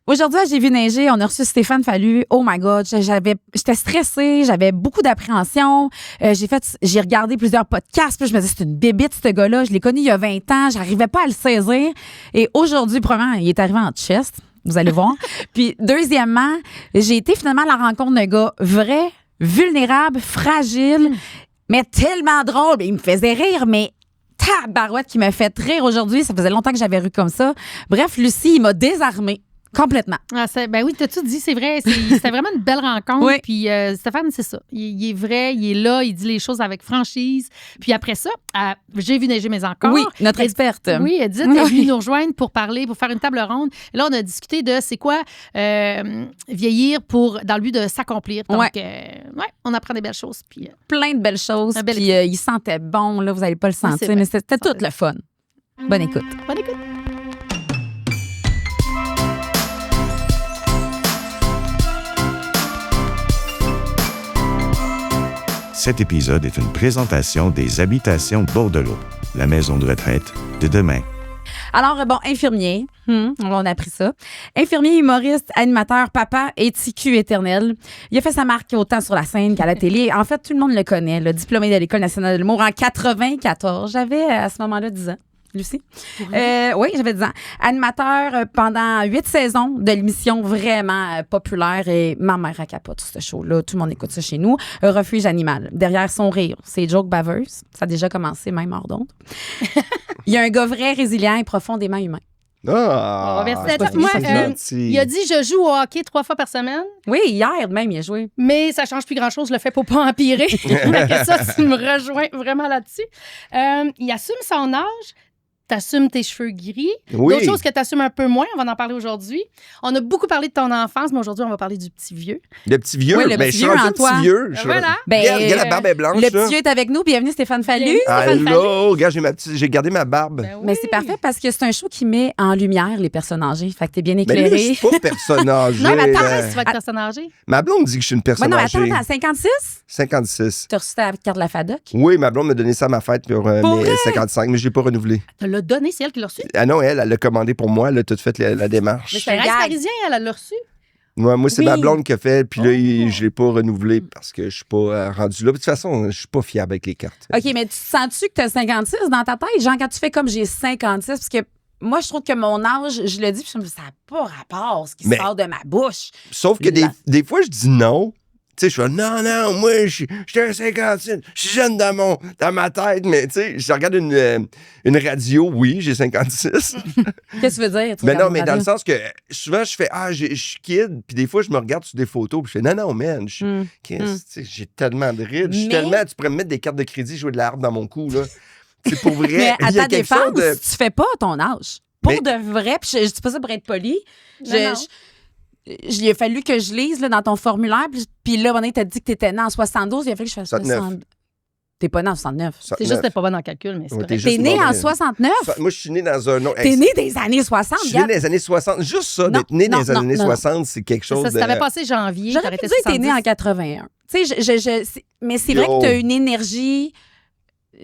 Aujourd'hui, J'ai vu neiger, on a reçu Stéphane Fallu. Oh my God, j'étais stressée, j'avais beaucoup d'appréhension. J'ai regardé plusieurs podcasts, puis je me disais, c'est une bébite, ce gars-là. Je l'ai connu il y a 20 ans, j'arrivais pas à le saisir. Et aujourd'hui, premièrement, il est arrivé en chest, vous allez voir. Puis deuxièmement, j'ai été finalement à la rencontre d'un gars vrai, vulnérable, fragile, mais tellement drôle. Il me faisait rire, mais tabarouette qui m'a fait rire aujourd'hui. Ça faisait longtemps que j'avais ru comme ça. Bref, Lucie, il m'a désarmée. Complètement. Ben oui, t'as tout dit, c'est vrai. C'était vraiment une belle rencontre. Oui. Puis Stéphane, c'est ça. Il est vrai, il est là, il dit les choses avec franchise. Puis après ça, J'ai vu neiger, mais encore. Oui, notre experte. Oui, Edith est venue nous rejoindre pour parler, pour faire une table ronde. Et là, on a discuté de c'est quoi vieillir dans le but de s'accomplir. Donc, on apprend des belles choses. Puis, plein de belles choses. Puis il sentait bon, là, vous n'allez pas le sentir, mais c'était tout le fun. Bonne écoute. Bonne écoute. Cet épisode est une présentation des Habitations Bordelot, la maison de retraite de demain. Alors, infirmier, on a appris ça. Infirmier, humoriste, animateur, papa et TQ éternel. Il a fait sa marque autant sur la scène qu'à la télé. En fait, tout le monde le connaît, le diplômé de l'École nationale de l'humour en 94. J'avais à ce moment-là 10 ans. Lucie? Oui, j'avais 10 ans. Animateur pendant 8 saisons de l'émission vraiment populaire et ma mère a capote ce show-là. Tout le monde écoute ça chez nous. Refuge animal. Derrière son rire, c'est joke baveuse. Ça a déjà commencé même hors d'onde. Il y a un gars vrai, résilient et profondément humain. Ah! Moi, il a dit je joue au hockey 3 fois par semaine. Oui, hier même, il a joué. Mais ça change plus grand-chose, je le fais pour pas empirer. Ça, tu me rejoins vraiment là-dessus. Il assume son âge. T'assumes tes cheveux gris. Oui. D'autres choses que t'assumes un peu moins, on va en parler aujourd'hui. On a beaucoup parlé de ton enfance, mais aujourd'hui, on va parler du petit vieux. Le petit vieux? Oui, le petit vieux en toi. Petit vieux. Voilà. Regarde, la barbe est blanche. Le petit vieux est avec nous. Bienvenue, Stéphane Fallu. Allô, regarde, j'ai gardé ma barbe. Ben oui. Mais c'est parfait parce que c'est un show qui met en lumière les personnes âgées. Fait que t'es bien Mais éclairé. là, je suis pas personne âgée. Non, mais attends, tu vas être personne âgée. Ma blonde dit que je suis une personne non, âgée. attends, 56? 56. T'as reçu ta carte de la FADOC? Oui, ma blonde m'a donné ça à ma fête pour mes 55, mais je l'ai pas renouvelé. Tu l'as donné, c'est elle qui l'a reçu. Ah non, elle l'a commandé pour moi, elle a tout fait la démarche. Mais c'est un reste parisien, elle l'a reçu. Moi, c'est Oui. ma blonde qui a fait, puis là, je l'ai pas renouvelé parce que je suis pas rendu là. De toute façon, je suis pas fiable avec les cartes. OK, mais tu sens-tu que t'as 56 dans ta tête? Genre, quand tu fais comme j'ai 56, parce que moi, je trouve que mon âge, je le dis, puis je me dis, ça n'a pas rapport, ce qui sort de ma bouche. Sauf que des fois, je dis non. Tu sais, je fais non, moi, je suis un 56, je suis jeune dans ma tête, mais tu sais, je regarde une radio, oui, j'ai 56. Qu'est-ce que tu veux dire? Mais non, mais dans le sens que souvent, je fais je suis kid, puis des fois, je me regarde sur des photos, puis je fais non, man, j'ai tellement de rides, tu pourrais me mettre des cartes de crédit, jouer de la harpe dans mon cou, là. C'est pour vrai. Mais à il y a ta quelque défense, chose de... tu fais pas ton âge. Pour de vrai, puis je dis pas ça pour être poli. Il a fallu que je lise là, dans ton formulaire. Puis là, tu as dit que tu étais né en 72. Il a fallu que je fasse 69. T'es pas né en 69. C'est juste que t'es pas bonne en calcul, mais c'est correct. T'es né en 69? Moi, je suis né dans un autre... T'es né des années 60? Je suis né dans les années 60. Juste ça, d'être né dans les années 60, c'est quelque chose ça, de... Ça t'avait passé janvier. J'aurais pu dire que t'es né en 81. Tu sais, mais c'est vrai que t'as une énergie...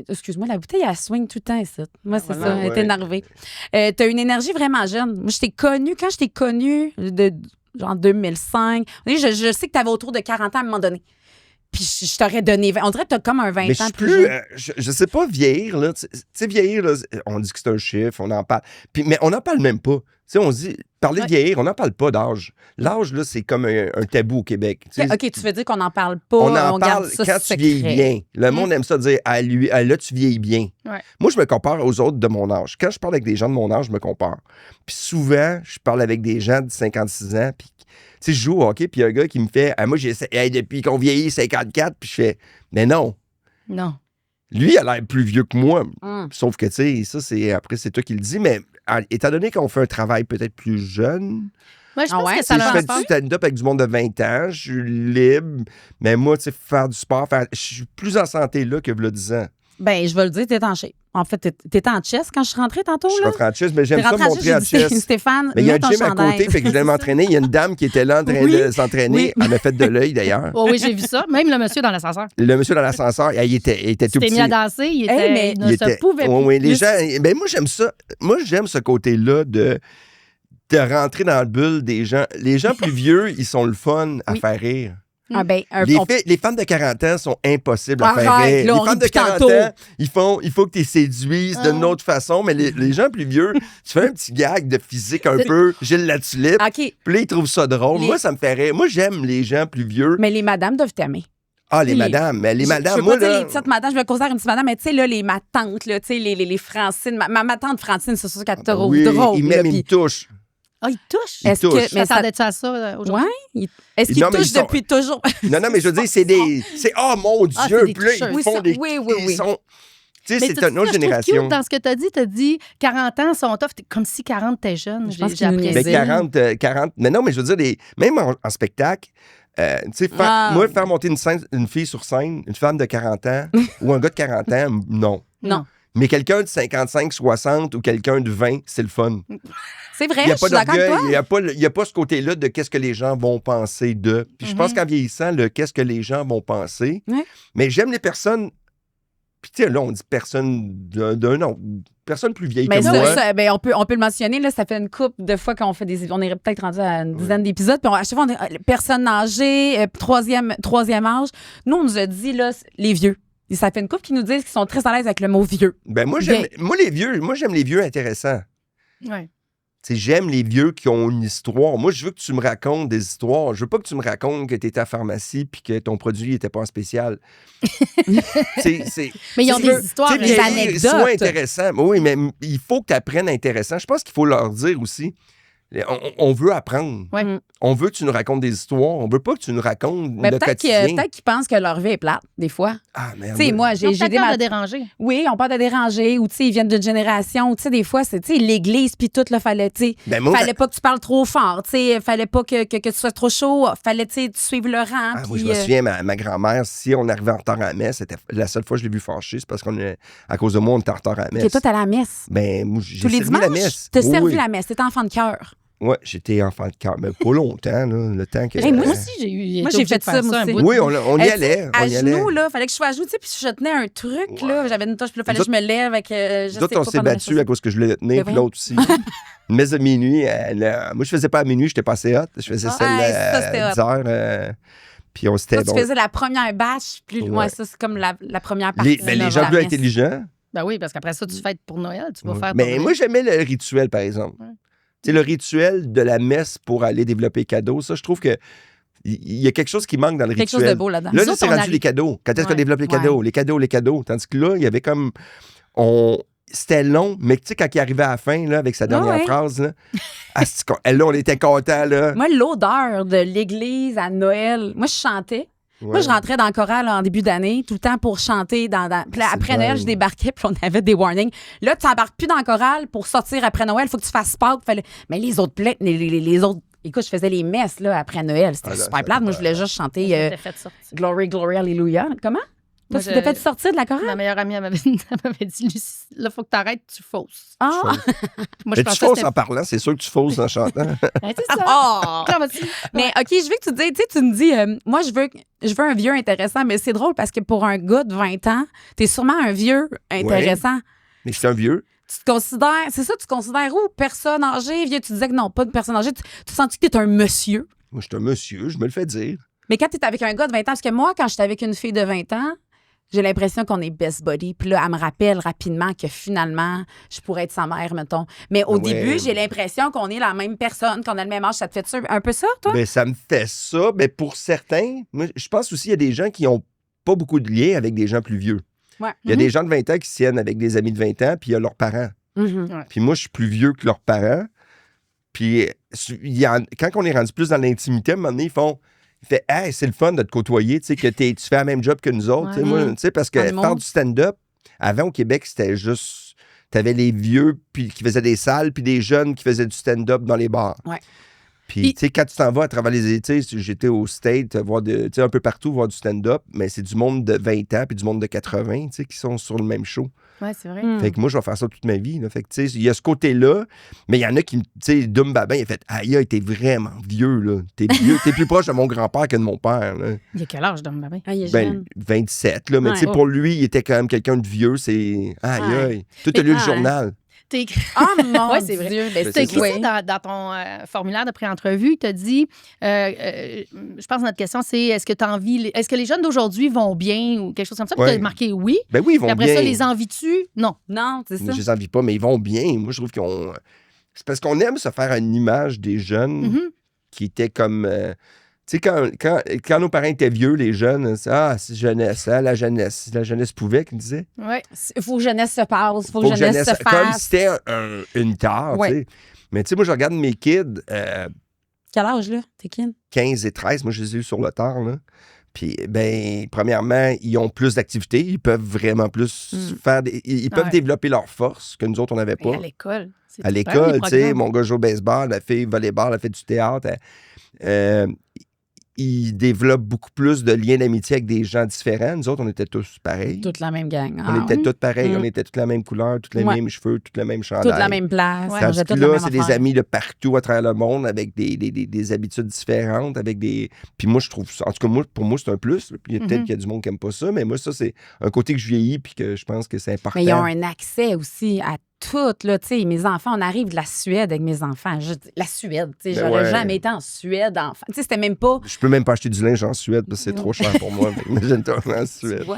Excuse-moi, la bouteille, elle swing tout le temps, ça. Moi, c'est ça, elle est énervée. T'as une énergie vraiment jeune. Moi, quand je t'ai connue, genre 2005, je sais que t'avais autour de 40 ans à un moment donné. Puis je t'aurais donné 20. On dirait que t'as comme un 20 ans plus jeune. Je sais pas, vieillir, là. Tu sais, vieillir, là, on dit que c'est un chiffre, on en parle. Mais on n'en parle même pas. Tu sais, on se dit, parler de vieillir, on n'en parle pas d'âge. L'âge, là, c'est comme un tabou au Québec. OK, tu veux dire qu'on n'en parle pas, on en garde parle ça quand secret. tu vieillis bien. Le monde aime ça dire, là, tu vieillis bien. Ouais. Moi, je me compare aux autres de mon âge. Quand je parle avec des gens de mon âge, je me compare. Puis souvent, je parle avec des gens de 56 ans, puis tu sais, je joue au hockey, puis il y a un gars qui me fait moi, depuis qu'on vieillit 54, puis je fais mais non. Non. Lui, il a l'air plus vieux que moi. Sauf que, tu sais, ça, après, c'est toi qui le dis, mais étant donné qu'on fait un travail peut-être plus jeune. Moi, je pense que ça je fais du stand-up avec du monde de 20 ans, je suis libre, mais moi, tu sais, faire du sport, je suis plus en santé là que 10 ans. Ben, je vais le dire, t'es en shape. En fait, t'étais en chess quand je suis rentrée tantôt, là? Je suis rentrée en chess, mais j'aime ça montrer en chess. Stéphane, mais il y a un mets ton gym à chandail. côté, fait que je voulais m'entraîner. Il y a une dame qui était là en train de s'entraîner. Oui. Elle m'a fait de l'œil, d'ailleurs. Oh, oui, j'ai vu ça. Même le monsieur dans l'ascenseur. Le monsieur dans l'ascenseur, il était tout T'es petit. mis à danser, il ne se pouvait plus. Oui, les gens... Ben, moi, j'aime ça. Moi, j'aime ce côté-là de... de rentrer dans le bulle des gens. Les gens plus vieux, ils sont le fun à Oui. faire rire. Ah ben, Les femmes de 40 ans sont impossibles à faire Arrête, rire. là, on Les femmes rit de 40 tantôt. ans, il faut que tu les séduises d'une autre façon, mais les gens plus vieux, tu fais un petit gag de physique un peu, Gilles Latulippe, OK. puis là, ils trouvent ça drôle. Les- Moi, ça me fait rire. Moi, j'aime les gens plus vieux. Mais les madames doivent t'aimer. Ah, les les- madames. Mais les Je madames, veux moi, pas dire là... les petites madames, je me considère une petite madame, mais tu sais, là, ma tante, là, tu sais, les Francine. Ma tante Francine, c'est sûr qu'elle te trouve Oui, drôle. ils là, me puis- touchent. Ah, il touche. Ils Est-ce touchent. que. Mais ça. T'attendais-tu à ça aujourd'hui? Ouais. Est-ce qu'ils Non, mais touchent ils sont- depuis toujours? Non, mais je veux dire, c'est des... C'est, oh mon Ah, Dieu! c'est des Puis là, toucheurs. ils Oui, font ça- des... oui. Ils sont... Tu sais, Mais c'est tu une autre génération. Dans ce que tu as dit 40 ans sont tough. T'es comme si 40 t'es jeune. Je pense J'ai qu'ils nous apprécié. niaisaient. 40. Mais non, mais je veux dire, même en spectacle, tu sais, moi, faire monter une fille sur scène, une femme de 40 ans ou un gars de 40 ans, non. Non. Mais quelqu'un de 55, 60 ou quelqu'un de 20, c'est le fun. C'est vrai, Il n'y a je pas suis d'accord avec d'orgueil, toi. il n'y a pas ce côté-là de qu'est-ce que les gens vont penser de. Puis je pense qu'en vieillissant, le qu'est-ce que les gens vont penser. Ouais. Mais j'aime les personnes. Puis tu sais, là, on dit personne d'un an. Personne plus vieille Mais que ça, moi. ben, on peut le mentionner, là, ça fait une couple de fois qu'on fait des. On est peut-être rendu à une dizaine d'épisodes, puis à chaque fois, on est personnes âgées, troisième âge. Nous, on nous a dit, là, les vieux. Et ça fait une couple qui nous disent qu'ils sont très à l'aise avec le mot vieux. Ben moi, j'aime les vieux intéressants. Ouais. Tu sais, j'aime les vieux qui ont une histoire. Moi, je veux que tu me racontes des histoires. Je veux pas que tu me racontes que tu étais à la pharmacie puis que ton produit n'était pas en spécial. Mais ils ont Tu des veux- histoires. tu sais, des raisonnées. anecdotes. Sois intéressant. Oui, mais il faut que tu apprennes intéressant. Je pense qu'il faut leur dire aussi. On veut apprendre. Ouais. On veut que tu nous racontes des histoires. On veut pas que tu nous racontes Mais le peut-être quotidien. qu'ils pensent que leur vie est plate, des fois. Ah, merde. Tu sais, moi, Ils ont j'ai peut-être des peur de déranger. Oui, on parle de déranger, ou tu sais, ils viennent d'une génération, ou tu sais, des fois, c'est, tu sais, l'église, puis tout, là, fallait, tu sais, Ben, moi, fallait pas que tu parles trop fort, tu sais, fallait pas que tu sois trop chaud, fallait, tu sais, tu suives le rang. Ah, moi, puis, je me souviens, ma grand-mère, si on arrivait en retard à la messe, c'était la seule fois que je l'ai vu fâchée, c'est parce à cause de moi, on était en retard à la messe. OK, toi, t'allais à la messe. Ben, moi, j'ai Tous les servi la dimanches, messe. t'as Oui, servi oui. la messe, t'étais enfant de cœur. Ouais, j'étais enfant de cœur, mais pas longtemps, là, le temps que... Hey, moi Moi aussi, j'ai Moi, été j'ai obligée fait de faire ça, moi un aussi. bout. Oui, on y Tu sais, allait. À On y allait. genoux, là, fallait que je sois à genoux, tu sais, puis je tenais un truc, là, j'avais une touche, puis là, fallait que je me lève avec, je sais Nous autres, on pas s'est pendant la battus à cause que je le tenais, Ben puis voyons. l'autre aussi. Une messe de minuit, moi, je faisais pas à minuit, j'étais pas assez hot. Je faisais Ah, celle hey, ça, à c'était 10 heures. Puis on s'était... Toi, tu faisais la première batch, puis Ouais. ouais, ça, c'est comme la première partie. Les là, gens la plus messe. intelligents. Ben oui, parce qu'après ça, tu fêtes pour Noël. Tu vas Ouais. faire Mais pour moi, j'aimais le rituel, par exemple. Ouais. Tu sais, le rituel de la messe pour aller développer cadeau, ça, je trouve que il y a quelque chose qui manque dans le Quelque rituel. chose de beau là-dedans. Là, Nous autres, c'est on rendu arrive- les cadeaux. Quand est-ce qu'on Ouais. développe les cadeaux? Les cadeaux. Tandis que là, il y avait comme... C'était long, mais tu sais, quand il arrivait à la fin, là, avec sa dernière ouais. phrase, là, là, on était contents, là. Moi, l'odeur de l'église à Noël, moi, je chantais. Moi, Ouais. je rentrais dans le choral en début d'année, tout le temps pour chanter. Puis là, C'est après bon. Noël, je débarquais, puis on avait des warnings. Là, tu n'embarques plus dans le choral pour sortir après Noël, il faut que tu fasses Pâques. Mais les autres plaintes, les autres. Écoute, je faisais les messes là, après Noël. C'était Ah, là, super ça- plate. Moi, je voulais juste chanter J'étais fait sortir. Glory, Glory, Alléluia. Comment? Toi, Moi, tu t'es fait sortir de la chorale? Ma meilleure amie, elle m'avait dit, Lucie, là, il faut que tu arrêtes, tu fausses. Ah! Moi, je Mais tu pensais fausses que c'était... en parlant, c'est sûr que tu fausses en chantant. Ben, c'est ça. Oh! Là, vas-y. Mais OK, je veux que tu dises, tu sais, tu me dis, moi, je veux un vieux intéressant, mais c'est drôle parce que pour un gars de 20 ans, t'es sûrement un vieux intéressant. Mais je suis un vieux. Tu te considères, c'est ça, tu te considères où? Personne âgée, vieux? Tu disais que non, pas de personne âgée. Tu sens-tu que t'es un monsieur? Moi, je suis un monsieur, je me le fais dire. Mais quand t'es avec un gars de 20 ans, parce que moi, quand j'étais avec une fille de 20 ans, j'ai l'impression qu'on est best buddy. Puis là, elle me rappelle rapidement que finalement, je pourrais être sa mère, mettons. Mais au Ouais. début, j'ai l'impression qu'on est la même personne, qu'on a le même âge. Ça te fait ça, un peu ça, toi? Ben, ça me fait ça. Mais pour certains, moi, je pense aussi qu'il y a des gens qui n'ont pas beaucoup de liens avec des gens plus vieux. Ouais. Il y a des gens de 20 ans qui se tiennent avec des amis de 20 ans, puis il y a leurs parents. Mhm. Puis moi, je suis plus vieux que leurs parents. Puis quand on est rendu plus dans l'intimité, à un moment donné, il fait hey, c'est le fun de te côtoyer, tu sais, que tu fais le même job que nous autres. Tu sais, moi, tu sais, parce que En humour. faire du stand-up, avant au Québec, c'était juste. T'avais les vieux puis qui faisaient des salles, puis des jeunes qui faisaient du stand-up dans les bars. Ouais. Puis, tu sais, quand tu t'en vas à travers les étés, j'étais au State, voir tu sais, un peu partout, voir du stand-up, mais c'est du monde de 20 ans puis du monde de 80, tu sais, qui sont sur le même show. Ouais, c'est vrai. Mm. Fait que moi, je vais faire ça toute ma vie. Là. Fait que, tu sais, il y a ce côté-là, mais il y en a qui, tu sais, Doom Babin, il a fait aïe, t'es vraiment vieux, là. T'es vieux, t'es plus proche de mon grand-père que de mon père, là. Il y a quel âge, Dom Babin? Ah, il est Ben, jeune. 27, là. Mais, Ouais. tu sais, pour lui, il était quand même quelqu'un de vieux. C'est aïe, Ouais. aïe. Toi, t'as Mais- lu le ouais. journal. Oh mon Ouais, c'est vrai. Dieu. Ben, Tu as écrit oui. ça dans ton formulaire de pré-entrevue. Tu as dit, je pense que notre question, c'est est-ce que les jeunes d'aujourd'hui vont bien ou quelque chose comme ça? Puis Ouais. tu as marqué oui. Ben oui, ils vont Puis après bien. ça, les envies-tu? Non. Non, c'est ça. Je les envie pas, mais ils vont bien. Moi, je trouve qu'ils ont... C'est parce qu'on aime se faire une image des jeunes Mhm. qui étaient comme... tu sais, quand nos parents étaient vieux, les jeunes, c'est jeunesse, hein, la jeunesse pouvait, qu'ils disaient. Ouais. Il faut que jeunesse se passe, il faut que jeunesse se Comme fasse. si c'était une tare, Ouais. tu sais. Mais tu sais, moi, je regarde mes kids, Quel âge, là? T'es qui? 15 et 13, moi, je les ai eus sur le tard, là. Puis, ben, premièrement, ils ont plus d'activités, ils peuvent vraiment plus faire... Ils peuvent Ouais. développer leurs forces que nous autres, on n'avait Mais pas. à l'école. c'est À super, l'école, les tu sais, programmes. mon gars joue au baseball, ma fille volleyball, elle fait du théâtre. Ils développent beaucoup plus de liens d'amitié avec des gens différents. Nous autres, on était tous pareils. Toute la même gang. On Ah, était ouais. tous pareils, Mm. on était tous la même couleur, tous les Ouais. mêmes cheveux, toutes les mêmes chandails. Toute la même place. Ouais. On Tandis faisait que toute la là, même c'est des affaire. amis de partout à travers le monde avec des habitudes différentes, avec des... Puis moi, je trouve ça... En tout cas, pour moi, c'est un plus. Là. Puis peut-être qu'il y a du monde qui n'aime pas ça, mais moi, ça, c'est un côté que je vieillis puis que je pense que c'est important. Mais ils ont un accès aussi à tout. Là, tu sais, mes enfants, on arrive de la Suède avec mes enfants. La Suède, tu sais, Ben j'aurais ouais. jamais été en Suède enfant. Tu sais, c'était même pas... Je peux même pas acheter du linge en Suède parce que c'est trop cher pour moi. Imagine-toi en Suède. Ouais.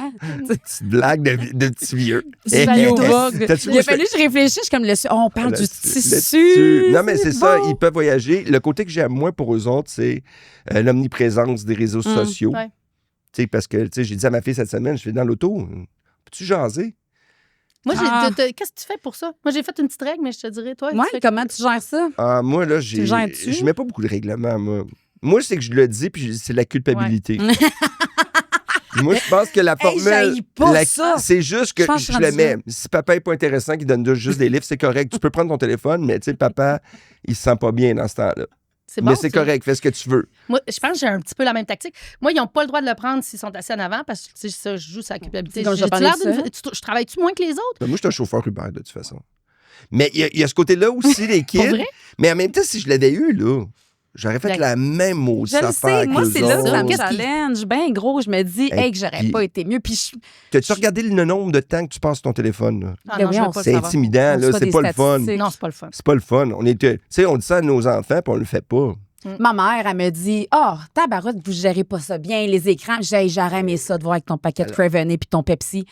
Petite blague de petit vieux. Du maillot vogue. T'as-tu Il a vu, fallu que je réfléchisse. Je suis comme on parle Le du tissu. tissu. Non, mais c'est ça, bon. ils peuvent voyager. Le côté que j'aime moins pour eux autres, c'est l'omniprésence des réseaux sociaux. Ouais. Tu sais, parce que tu sais, j'ai dit à ma fille cette semaine, je suis dans l'auto, peux-tu jaser? Moi, Ah. qu'est-ce que tu fais pour ça? Moi, j'ai fait une petite règle, mais je te dirais, toi. Ouais, tu fais- comment tu gères ça? Ah, moi, là, Tu gères-tu? je mets pas beaucoup de règlements, moi. Moi, c'est que je le dis, puis c'est la culpabilité. Moi, je pense que la formule... j'haïs pas ça. C'est juste que Je pense que je je suis le rendue mets. là. Si papa est pas intéressant, qu'il donne juste des livres, c'est correct. Tu peux prendre ton téléphone, mais tu sais, papa, il se sent pas bien dans ce temps-là. C'est bon, Mais c'est correct, fais ce que tu veux. Moi, je pense que j'ai un petit peu la même tactique. Moi, ils n'ont pas le droit de le prendre s'ils sont assis en avant parce que tu sais, ça, je joue sur la culpabilité. C'est comme J'ai-tu je parlais l'air de d'une- Je travaille-tu moins que les autres? Ben, moi, je suis un chauffeur Uber, de toute façon. Mais il y a ce côté-là aussi, les kids. vrai? Mais en même temps, si je l'avais eu, là, j'aurais fait la même maudite Je le affaire sais, moi, qu'eux c'est là que ça me autres. challenge. Ben gros, je me dis, Hey, que j'aurais puis- pas été mieux. Puis T'as-tu regardé le nombre de temps que tu passes sur ton téléphone? Là? Ah Ben non, oui, je veux on pas le C'est savoir. intimidant, on là. reçoit C'est des pas le fun. statistiques. Non, c'est pas le fun. C'est pas le fun. Tu sais, on dit ça à nos enfants, puis on le fait pas. ma mère, elle me dit, tabarouette, vous gérez pas ça bien, les écrans. J'aurais aimé ça de voir avec ton paquet de Craven et puis ton Pepsi.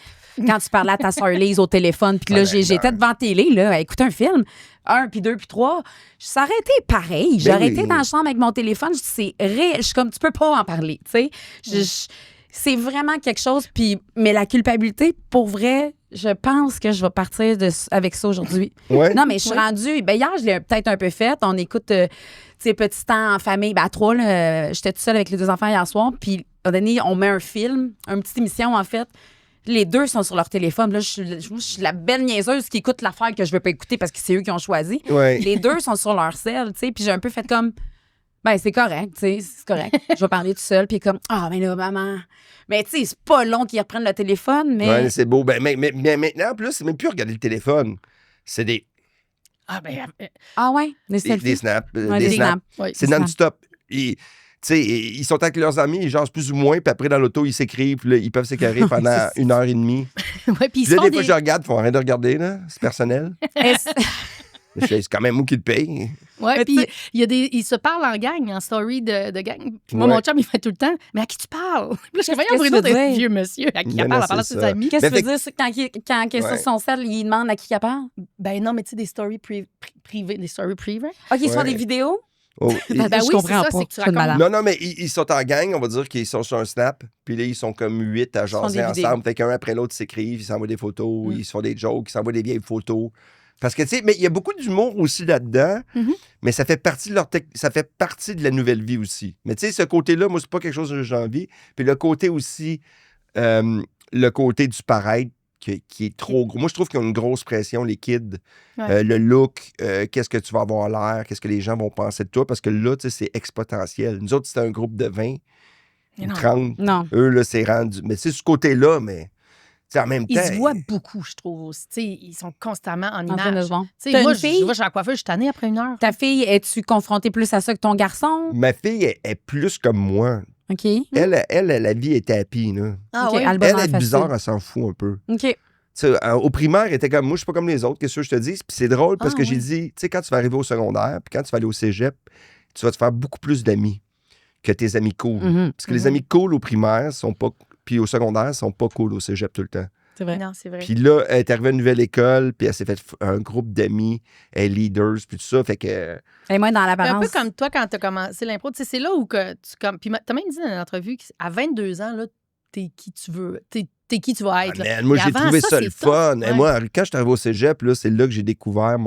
Quand tu parlais à ta soeur Lise au téléphone, puis là, j'étais devant la télé, là, à écouter un film. 1, puis 2, puis 3. Ça aurait été pareil. J'aurais oui. été dans la chambre avec mon téléphone. Je dis, c'est réel. Je suis comme, tu peux pas en parler, tu sais. C'est vraiment quelque chose. Mais la culpabilité, pour vrai, je pense que je vais partir avec ça aujourd'hui. Ouais. Non, mais je suis rendue. Ben, hier, je l'ai peut-être un peu faite. On écoute, tu sais, petit temps en famille. Ben, à 3, là, j'étais toute seule avec les 2 enfants hier soir. Puis, à un moment donné, on met un film, une petite émission, en fait. Les 2 sont sur leur téléphone. Là, je suis la belle niaiseuse qui écoute l'affaire que je veux pas écouter parce que c'est eux qui ont choisi. Ouais. Les 2 sont sur leur sel, tu sais. Puis, j'ai un peu fait comme. Ben, c'est correct, tu sais, c'est correct. Je vais parler tout seul, puis comme, mais là, maman. Mais, tu sais, c'est pas long qu'ils reprennent le téléphone, mais. Ouais, c'est beau. Ben, mais maintenant, en plus, c'est même plus regarder le téléphone. C'est des Ah, ben, Ouais, des selfies. des snaps. Ouais, des des snaps. snaps. oui. C'est non-stop. Tu sais, ils sont avec leurs amis, ils jasent plus ou moins, puis après, dans l'auto, ils s'écrivent, puis là, ils peuvent s'écœurer pendant 1h30. Ouais, puis ils Puis se là, font des fois, je regarde, ils font rien de regarder, là. C'est personnel. Est-ce- Je fais, c'est quand même moi qui le paye. Ouais, Mais puis tu sais- ils se parlent en gang, en story de gang. Puis moi, Ouais. mon chum, il fait tout le temps, mais à qui tu parles? Puis là, je fais, voyons, Qu'est-ce Bruno, que tu veux t'es un dire? vieux monsieur. À qui il Non, parle? non, En parlant de c'est ses ça. amis? Qu'est-ce que tu Mais veux dire ça, quand il est Ouais. sur son sel, il demande à qui il parle? Ben non, mais tu sais, des stories privées, des stories privées. OK, ils font Ouais. des vidéos? Oh, Ben Ben je oui, comprends c'est ça, pas. c'est que tu Je suis une racontes. malade. Non, mais ils sont en gang, on va dire qu'ils sont sur un snap, puis là, ils sont comme 8 à font jaser des vidéos. ensemble. Fait qu'un après l'autre s'écrivent, ils s'envoient des photos, ils se font des jokes, ils s'envoient des vieilles photos. Parce que, tu sais, mais il y a beaucoup d'humour aussi là-dedans, mais ça fait partie de ça fait partie de la nouvelle vie aussi. Mais tu sais, ce côté-là, moi, c'est pas quelque chose que j'ai envie. Puis le côté aussi, le côté du paraître, qui est trop gros. Moi, je trouve qu'ils ont une grosse pression, les kids. Ouais. Le look, qu'est-ce que tu vas avoir l'air, qu'est-ce que les gens vont penser de toi, parce que là, tu sais, c'est exponentiel. Nous autres, c'était un groupe de 20 Mais ou non. 30. Non. Eux, là, c'est rendu... Mais c'est ce côté-là, mais... tu sais, en même Ils temps... se voient beaucoup, je trouve aussi. Tu sais, ils sont constamment en En train de image. se voir. Tu sais, T'as moi, une fille? je vais chez la coiffeuse, je suis tannée après 1 heure. Ta fille, es-tu confrontée plus à ça que ton garçon? Ma fille est plus comme moi. OK. Elle, la vie est tapis, là. Ah OK, ouais? Alba Elle dans la est bizarre, facile. elle s'en fout un peu. OK. Au primaire, il était comme moi, je suis pas comme les autres, qu'est-ce que je te dis? Puis c'est drôle parce que j'ai dit, tu sais, quand tu vas arriver au secondaire, puis quand tu vas aller au cégep, tu vas te faire beaucoup plus d'amis que tes amis cool. Parce que les amis cool au primaire sont pas, puis au secondaire, sont pas cool au cégep tout le temps. C'est vrai. Non, c'est vrai. Puis là, elle est arrivée à une nouvelle école, puis elle s'est fait un groupe d'amis, elle est leaders, puis tout ça, fait que... Et moi, dans Un l'apparence. peu comme toi quand tu as commencé l'impro. Tu sais, c'est là où que tu. Puis tu as même dit dans une entrevue qu'à 22 ans, là, t'es qui tu veux. T'es qui tu vas être. Là. Moi, Et j'ai avant trouvé ça c'est le tough. fun. Et Ouais. moi, quand je suis arrivé au cégep, là, c'est là que j'ai découvert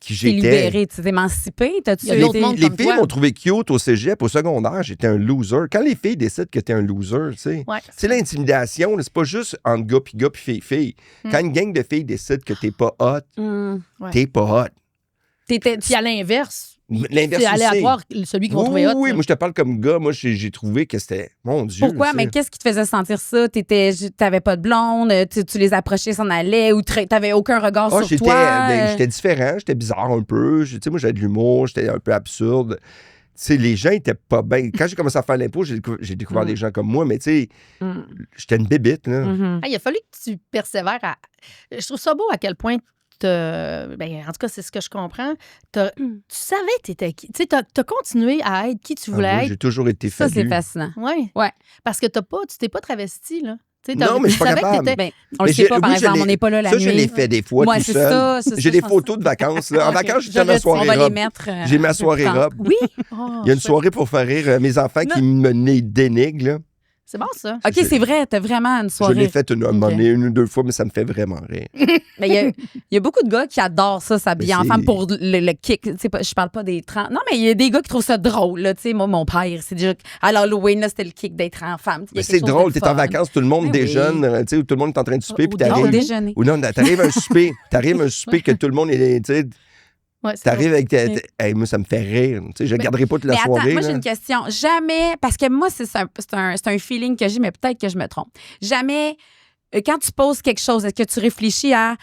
qui T'es j'étais. libéré, tu t'es émancipé. T'as-tu Il y a d'autres été- mondes Les comme filles toi. m'ont trouvé cute au cégep. Au secondaire, j'étais un loser. Quand les filles décident que t'es un loser, tu sais, Ouais. c'est l'intimidation. là, C'est pas juste entre gars puis fille. Quand une gang de filles décide que t'es pas hot, Ouais. t'es pas hot. Puis à l'inverse, L'inverse c'est aussi. aléatoire celui qui va Oui, trouver hot. oui, là. moi, je te parle comme gars. Moi, j'ai trouvé que c'était... Mon Dieu. Pourquoi? tu sais. Mais qu'est-ce qui te faisait sentir ça? T'avais pas de blonde, tu les approchais, s'en allait, ou t'avais aucun regard sur J'étais toi? j'étais différent, j'étais bizarre un peu. Tu sais, moi, j'avais de l'humour, j'étais un peu absurde. Tu sais, les gens étaient pas bien. Quand j'ai commencé à faire l'impôt, j'ai découvert des gens comme moi, mais tu sais, j'étais une bébite, là. Mhm. Il a fallu que tu persévères à. Je trouve ça beau à quel point. Ben, en tout cas, c'est ce que je comprends. Tu savais que t'étais qui. Tu sais, t'as continué à être qui tu voulais Moi, être. j'ai toujours été Ça, fallu. c'est fascinant. Oui. Ouais. Parce que tu t'es pas travesti, là. Tu sais, Non, mais je suis pas tu savais que capable. t'étais- Ben, on le Mais sait pas, par oui, je exemple, l'ai- on n'est pas là la ça, nuit. je l'ai fait des fois Ouais, tout c'est seul. ça, c'est J'ai ça, des je photos de vacances. Là. En Ok. vacances, j'étais Je dans ma le- on va soirée les robe. mettre. J'ai ma soirée robe. Oui. Il y a une soirée pour faire rire mes enfants qui me dénigrent. Là. C'est bon, ça. OK, c'est vrai, t'as vraiment une Je soirée. l'ai fait une ou deux fois, mais ça me fait vraiment rire. Mais il y a beaucoup de gars qui adorent ça, s'habiller en Mais c'est- femme pour le kick. Tu sais, je parle pas des 30. Non, mais il y a des gars qui trouvent ça drôle. Là, tu sais, moi, mon père, c'est déjà. À l'Halloween, là, c'était le kick d'être en femme. Il y a Mais quelque c'est chose de drôle, t'es en fun. vacances, tout le monde Ben déjeune, tu sais, où tout le monde est en train de souper, puis Au Non, au t'arrives. déjeuner. Ou non, t'arrives à un souper, que tout le monde est. Tu sais, Ouais, c'est t'arrives drôle. avec. Hey, moi, ça me fait rire. Tu sais, je ne garderai pas toute la Mais attends, soirée. moi, là. j'ai une question. Jamais, parce que moi, c'est un feeling que j'ai, mais peut-être que je me trompe. Jamais, quand tu poses quelque chose, est-ce que tu réfléchis à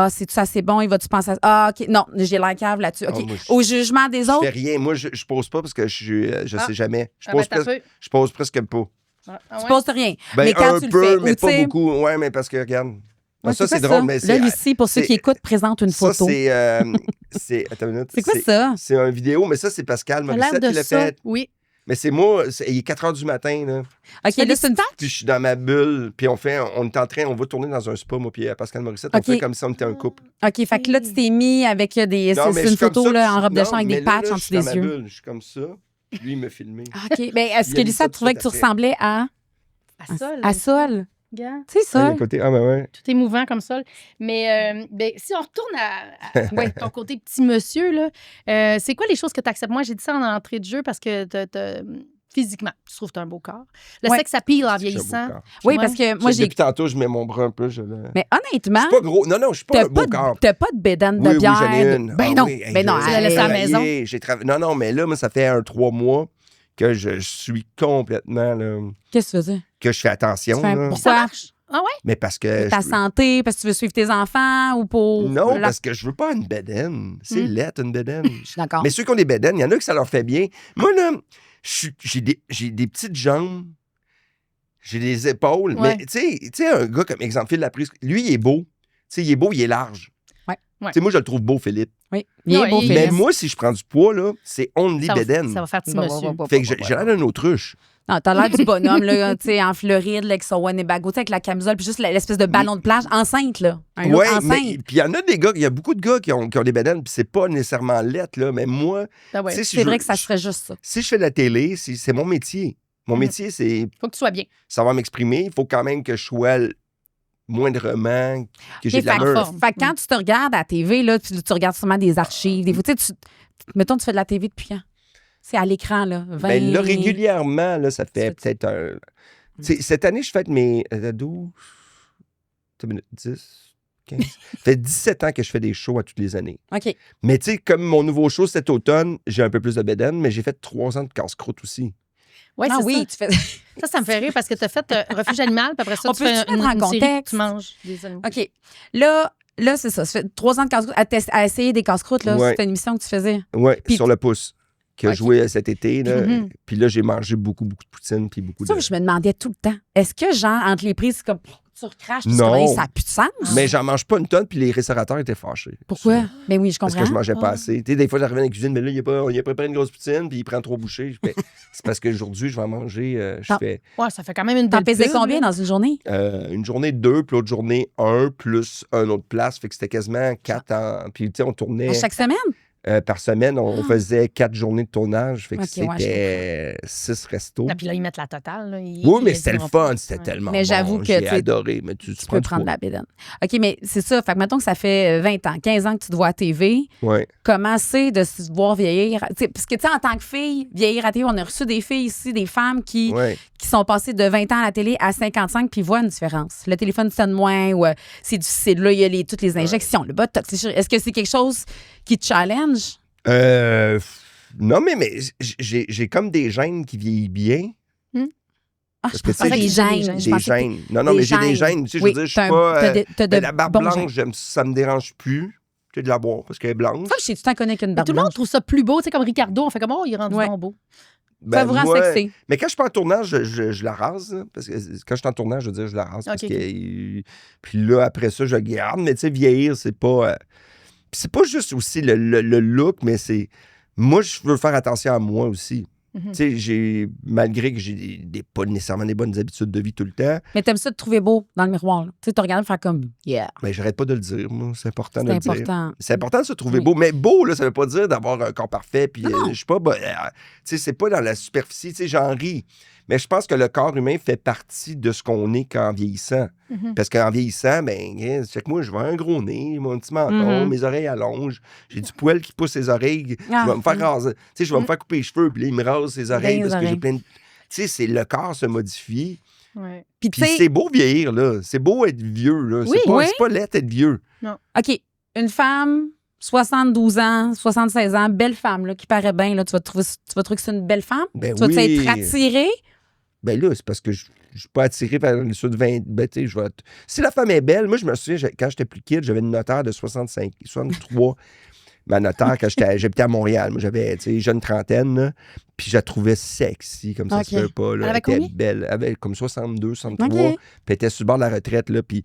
c'est ça, c'est bon, il va-tu penser à ça? Ah, OK, non, j'ai l'air cave là-dessus. OK. moi, je- Au jugement des Je autres, fais rien. Moi, je pose pas parce que je sais jamais. Ah, ben, t'as peu. Je pose presque pas. Ah, tu ouais. poses rien. Ben, mais quand un tu peu, le fais, mais ou, pas tu sais, beaucoup. Ouais, mais parce que, regarde. ouais, ça, c'est quoi drôle, mais c'est. Là, Lucie, pour ceux c'est- qui écoutent, présente une Ça, photo. Attends une minute. C'est quoi ça? C'est une vidéo, mais ça, c'est Pascal T'as l'air Morissette de qui l'a ça. fait. Oui. Mais c'est moi, il est 4 h du matin, là. OK, fais là, des c'est une Puis je suis dans ma bulle, puis on est en train, on va tourner dans un spa, moi, puis Pascal Morissette, on OK. fait comme si on était un couple. OK, fait que là, tu t'es mis avec des. Non, mais C'est je une suis comme photo ça, là, puis en robe de non, chambre avec mais des là, patchs là, en je dessous suis dans des ma yeux. bulle, je suis comme ça, puis lui, il m'a filmé. OK. Ben, est-ce Il que a mis Lisa, ça tu trouvais tout que de tu suite après. ressemblais à À Sol. Sol? Regarde. Tu sais, Ah, Sol? à côté, ben ouais. Tout est mouvant comme ça. Mais ben, si on retourne à ton côté petit monsieur, là, c'est quoi les choses que tu acceptes? Moi, j'ai dit ça en entrée de jeu parce que physiquement, tu trouves que tu as un beau corps. Le Ouais. sexe, ça pile en J'ai un beau vieillissant. corps. Oui, Ouais. parce que moi, j'ai. Depuis tantôt, je mets mon bras un peu. Mais honnêtement, Je suis pas gros. Non, je suis pas t'as un beau pas, corps. t'as pas de bédane de Oui, bière. j'en ai une. Ben Ah non, oui, hey, ben non. Tu l'as laissé à la maison? Non, mais là, moi, ça fait 3 mois que je suis complètement, là, Qu'est-ce que tu faisais? que je fais attention. Tu fais un- là. Pourquoi? Ça marche. Ah ouais? Mais parce que. Ta santé, parce que tu veux suivre tes enfants ou pour. Non, la- parce que je veux pas une bédaine. C'est laid, une bédaine. Je suis d'accord. Mais ceux qui ont des bédaines, il y en a que ça leur fait bien. Moi, là, j'ai des petites jambes, j'ai des épaules. Ouais. Mais tu sais, un gars comme exemple, Phil Laprise, lui, il est beau. Tu sais, il est beau, il est large. Ouais. Ouais. Tu sais, moi, je le trouve beau, Philippe. Oui, il est Ouais, beau, il- Philippe. Mais moi, si je prends du poids, là, c'est only bédaine. Ça va faire petit Bon, monsieur. bon. Fait que j'ai l'air d'un autruche. Non, t'as l'air du bonhomme, là, tu sais, en Floride, là, avec son Winnebago, tu sais, avec la camisole, puis juste l'espèce de ballon de plage enceinte, là. Un look Ouais, enceinte. mais puis il y en a des gars, il y a beaucoup de gars qui ont des bédaines, puis c'est pas nécessairement lettre, là, mais moi, Ah ouais. tu sais, si C'est je vrai veux- que ça serait juste ça. si je fais de la télé, c'est mon métier. Mon métier, c'est Faut que tu sois bien. savoir m'exprimer. Il faut quand même que je sois moindrement, que j'ai OK, de la fait que- mœurs. forme. Fait que quand tu te regardes à la TV, là, tu regardes sûrement des archives. Des fois, tu sais, mettons, tu fais de la TV depuis quand? C'est à l'écran, là. 20... Ben là, régulièrement, là, ça fait Tu- peut-être un... Tu sais, cette année, je fête mes 12... 10... 15... Ça fait 17 ans que je fais des shows à toutes les années. OK. Mais tu sais, comme mon nouveau show cet automne, j'ai un peu plus de bédaine, mais j'ai fait 3 ans de casse-croûte aussi. Ouais, Ah c'est oui, ça. tu fais. Ça me fait rire parce que tu as fait Refuge animal, puis après ça, On tu peut-tu fais mettre une, en une série, contexte? tu manges des animaux. OK. Là, c'est ça. Ça fait 3 ans de casse-croûte. À essayer des casse-croûtes, là. Ouais. C'était une émission que tu faisais. Oui, Puis- sur le pouce, qui a Ok. joué cet été. Là. Mhm. Puis là, j'ai mangé beaucoup de poutine, puis beaucoup Ça, de... je me demandais tout le temps. Est-ce que, genre, entre les prises, c'est comme. tu recraches, puis Non. ça n'a plus de sens. Mais j'en mange pas une tonne, puis les restaurateurs étaient fâchés. Pourquoi? Ben oui, je Parce comprends. que je mangeais pas assez. Tu sais, des fois, j'arrivais dans la cuisine, mais là, il a préparé une grosse poutine, puis il prend 3 bouchées. Je fais, c'est parce qu'aujourd'hui, je vais en manger. Je fais Ouais, ça fait quand même une T'en belle pesais pub, combien là. dans une journée? une journée 2, puis l'autre journée 1, plus un autre place. Fait que c'était quasiment 4 ans. Puis, tu sais, on tournait À chaque semaine? par semaine. On faisait 4 journées de tournage. Fait que Ok, ouais, c'était 6 restos. Ah, puis là, ils mettent la totale. Là. Oui, mais c'était le fun. C'était tellement Mais bon. j'avoue que, J'ai tu sais, adoré. Mais tu Tu prends peux du prendre poids. la bédaine. OK, mais c'est ça. Fait que mettons que ça fait 20 ans, 15 ans que tu te vois à TV. Ouais. Comment c'est de se voir vieillir? T'sais, parce que, tu sais, en tant que fille, vieillir à TV, on a reçu des filles ici, des femmes qui sont passées de 20 ans à la télé à 55 puis voient une différence. Le téléphone sonne moins ou c'est difficile. Là, il y a toutes les injections, le botox. Est-ce que c'est quelque chose qui te challenge? Non, mais j'ai comme des gènes qui vieillissent bien. Ah, Parce je que, pensais tu sais, des gènes. Je Des pensais que gènes. Non, mais j'ai des gènes. Tu sais, Oui, je veux dire, je t'as suis pas. t'as Mais la barbe bons blanche, gènes. ça me dérange plus. Tu sais, de la boire parce qu'elle est blanche. Ça, je sais tout le temps connaître qu'une Mais barbe tout le monde blanche. trouve ça plus beau. Tu sais, comme Ricardo, on fait comme, oh, il est rendu Ouais. donc beau. Ça vous rend moi, sexy. Mais quand je suis pas en tournage, je la rase. Là, parce que quand je suis en tournage, je veux dire, je la rase. Parce Ok, que, puis là, après ça, je garde. Mais tu sais, vieillir, c'est pas. Puis c'est pas juste aussi le look, mais c'est. Moi, je veux faire attention à moi aussi. Mhm. Tu sais, malgré que j'ai pas nécessairement des bonnes habitudes de vie tout le temps, Mais t'aimes ça de te trouver beau dans le miroir. Tu sais, tu regardes faire comme, yeah. mais j'arrête pas de le dire, moi. C'est important de C'est le dire. important. C'est important de se trouver Oui. beau. Mais beau, là, ça veut pas dire d'avoir un corps parfait. Puis Non. je suis pas. Tu sais, c'est pas dans la superficie. Tu sais, j'en ris. Mais je pense que le corps humain fait partie de ce qu'on est qu'en vieillissant. Mhm. Parce qu'en vieillissant, ben, c'est que moi, je veux un gros nez, mon petit menton, Mhm. mes oreilles allongent, j'ai du poil qui pousse les oreilles. Ah. Je vais me faire raser. Tu sais, je vais me faire couper les cheveux, puis là, il me rase les oreilles Les parce que j'ai oreilles. plein de. Tu sais, c'est le corps se modifie. Ouais. Puis tu Puis sais, c'est beau vieillir, là. C'est beau être vieux, là. Oui. C'est pas, Oui. c'est pas laid être vieux. OK, une femme, 72 ans, 76 ans, belle femme, là, qui paraît bien, là, tu vas trouver que c'est une belle femme? Ben Tu vas oui. être attiré? Ben là, c'est parce que je suis pas attiré par les ceux de 20. Ben, tu sais, si la femme est belle, moi, je me souviens, quand j'étais plus kid, j'avais une notaire de 63. Ma notaire, quand j'habitais à Montréal, moi, j'avais, tu sais, jeune trentaine, là, puis je la trouvais sexy, comme ça OK. se fait pas. Là. Elle avait était combien? belle. Elle avait comme 62, 63. OK. Puis elle était sur le bord de la retraite, là, puis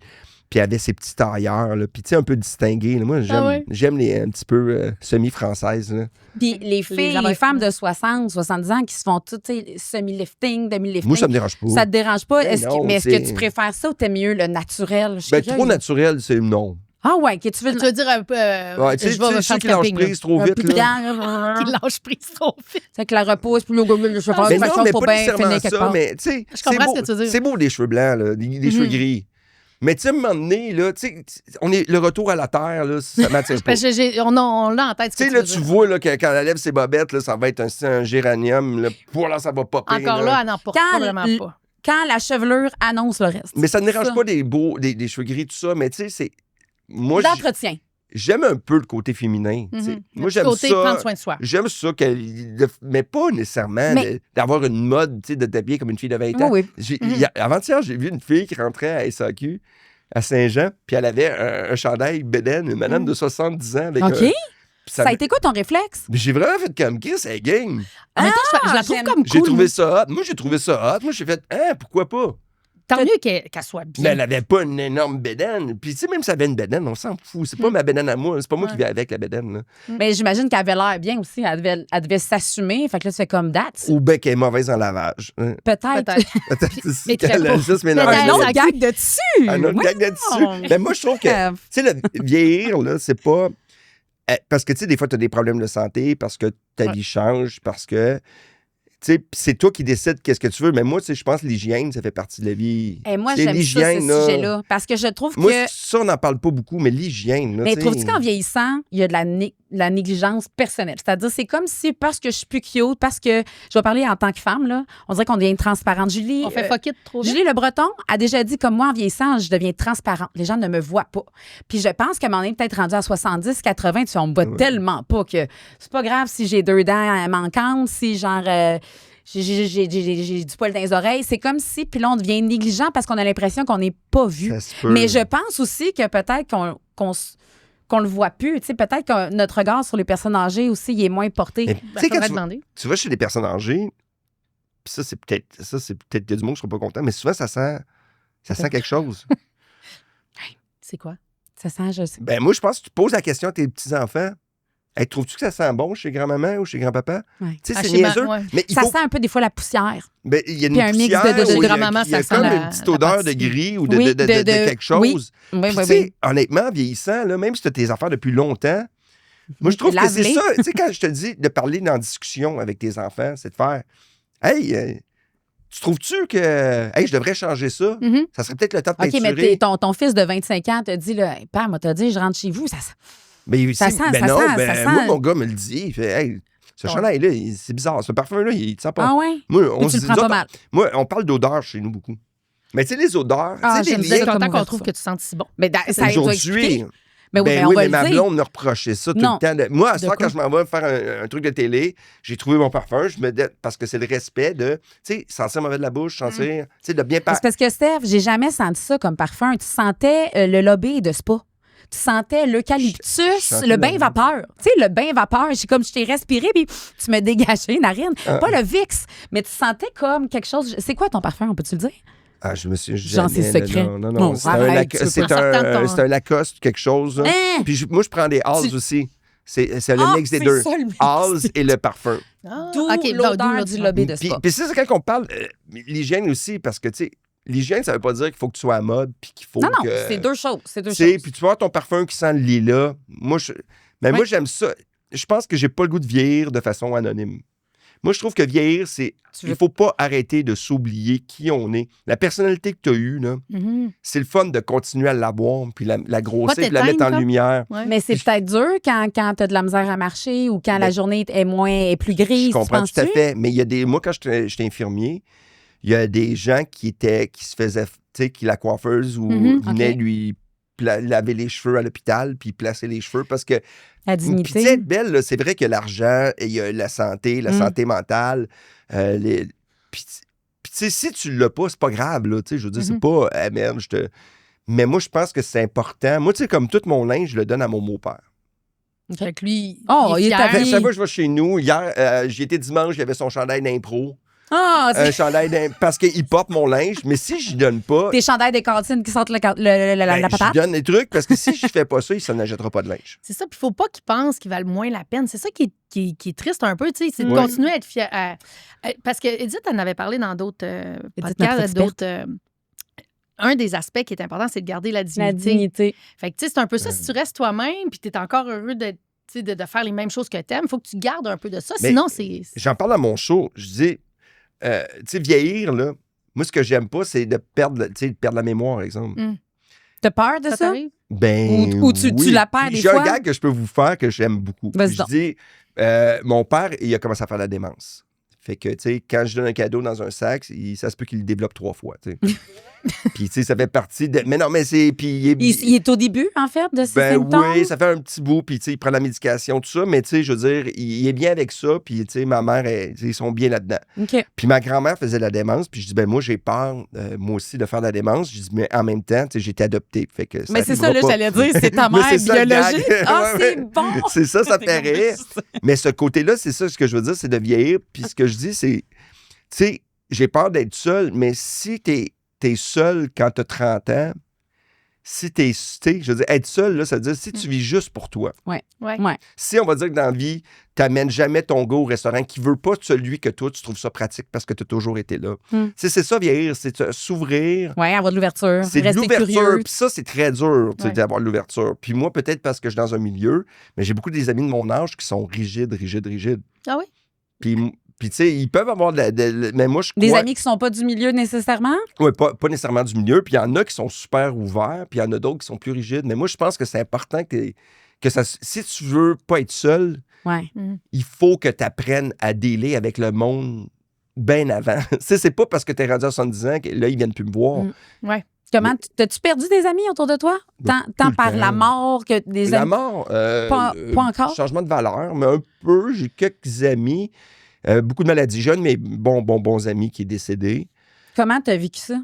elle avait ses petits tailleurs, là, puis tu sais, un peu distingué. Là. Moi, j'aime les un petit peu semi-françaises, là. Puis les filles, les femmes de 60, 70 ans qui se font tout, tu sais, semi-lifting, demi-lifting. Moi, ça me dérange pas. Ça te dérange pas? Ben non, Mais est-ce c'est- que tu préfères ça ou t'aimes mieux le naturel? Je suis Ben, curieuse. trop naturel, c'est non. Ah ouais, que tu veux... Tu veux dire un peu. Ouais, tu sais, je vais ceux faire qui du lâchent camping, là. prise trop un vite, peu là. Qui lâche prise trop vite. C'est que la repousse, puis le je vais faire Mais quelque non, chose mais pour pas bien nécessairement finir quelque ça, part. mais tu sais, Je comprends ce que tu veux dire. c'est beau des cheveux blancs, là, des cheveux gris. Mais tu sais, à un moment donné, là, tu sais, on est le retour à la terre, là, ça m'attire pas. Parce que on l'a en tête. ce Tu sais, que là, veux tu dire. vois là, que quand elle lève ses bobettes, là, ça va être un géranium. Là, voilà, ça va popper. Encore là, elle n'en porte Quand probablement l- pas. Quand la chevelure annonce le reste. Mais ça ne dérange Ça. pas des cheveux gris, tout ça. Mais tu sais, c'est. Moi, L'entretien. j'aime un peu le côté féminin. tu sais. Mhm. Moi, Le j'aime côté ça. prendre soin de soi. J'aime ça, mais pas nécessairement Mais- d'avoir une mode, tu sais, de t'habiller comme une fille de 20 ans. Oui, Avant-hier, j'ai vu une fille qui rentrait à SAQ, à Saint-Jean, puis elle avait un chandail bédaine, une madame de 70 ans. Avec OK. puis Ça a été quoi ton réflexe? J'ai vraiment fait comme Chris, elle est game. En même temps, je la trouve j'aime. comme J'ai cool. trouvé ça hot. Moi, j'ai trouvé ça hot. Moi, j'ai fait, pourquoi pas? Tant mieux qu'elle soit bien. Mais elle avait pas une énorme bédaine. Puis, tu sais, même si elle avait une bédaine, on s'en fout. C'est pas ma bédaine à moi. C'est pas moi qui vais avec la bédaine. Là. Mais j'imagine qu'elle avait l'air bien aussi. Elle devait s'assumer. Fait que là, tu fais comme date. Ou bien qu'elle est mauvaise en lavage. Hein. Peut-être. Peut-être. Mais Elle a très juste Mais mélangé. t'as un ça autre a- gag de dessus. Un autre gag là-dessus. Mais moi, je trouve que, tu sais, le vieillir, là, c'est pas. Parce que, tu sais, des fois, tu as des problèmes de santé, parce que ta vie change, parce que. Tu sais, c'est toi qui décides qu'est-ce que tu veux. Mais moi, tu sais, je pense que l'hygiène, ça fait partie de la vie. Et moi, C'est j'aime ça, ce l'hygiène, là. sujet-là. Parce que je trouve Moi, que. ça, on n'en parle pas beaucoup, mais l'hygiène, là. Mais tu sais. trouves-tu qu'en vieillissant, il y a de la négligence personnelle? C'est-à-dire, c'est comme si, parce que je suis plus cute, parce que je vais parler en tant que femme, là, on dirait qu'on devient transparente. On fait fuck it trop vite. Julie Le Breton a déjà dit, comme moi, en vieillissant, je deviens transparente. Les gens ne me voient pas. Puis je pense qu'à un moment donné, peut-être rendu à 70, 80, tu sais, on me voit tellement pas que c'est pas grave si j'ai 2 dents manquantes, si genre... j'ai du poil dans les oreilles. C'est comme si, puis là, on devient négligent parce qu'on a l'impression qu'on n'est pas vu. Ça se peut. Mais je pense aussi que peut-être qu'on le voit plus. Tu sais, peut-être que notre regard sur les personnes âgées aussi, il est moins porté. Mais, Ben, tu sais, quand faudrait tu demander. vas chez des personnes âgées, puis ça, c'est peut-être qu'il y a du monde qui ne sera pas content, mais souvent, ça sent Ça sent quelque chose. C'est quoi? Ça sent, je sais. Ben moi, je pense que tu poses la question à tes petits-enfants. Hey, trouves-tu que ça sent bon chez grand-maman ou chez grand-papa? Ouais. Tu sais, Ah, c'est chez ma- niaiseux. ouais. Mais il Ça faut... sent un peu des fois la poussière. Ben, il y a une Puis un mix poussière de où il y a- grand-maman, il y a ça sent comme la- une petite la odeur de pâtisserie. gris ou Oui, de de- quelque chose. oui. Oui, Puis, oui, tu sais, oui. honnêtement, vieillissant, là, même si tu as tes affaires depuis longtemps, moi, je trouve que c'est Lave-les. ça. Tu sais, quand je te dis de parler dans discussion avec tes enfants, c'est de faire Hey, tu trouves-tu que hey, je devrais changer ça? Mhm. Ça serait peut-être le temps de OK, mais peinturer. ton fils de 25 ans te dit, là, hey, père, moi, t'as dit, je rentre chez vous. Ça Mais ça si- sent, ben ça non, sent, ben, ça moi, sent. mon gars me le dit. Il fait Hey, ce Ouais. chandail-là, c'est bizarre. Ce parfum-là, il te sent pas. Ah ouais? Moi, Ou tu se le dit, prends nous pas autres, mal? Moi, on parle d'odeur chez nous beaucoup. Mais tu sais, les odeurs, Ah, tu sais, j'aime les ça Je suis liens. comme content qu'on ouverture. trouve que tu sens si bon. Mais ça doit Aujourd'hui, expliquer. Ben oui, ben mais on oui, va mais le ma dire. blonde me reprochait ça tout Non. le temps. Moi, à ce De soir, quoi? quand je m'en vais faire un truc de télé, j'ai trouvé mon parfum, je me dis, parce que c'est le respect de, tu sais, sentir mauvais de la bouche, sentir, tu sais, de bien C'est parce que, Steph, j'ai jamais senti ça comme parfum. Tu sentais le lobby de spa. Tu sentais l'eucalyptus, Je sentais le bain le- vapeur. Tu sais, le bain vapeur, j'ai comme je t'ai respiré, puis tu me dégageais les narines. Ah. Pas le Vicks, mais tu sentais comme quelque chose. C'est quoi ton parfum, on peut-tu le dire? Ah, je me suis Genre, jamais... c'est secret. Non, Non, c'est arrête, tu veux c'est pas. En sortant de ton- c'est un Lacoste, quelque chose. là. Hein? Puis moi, je prends des Halls aussi. C'est le Ah, mix des c'est deux. ça, le mix. Halls et le parfum. Ah, D'où OK, l'odeur du lobby de Puis, spa. puis c'est ça, quand on parle l'hygiène aussi, parce que, tu sais, l'hygiène, ça veut pas dire qu'il faut que tu sois à mode, puis qu'il faut Non, non, que... c'est deux choses. C'est deux Tu sais, choses. puis tu vas avoir ton parfum qui sent le lilas. Moi, moi, j'aime ça. Je pense que j'ai pas le goût de vieillir de façon anonyme. Moi, je trouve que vieillir, c'est... Tu veux- Il faut pas arrêter de s'oublier qui on est. La personnalité que tu as eue, là, Mhm. c'est le fun de continuer à l'avoir, puis la grossir, puis la t'éteindre, mettre en comme. lumière. Ouais. Mais c'est peut-être dur quand tu as de la misère à marcher ou quand la journée est plus grise. Je comprends tu tout à penses-tu? fait. Mais il y a des... Moi, quand j'étais infirmier, il y a des gens qui se faisaient... Tu sais, qui la coiffeuse ou Mhm, venait ok. lui laver les cheveux à l'hôpital, puis placer les cheveux, parce que La puis, tu sais, dignité. être belle, là, c'est vrai que l'argent, il y a la santé mentale. Puis, tu sais, si tu l'as pas, c'est pas grave, là. Tu sais, je veux dire, c'est pas, ah, merde, Mais moi, je pense que c'est important. Moi, tu sais, comme tout mon linge, je le donne à mon beau-père. Fait que lui, Oh, il est fier. à vie. Chaque fois que je vais chez nous, hier, j'y étais dimanche, il y avait son chandail d'impro. Ah, Un chandail parce qu'il porte mon linge, mais si je donne pas, tes chandails des cantines qui sortent la ben, patate. je donne des trucs, parce que si je fais pas ça, il s'en achètera pas de linge. C'est ça, puis il faut pas qu'ils pensent qu'ils valent moins la peine. C'est ça qui est triste un peu, tu sais, c'est de Ouais. continuer à être fier. Parce que Edith en avait parlé dans d'autres notre podcasts, experte. d'autres. Un des aspects qui est important, c'est de garder la dignité. La dignité. Fait que, tu sais, c'est un peu ça. Si tu restes toi-même, puis tu es encore heureux de faire les mêmes choses que tu aimes, il faut que tu gardes un peu de ça. Mais Sinon, c'est. J'en parle dans mon show. Je dis, tu sais, vieillir, là, moi, ce que j'aime pas, c'est de perdre la mémoire, exemple. T'as peur de Ça ça? t'arrive? Ben, Ou tu oui. la perds des J'ai fois? un gag que je peux vous faire que j'aime beaucoup. Vas-y Je donc. dis, mon père, il a commencé à faire la démence. Fait que, tu sais, quand je donne un cadeau dans un sac, ça se peut qu'il le développe 3 fois, tu sais. Puis, tu sais, ça fait partie de... Mais non, mais c'est... Puis Il est au début, en fait, de ses ben symptômes? oui, ça fait un petit bout, puis tu sais, il prend la médication, tout ça, mais tu sais, je veux dire, il est bien avec ça, puis tu sais, ma mère, ils sont bien là-dedans. OK. Puis ma grand-mère faisait la démence, puis je dis, ben moi, j'ai peur, moi aussi, de faire la démence. Je dis, mais en même temps, tu sais, j'ai été adopté, fait que Mais c'est ça, arrivera là, pas. j'allais dire, c'est ta Mais mère c'est ça, le biologique. gag. Ah, Ouais, c'est ouais. bon! C'est ça me fait rire. Mais ce côté-là, c'est ça, ce que je veux dire, c'est de vieillir. Puis ce que je dis, c'est, tu sais, j'ai peur d'être seul, mais si t'es seul quand t'as 30 ans, si t'es, je veux dire, être seul, là, ça veut dire si tu vis juste pour toi. Ouais. Ouais. Si on va dire que dans la vie, t'amènes jamais ton gars au restaurant qui veut pas celui que toi, tu trouves ça pratique parce que t'as toujours été là. C'est ça, vieillir, c'est s'ouvrir. Ouais, avoir de l'ouverture. C'est de Rester l'ouverture. curieux. Puis ça, c'est très dur, tu sais, Ouais. d'avoir de l'ouverture. Puis moi, peut-être parce que je suis dans un milieu, mais j'ai beaucoup des amis de mon âge qui sont rigides. Ah oui? Puis tu sais, ils peuvent avoir mais moi, je crois... Des amis qui sont pas du milieu nécessairement? Oui, pas nécessairement du milieu. Puis il y en a qui sont super ouverts, puis il y en a d'autres qui sont plus rigides. Mais moi, je pense que c'est important si tu veux pas être seul, Ouais. il faut que tu apprennes à dealer avec le monde bien avant. Tu sais, c'est pas parce que tu es rendu à 70 ans que là, ils viennent plus me voir. Ouais. Comment? T'as-tu perdu des amis autour de toi? Tant le par temps. la mort que des La amis. mort, Pas encore? changement de valeur, mais un peu. J'ai quelques amis, beaucoup de maladies jeunes, mais bons amis qui est décédé. Comment t'as vécu ça?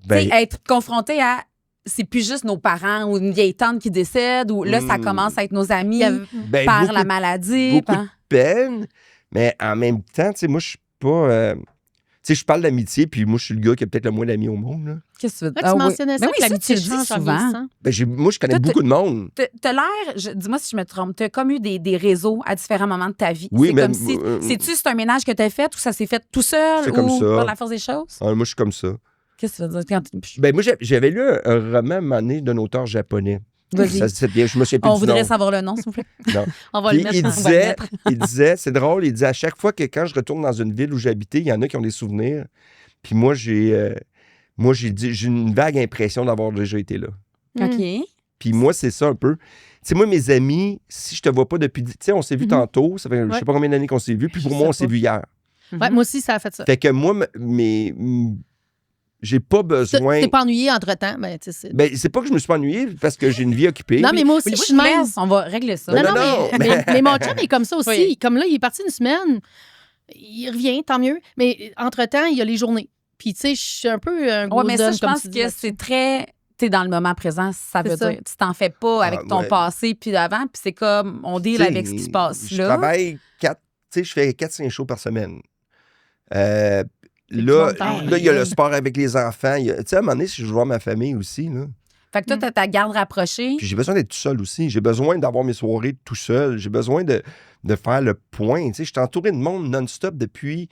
Ben, Tu sais, être confronté à. C'est plus juste nos parents ou une vieille tante qui décède ou là, ça commence à être nos amis Il y avait- ben, par beaucoup la maladie. beaucoup par- de peine, mais en même temps, tu sais, moi, je suis pas... tu sais, je parle d'amitié, puis moi, je suis le gars qui a peut-être le moins d'amis au monde. Là. Qu'est-ce que tu veux Là, tu mentionnais ça, Ben que oui, l'amitié tu le dis change en souvent. vieillissant. Ben, moi, je connais Toi, beaucoup de monde. T'as l'air, dis-moi si je me trompe, t'as comme eu des réseaux à différents moments de ta vie. Oui, c'est mais, comme si, c'est un ménage que t'as fait ou ça s'est fait tout seul C'est ou comme ça. par la force des choses? Moi, je suis comme ça. Qu'est-ce que tu veux dire? Quand Ben, moi, j'avais lu un roman à un moment donné d'un auteur japonais. Vas-y. Ça se dit bien, je me souviens plus On du voudrait nom. savoir le nom, s'il vous plaît. Non. On va Puis le mettre il en disait, c'est drôle, il disait à chaque fois que quand je retourne dans une ville où j'habitais, il y en a qui ont des souvenirs. Puis moi, j'ai une vague impression d'avoir déjà été là. OK. Puis moi, c'est ça un peu. Tu sais, moi, mes amis, si je te vois pas depuis... Tu sais, on s'est vu tantôt, ça fait je sais pas combien d'années qu'on s'est vu, puis pour moi, on s'est vu hier. Ouais, moi aussi, ça a fait ça. Fait que moi, j'ai pas besoin... Tu t'es pas ennuyé entre-temps? Ben, tu sais, Ben, c'est pas que je me suis pas ennuyé, parce que j'ai une vie occupée. non, mais moi aussi, Oui, je je suis te même. laisse, on va régler ça. Non, Non, non, non, mais mon chum est comme ça aussi. Oui. Comme là, il est parti une semaine. Il revient, tant mieux. Mais entre-temps, il y a les journées. Puis, tu sais, je suis un peu un gros Ouais, mais ça, donne, je comme pense tu que dis c'est très... T'es dans le moment présent, ça veut C'est ça. dire. Tu t'en fais pas avec ton ouais. passé puis d'avant, puis c'est comme on deal Tu sais, avec ce qui se passe je là. travaille 4... Tu sais, je fais 4-5 shows par semaine. du Là, bon temps. il y a le sport avec les enfants. Tu sais, à un moment donné, si je veux voir ma famille aussi, là, Fait que toi, t'as ta garde rapprochée. puis j'ai besoin d'être tout seul aussi. J'ai besoin d'avoir mes soirées tout seul. J'ai besoin de faire le point. Tu sais, je suis entouré de monde non-stop depuis...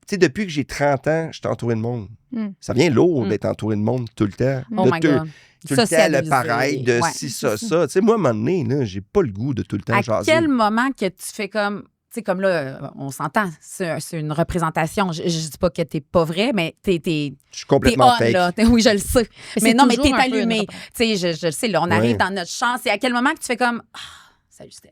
Tu sais, depuis que j'ai 30 ans, je suis entouré de monde. Mm. Ça vient lourd d'être entouré de monde tout le temps. Oh de my tout God. le temps, le Socialiser. pareil, de Ouais. ci, ça. Tu sais, moi, à un moment donné, là, j'ai pas le goût de tout le temps À jaser. quel moment que tu fais comme... Tu sais, comme là, on s'entend, c'est une représentation. Je dis pas que t'es pas vrai, mais t'es Je suis complètement on, fake. là. Oui, je le sais. Mais c'est non, mais toujours t'es un peu une allumé. Tu sais, je le sais, là, on arrive dans notre champ. C'est à quel moment que tu fais comme... Ah, salut, Steph.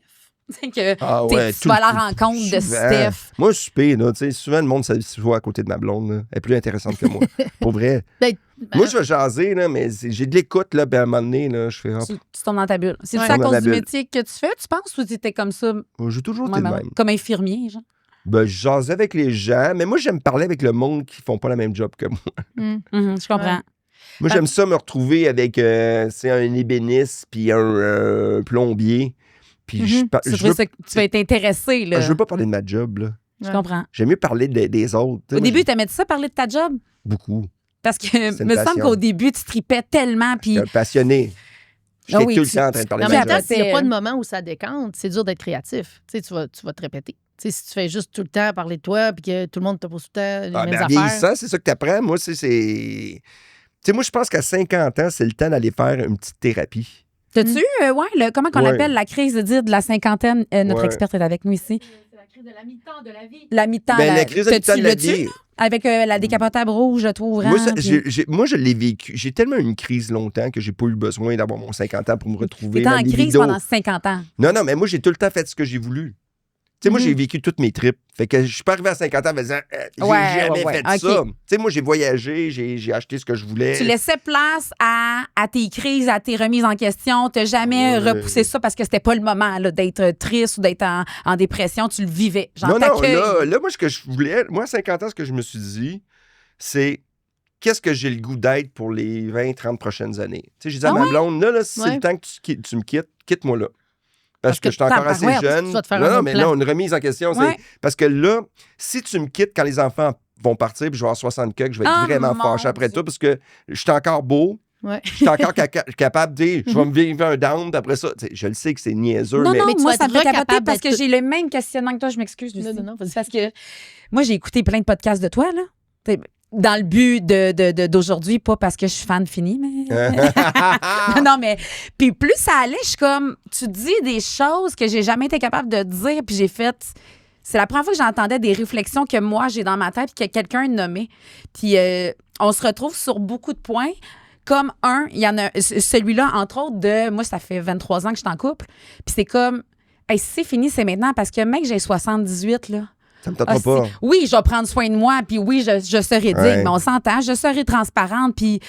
Tu sais que Ah ouais, tu vas à la rencontre de souvent. Steph. Moi, je suis pire, là. Tu sais, souvent, le monde s'assoit à côté de ma blonde. Là. Elle est plus intéressante que moi. Pour vrai. Ben, Moi, je vais jaser, là, mais j'ai de l'écoute, là, puis à un moment donné, là, je fais... Tu tombes dans ta bulle. C'est Ouais. ça à Dans cause la du bulle. métier que tu fais, tu penses, ou tu étais comme ça, J'ai toujours été de même. comme infirmier, genre? Ben, je jasais avec les gens, mais moi, j'aime parler avec le monde qui font pas le même job que moi. Je comprends. Ouais. Moi, j'aime ça me retrouver avec c'est un ébéniste puis un plombier. Puis je Tu vas être intéressé, là. je veux pas parler de ma job, là. Je comprends. J'aime mieux parler des autres. Tu sais, Au moi, début, t'aimais ça parler de ta job? beaucoup. Parce que C'est une me semble passion. qu'au début, tu tripais tellement, puis... J'étais un passionné. J'étais Ah oui, tout le tu- temps en train de parler Non, de mais ma attends, job. s'il n'y a pas de moment où ça décante, c'est dur d'être créatif. Tu sais, tu vas te répéter. Tu sais, si tu fais juste tout le temps parler de toi puis que tout le monde te pose tout le temps les Ah, mêmes ben, en affaires. vieillissant, c'est ça que tu apprends. Moi, c'est... Tu sais, moi, je pense qu'à 50 ans, c'est le temps d'aller faire une petite thérapie. T'as-tu, comment qu'on Ouais. appelle la crise de la cinquantaine? Notre Ouais. experte est avec nous ici. C'est la crise de la mi-temps de la vie. La mi-temps. Ben, la crise de T'as-tu- mi-temps de la l'as-tu, vie. là? Avec la décapotable rouge, toi ouvrant. Moi, ça, puis- moi, je l'ai vécu. J'ai tellement eu une crise longtemps que j'ai pas eu besoin d'avoir mon 50 ans pour me retrouver. T'étais en ma crise libido. pendant 50 ans. Non, mais moi, j'ai tout le temps fait ce que j'ai voulu. Tu sais, moi, j'ai vécu toutes mes tripes. Fait que je suis pas arrivé à 50 ans en me disant, j'ai jamais fait OK. ça. Tu sais, moi, j'ai voyagé, j'ai acheté ce que je voulais. Tu laissais place à tes crises, à tes remises en question. T'as jamais Ouais. repoussé ça parce que c'était pas le moment là, d'être triste ou d'être en dépression. Tu le vivais. Genre, Non, t'accueilles. là, moi, ce que je voulais, moi, à 50 ans, ce que je me suis dit, c'est qu'est-ce que j'ai le goût d'être pour les 20-30 prochaines années. Tu sais, j'ai dit à ma blonde, là, si c'est Ouais. le temps que tu me quittes, quitte-moi là. Parce que je suis t'as encore assez tabarouette, jeune. tu vas te faire Non, un non, autre mais plan. non, une remise en question, Ouais. c'est parce que là, si tu me quittes quand les enfants vont partir, puis je vais avoir 60 que je vais être Oh, vraiment mon fâché après Dieu. toi, parce que je suis encore beau, Ouais. je suis encore capable de dire, je vais me vivre un down, puis après ça, tu sais, je le sais que c'est niaiseux, Non, mais... non, Mais tu moi, vas ça être me fait capoter capable parce que d'être- j'ai le même questionnement que toi. Je m'excuse, Lucie. Non, vas-y. Parce que moi, j'ai écouté plein de podcasts de toi, là. T'sais, dans le but d'aujourd'hui, pas parce que je suis fan fini, mais... non, mais... Puis plus ça allait, je suis comme... Tu dis des choses que j'ai jamais été capable de dire, puis j'ai fait... C'est la première fois que j'entendais des réflexions que moi, j'ai dans ma tête, puis que quelqu'un nommait. Puis on se retrouve sur beaucoup de points. Comme il y en a celui-là, entre autres, de... Moi, ça fait 23 ans que je suis en couple. Puis c'est comme... Hey, si c'est fini, c'est maintenant. Parce que, mec, j'ai 78, là. Ça me tentera pas. Oui, je vais prendre soin de moi, puis oui, je serai digne, Ouais. mais on s'entend, je serai transparente, puis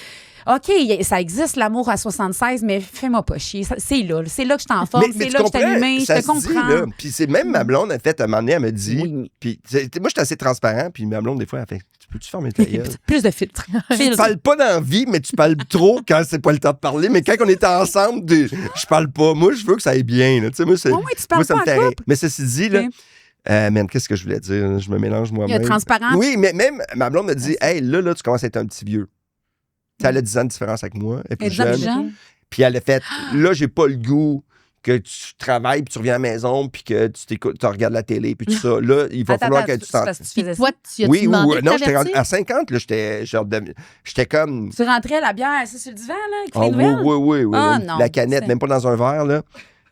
OK, ça existe, l'amour à 76, mais fais-moi pas chier. C'est là que je t'en forme, c'est tu là que je comprends, t'allume, je ça te se dit, comprends. là. Puis c'est même ma blonde, en fait, à un moment donné, elle me dit... Oui. Puis moi, j'étais assez transparent, puis ma blonde, des fois, elle fait, tu peux-tu fermer ta gueule? Plus de filtres. Tu parles pas dans la vie, mais tu parles trop quand c'est pas le temps de parler. Mais quand on est ensemble, je parle pas. Moi, je veux que ça aille bien. Là. Tu sais, moi, Ouais, tu parles moi, ça pas me en fait rire. couple. Mais ceci dit, là, Ok. Man, qu'est-ce que je voulais dire? Je me mélange Il y moi-même. a transparent. Oui, mais même ma blonde me dit, hey, là, tu commences à être un petit vieux. Tu sais, elle a 10 ans de différence avec moi. Elle est plus jeune. Puis elle a fait, là, j'ai pas le goût que tu travailles, puis tu reviens à la maison, puis que tu regardes la télé, puis tout ça. Là, il va falloir que tu t'en... Puis toi, tu as Oui, demandé de non, j'étais t'avertir? à 50, là, j'étais comme... Tu rentrais la bière assise sur le divan, là, avec Ah les oui, nouvelles? oui. Ah, non, la canette, c'est- même pas dans un verre, là,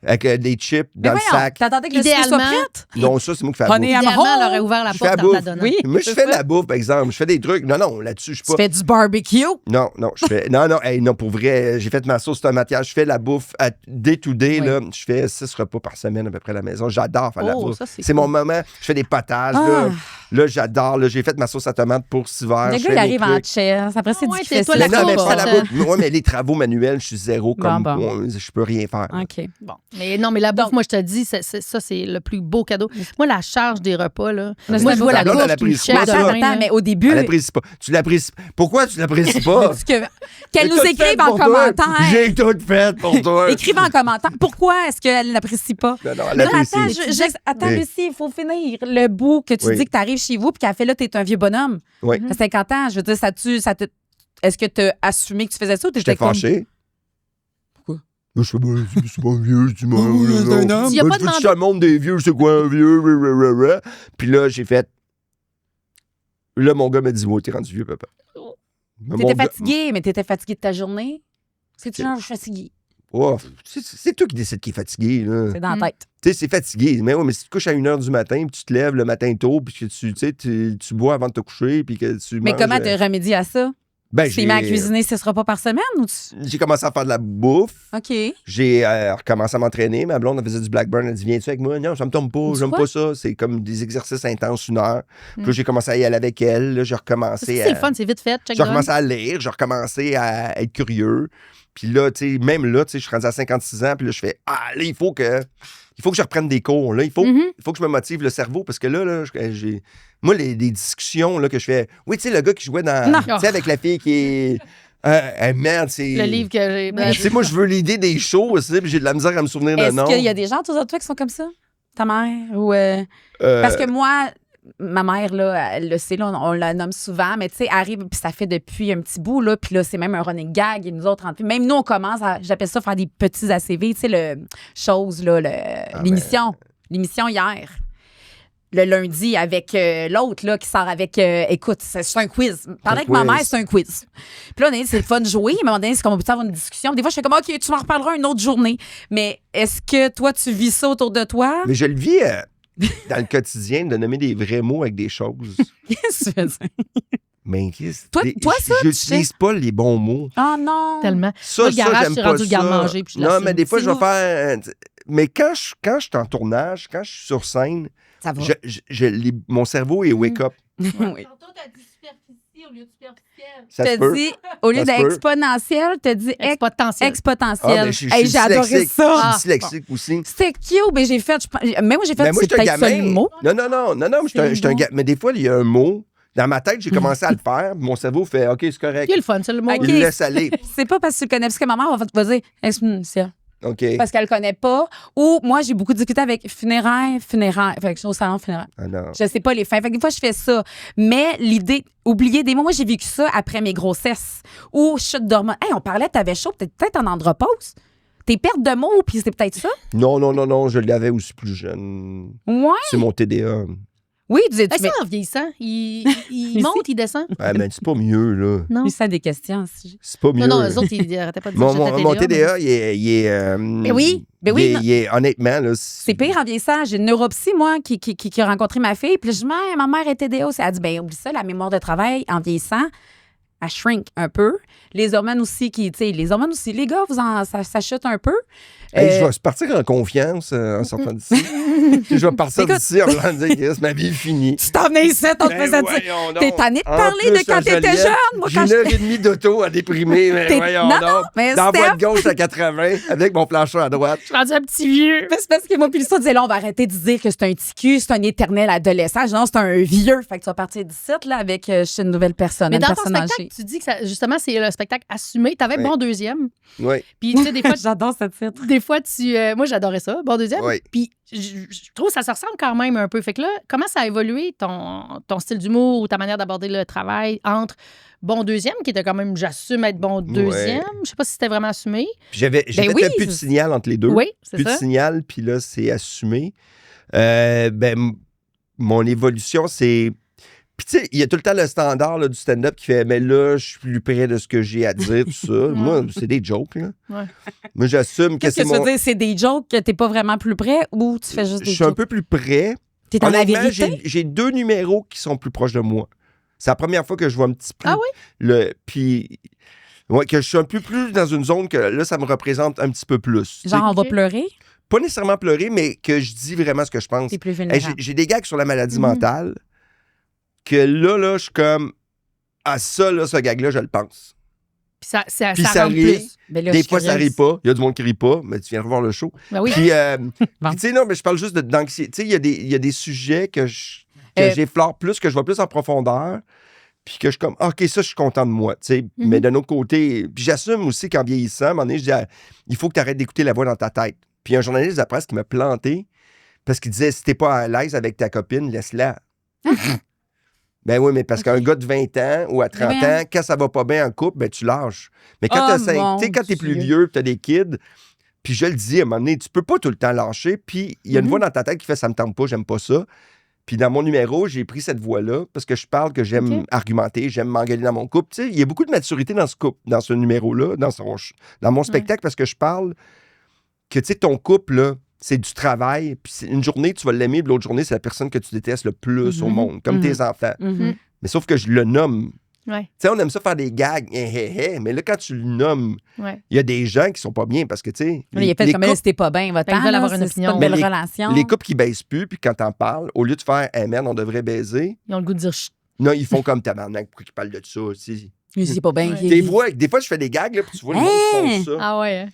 avec des chips Mais dans le voyons, sac. t'attendais que le souper soit Idéalement- prête? Non, ça, c'est moi qui fais la Honey, bouffe. I'm Idéalement, elle home. aurait ouvert la Je fais la porte en la bouffe. donnant. Oui. Moi, je fais de la bouffe, par exemple. Je fais des trucs. Non, là-dessus, je suis Tu pas... fais du barbecue? Non, je fais... Non, pour vrai, j'ai fait ma sauce tomate. Je fais la bouffe day to day, Oui. là. Je fais 6 repas par semaine à peu près à la maison. J'adore faire la Oh, bouffe. ça, c'est C'est mon moment. Je fais des potages, là. Là, j'adore. Là, j'ai fait ma sauce à tomate pour cet hiver. Le Je gars, fais il mes arrive en trucs. chess. Après, c'est Ah ouais, difficile. c'est toi Mais la non, mais course, pas la ça. bouffe. Ouais, mais les travaux manuels, je suis zéro comme... Bon. Je peux rien faire. OK. Bon. Mais non, mais la bouffe, Donc- moi, je te dis, ça, c'est le plus beau cadeau. Moi, la charge des repas, là. Mais Moi, c'est je vois beau, la la blonde, elle bouffe qui me apprécie chèque pas de ça. la Attends, main, mais là. au début... Elle l'apprécie pas. Tu l'apprécies... Pourquoi tu l'apprécies pas? Parce que- Qu'elle J'ai nous tout écrive fait en pour toi. commentaire. J'ai tout fait pour toi. Écrivez en commentaire. Pourquoi est-ce qu'elle n'apprécie pas? Non, elle Là, l'apprécie. attends, Oui. Lucie, il faut finir le bout que tu Oui. dis que tu arrives chez vous puis qu'elle fait là, t'es un vieux bonhomme. Oui. T'as 50 ans. Je veux dire, est-ce que tu as assumé que tu faisais ça ou t'étais J'étais fâché. Pourquoi? Je fais, c'est pas vieux, tu m'as. c'est un homme. Tu y as pas Je veux demandé- que le monde des vieux, c'est quoi un vieux? Puis là, j'ai fait. Là, mon gars m'a dit, moi, t'es rendu vieux, papa. Mais mon T'étais gars- fatigué, mais t'étais fatigué de ta journée. C'est-tu genre, je suis fatigué? Oh, c'est toi qui décides qu'il est fatigué, là. C'est dans la tête. Tu sais, c'est fatigué. Mais ouais, mais si tu te couches à 1h du matin, puis tu te lèves le matin tôt, puis que tu bois avant de te coucher, puis que tu Mais manges, comment tu remédies à ça? ben, Tu t'es mis à cuisiner 6 repas par semaine ou tu... J'ai commencé à faire de la bouffe. OK. J'ai recommencé à m'entraîner. Ma blonde, elle faisait du Blackburn. Elle dit, viens-tu avec moi? Non, ça me tombe pas. Du J'aime quoi? pas ça. C'est comme des exercices intenses, 1 heure. Puis là, j'ai commencé à y aller avec elle. Là, j'ai recommencé C'est le fun, c'est vite fait. Check J'ai done. recommencé à lire. J'ai recommencé à être curieux. Puis là, tu sais, même là, tu sais, je suis rendu à 56 ans. Puis là, je fais, là, il faut que je reprenne des cours. Là, il faut que je me motive le cerveau. Parce que là, j'ai... Moi, les discussions là, que je fais... Oui, tu sais, le gars qui jouait dans... Non. Tu sais, avec la fille qui est... merde, c'est... Le livre que j'ai. Mais- Tu sais, moi, je veux l'idée des shows aussi, puis j'ai de la misère à me souvenir de Est-ce nom. qu'il y a des gens autour de toi qui sont comme ça? Ta mère? Ou Parce que moi, ma mère, là, elle le sait, là, on la nomme souvent, mais tu sais, elle arrive, puis ça fait depuis un petit bout, là, puis là, c'est même un running gag, et nous autres, même nous, on commence à, j'appelle ça, faire des petits ACV, tu sais, l'émission hier. Le lundi avec l'autre là qui sort avec écoute, c'est un quiz. Parler avec ma quiz. mère, c'est un quiz. Puis là, on a dit, c'est le fun de jouer, mais à un moment donné, c'est comme on peut avoir une discussion. Des fois, je fais comme OK, tu m'en reparleras une autre journée. Mais est-ce que toi, tu vis ça autour de toi? Mais je le vis dans le quotidien de nommer des vrais mots avec des choses. Qu'est-ce que tu veux dire? Mais Toi, ça, tu j'utilise pas les bons mots. Oh non! Tellement. Ça, Moi, le garage, j'aime c'est pas rendu le ça. garde-manger, puis je Non, l'assume. mais des fois, C'est je vais moi. faire... Mais quand je suis en tournage, quand je suis sur scène, Ça va. mon cerveau est wake up. Oui. Tantôt, t'as dit superficie au lieu de superficielle. Ça se T'as peut. dit, au lieu Ça se peut. d'exponentiel, t'as dit Exponentielle. exponentiel. mais je Hey, suis j'ai adoré dyslexique. ça. Je suis dyslexique aussi. C'était cute, mais j'ai fait. Même moi, j'ai fait. Mais moi, C'est je suis un peut-être ça le gamin. mot. Non, je suis C'est un bon. gars. Mais des fois, il y a un mot. Dans ma tête, j'ai commencé à le faire. Mon cerveau fait OK, c'est correct. Il est le fun, c'est le mot. Ok. Il laisse aller. C'est pas parce que tu le connais, parce que ma mère va dire exponentiel. OK. Parce qu'elle le connaît pas. Ou moi, j'ai beaucoup discuté avec funéraire. Fait que je suis au salon funéraire. Ah non. Je sais pas les fins. Fait que des fois, je fais ça. Mais l'idée, oublier des mots. Moi, j'ai vécu ça après mes grossesses. Ou chute d'hormones. Hey, on parlait, t'avais chaud, peut-être en andropause. Tes pertes de mots, puis c'est peut-être ça? Non, je l'avais aussi plus jeune. Ouais. C'est mon TDA. Oui, tu disais, Ben, ça, en vieillissant, il monte, il descend. Ouais, mais c'est pas mieux, là. Non. ça des questions. C'est pas mieux. Non, eux autres, ils arrêtaient pas de dire Mon TDA, il est. Mais oui, ben oui, non. Il est, honnêtement, là. C'est pire en vieillissant. J'ai une neuropsy, moi, qui a rencontré ma fille. Puis je dis, ma mère est TDA. Elle dit, ben oublie ça, la mémoire de travail, en vieillissant, elle shrink un peu. Les hormones aussi, les gars, ça chute un peu. Hey, je vais partir en confiance en sortant d'ici. Puis je vais partir Écoute. d'ici en me disant, Chris, ma vie est finie. Tu t'en venais ici, on te Ben faisait dire. voyons T'es donc. tanné de En parler plus, de quand à t'étais Joliette, jeune. Moi, J'ai quand une heure et demie d'auto à déprimer, mais voyons Non, donc. mais Dans la Steph- voie de gauche à 80, avec mon plancher à droite. Je suis rendu un petit vieux. Mais c'est parce que moi, puis l'histoire disait là, on va arrêter de dire que c'est un petit cul, c'est un éternel adolescent. Je dis, non, c'est un vieux. Fait que tu vas partir d'ici, là, avec je suis une nouvelle personne, Mais une dans ton personne spectacle, âgée. tu dis que justement, c'est le spectacle assumé. T'avais Ouais. Bon Deuxième. Oui. Puis, tu sais, des fois, J'adore ce titre. moi, j'adorais ça, Bon Deuxième. Oui. Puis, je trouve que ça se ressemble quand même un peu. Fait que là, comment ça a évolué ton style d'humour ou ta manière d'aborder le travail entre Bon Deuxième, qui était quand même, j'assume être Bon Deuxième. Je sais pas si c'était vraiment assumé. Puis j'ai fait oui, un peu de signal entre les deux. Oui, c'est Plus ça. de signal, puis là, c'est assumé. Mon évolution, c'est... Puis tu sais, il y a tout le temps le standard là, du stand-up qui fait « Mais là, je suis plus près de ce que j'ai à dire, tout ça. » Moi, c'est des jokes, là. Ouais. Moi, j'assume que Qu'est-ce c'est que tu veux mon... dire? C'est des jokes que t'es pas vraiment plus près ou tu fais juste Je des suis un jokes? peu plus près. T'es dans la Honnêtement, vérité? j'ai 2 numéros qui sont plus proches de moi. C'est la première fois que je vois un petit peu... Ah oui? Puis... Ouais, que je suis un peu plus dans une zone que là, ça me représente un petit peu plus. Genre, on va Ok. pleurer? Pas nécessairement pleurer, mais que je dis vraiment ce que je pense. T'es plus Hey, vulnérable. j'ai des gags sur la maladie Mhm. mentale que là, je suis comme... Ah, ça, là, ce gag-là, je le pense. Puis ça Puis ça ça rentre rit. plus. Ben là, je Des suis fois, ça rit curieuse. pas. Il y a du monde qui rit pas, mais tu viens revoir le show. Ben oui. Puis, Bon. tu sais, non, mais je parle juste d'anxiété. Tu sais, il y a des sujets que Euh, j'effleure plus, que je vois plus en profondeur, puis que je suis comme, ah, OK, ça, je suis content de moi. Tu sais. Mhm. Mais d'un autre côté, puis j'assume aussi qu'en vieillissant, à un moment donné, je dis, ah, il faut que tu arrêtes d'écouter la voix dans ta tête. Puis un journaliste de la presse qui m'a planté parce qu'il disait, si t'es pas à l'aise avec ta copine, laisse-la. Ben oui, mais parce qu'un gars de 20 ans ou à 30 Ben. ans, quand ça va pas bien en couple, ben tu lâches. Mais quand Oh, t'as 5, mon tu sais, quand t'es plus Dieu. vieux, t'as des kids, puis je le dis, à un moment donné, tu peux pas tout le temps lâcher, puis il y a une Mhm. voix dans ta tête qui fait « ça me tente pas, j'aime pas ça ». Puis dans mon numéro, j'ai pris cette voix-là parce que je parle que j'aime Ok. argumenter, j'aime m'engueuler dans mon couple. Tu sais, il y a beaucoup de maturité dans ce couple, dans ce numéro-là, dans mon spectacle, parce que je parle que, tu sais, ton couple, là, c'est du travail, puis une journée, tu vas l'aimer, puis l'autre journée, c'est la personne que tu détestes le plus au Mhm. monde, comme Mhm. tes enfants. Mhm. Mais sauf que je le nomme. Ouais. Tu sais, on aime ça faire des gags, mais là, quand tu le nommes, Ouais. il y a des gens qui sont pas bien parce que, tu sais, Là, il a fait comme là, c'était pas bien, votre Fait qu'ils veulent avoir une c'est opinion. pas une belle Mais les- relation. les couples qui baissent plus, puis quand t'en parles, au lieu de faire hey, merde, on devrait baiser, Ils ont le goût de dire chut. non, ils font comme tabarnak, pourquoi ils parlent de ça aussi? C'est pas bien. Ouais. Des fois, je fais des gags, là, puis tu vois le monde qui font ça. Ah ouais.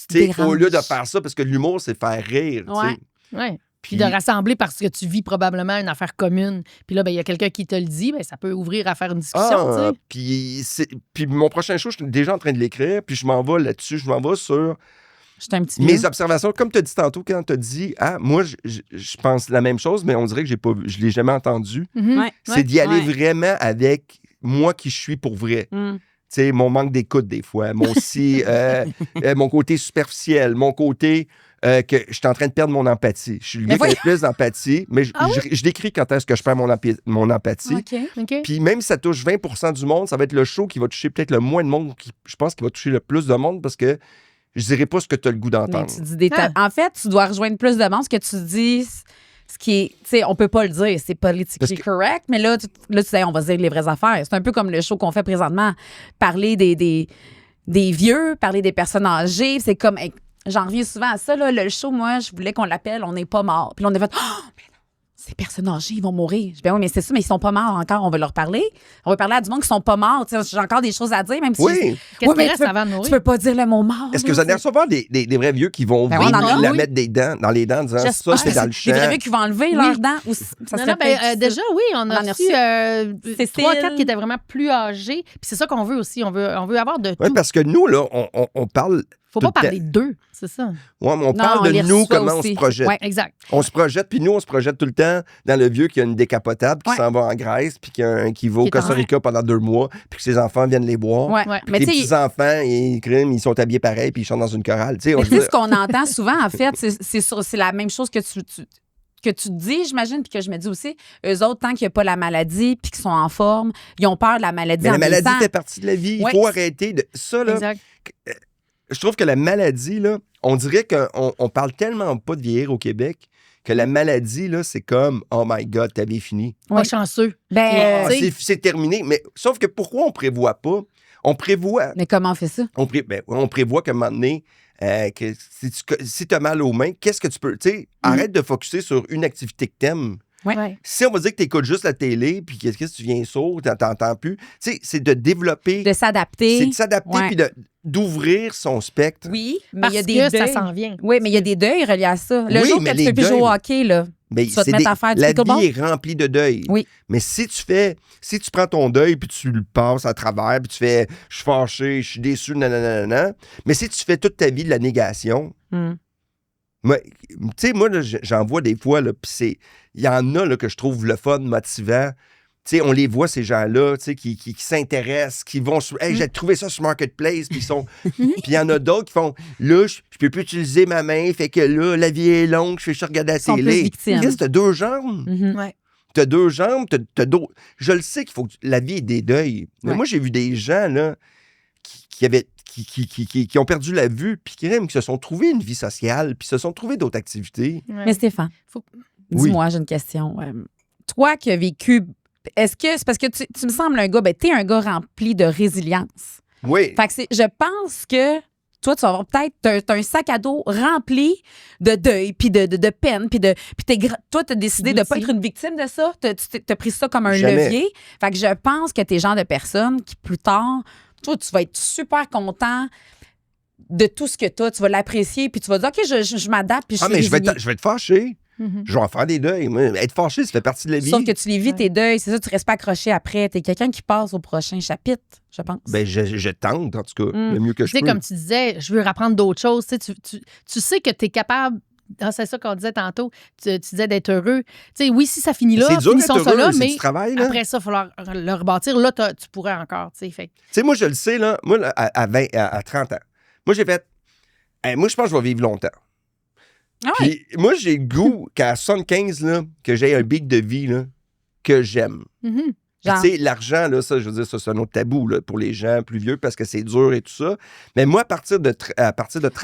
Tu sais, dérange. au lieu de faire ça, parce que l'humour, c'est faire rire. tu sais. Ouais. Ouais. Puis Puis, de rassembler parce que tu vis probablement une affaire commune. Puis là, ben, il y a quelqu'un qui te le dit, ben, ça peut ouvrir à faire une discussion, tu sais. puis mon prochain show, je suis déjà en train de l'écrire, puis je m'en vais là-dessus, je m'en vais sur J'étais un petit mes vieux. observations. Comme tu as dit tantôt, quand tu as dit, ah, moi, je pense la même chose, mais on dirait que je l'ai jamais entendu. Mhm. Ouais. C'est d'y aller Ouais. vraiment avec moi qui je suis pour vrai. Mm. Tu sais, mon manque d'écoute des fois, mon côté superficiel, mon côté que je suis en train de perdre mon empathie. Je suis le gars qui a le plus d'empathie, mais Ah je décris quand est-ce que je perds mon empathie. OK. OK. Puis même si ça touche 20% du monde, ça va être le show qui va toucher peut-être le moins de monde, je pense qu'il va toucher le plus de monde parce que je dirais pas ce que tu as le goût Mais d'entendre. tu dis En fait, tu dois rejoindre plus de monde. Ce que tu dis, ce qui est. Tu sais, on peut pas le dire, c'est politiquement Parce que- correct, mais là, tu sais, on va se dire les vraies affaires. C'est un peu comme le show qu'on fait présentement. Parler des vieux, parler des personnes âgées. C'est comme. J'en reviens souvent à ça, là. Le show, moi, je voulais qu'on l'appelle On n'est pas mort. Puis là, on a fait Oh, mais non, ces personnes âgées, ils vont mourir. Je dis, ben oui, mais c'est ça, mais ils sont pas morts encore. On va leur parler. On va parler à du monde qui sont pas morts. Tu sais, j'ai encore des choses à dire, même si. Oui. Qu'est-ce Ouais, mais qui reste tu peux- avant de Tu mourir? peux pas dire le mot mort. Est-ce que là, vous allez c'est- recevoir des vrais vieux qui vont Ben oui, venir on en a, la oui. mettre dans les dents en disant J'espère. ça, c'est dans le Des champ. vrais vieux qui vont enlever Oui. leurs dents ou ça Non, serait non, ben, peut-être déjà, oui, on On en a a reçu reçu. Cécile. 3-4 qui étaient vraiment plus âgés. Puis c'est ça qu'on veut aussi. On veut avoir de Oui, tout. parce que nous, là, on parle. Faut tout pas le parler d'eux, c'est ça. Ouais, mais on Non, parle on de les nous, reçoit comment aussi. on se projette. Ouais. Exact. On se projette, puis nous, on se projette tout le temps dans le vieux qui a une décapotable, qui Ouais. s'en va en Grèce, puis qui va au Qui est en- Costa Rica pendant 2 mois, puis que ses enfants viennent les voir. Ouais. Ouais. Mais Les tu sais, petits-enfants, ils sont habillés pareil, puis ils chantent dans une chorale. Tu sais, mais je tu sais, veux ce qu'on entend souvent, en fait, c'est la même chose que que tu te dis, j'imagine, puis que je me dis aussi, eux autres, tant qu'il n'y a pas la maladie, puis qu'ils sont en forme, ils ont peur de la maladie. mais la en maladie vieillissant. fait partie de la vie. Ouais. Il faut arrêter de. Ça, là, Exact. je trouve que la maladie, là, on dirait qu'on parle tellement pas de vieillir au Québec que la maladie, là, c'est comme oh my God, ta vie est finie. Pas Ouais. chanceux. Ben, Ah, tu sais- c'est terminé. Mais sauf que pourquoi on prévoit pas? On prévoit. mais comment on fait ça? On prévoit qu'à un moment donné, que si tu as mal aux mains, qu'est-ce que tu peux. Tu sais, arrête de focusser sur une activité que t'aimes. Ouais. Ouais. Si on va dire que tu écoutes juste la télé, puis qu'est-ce que tu viens sourd, tu n'entends plus, tu sais, c'est de développer, De s'adapter. c'est de s'adapter, Ouais. puis d'ouvrir son spectre. Oui, mais Parce il y a des que ça deuils. s'en vient. Oui, mais il y a des deuils reliés à ça. Le Oui, jour mais que tu les peux plus jouer deuils- au hockey, là. Mais Tu vas te mettre à faire du la pickleball? vie est remplie de deuil. Oui. Mais si tu prends ton deuil puis tu le passes à travers puis tu fais je suis fâché, je suis déçu, nanana, mais si tu fais toute ta vie de la négation, tu sais, moi, là, j'en vois des fois, puis il y en a là, que je trouve le fun, motivant. Tu sais, on les voit, ces gens-là, tu sais, qui s'intéressent, qui vont sur. Hey, j'ai trouvé ça sur Marketplace, puis ils sont. Puis il y en a d'autres qui font. Là, je peux plus utiliser ma main, fait que là, la vie est longue, je fais juste regarder la Sont plus télé. victimes. Qu'est-ce que t'as 2 jambes? Ouais. T'as 2 jambes, t'as d'autres. Je le sais qu'il faut que la vie ait des deuils. Mais Ouais. moi, j'ai vu des gens, là, qui ont perdu la vue, puis qui se sont trouvés une vie sociale, puis se sont trouvés d'autres activités. Ouais. Mais Stéphane, Oui. dis-moi, j'ai une question. Toi qui as vécu, est-ce que c'est parce que tu me sembles un gars, t'es un gars rempli de résilience. Oui. Fait que je pense que toi, tu vas avoir peut-être t'as un sac à dos rempli de deuil, puis de peine, puis toi, tu as décidé de ne pas être une victime de ça. Tu as pris ça comme un Jamais. levier. Fait que je pense que tu es le genre de personne qui, plus tard, toi, tu vas être super content de tout ce que tu as. Tu vas l'apprécier, puis tu vas dire, OK, je m'adapte, puis je suis Mais je vais résignée. être fâché. Mhm. Je vais en faire des deuils. Moi, être fâché, ça fait partie de la vie. Sauf que tu les vis, tes deuils. C'est ça, tu restes pas accroché après. Tu es quelqu'un qui passe au prochain chapitre, je pense. Ben, je tente, en tout cas, le mieux que Tu je sais, peux. comme tu disais, je veux apprendre d'autres choses. Tu sais, tu sais que tu es capable. C'est ça qu'on disait tantôt. Tu disais d'être heureux. Tu sais, oui, si ça finit là, C'est dur finissons d'être ça là, heureux, c'est mais du travail, là. après ça, il va falloir le rebâtir. Là, tu pourrais encore. Tu sais, fait. Tu sais, moi, je le sais, là, moi, là, à 30 ans, moi, j'ai fait, moi, je pense que je vais vivre longtemps. Ah ouais. Puis, moi, j'ai le goût qu'à 75, là, que j'ai un beat de vie, là, que j'aime. Mhm. Puis, Genre. tu sais, l'argent, là, ça, je veux dire, ça, c'est un autre tabou, là, pour les gens plus vieux, parce que c'est dur et tout ça. Mais moi, à partir de 30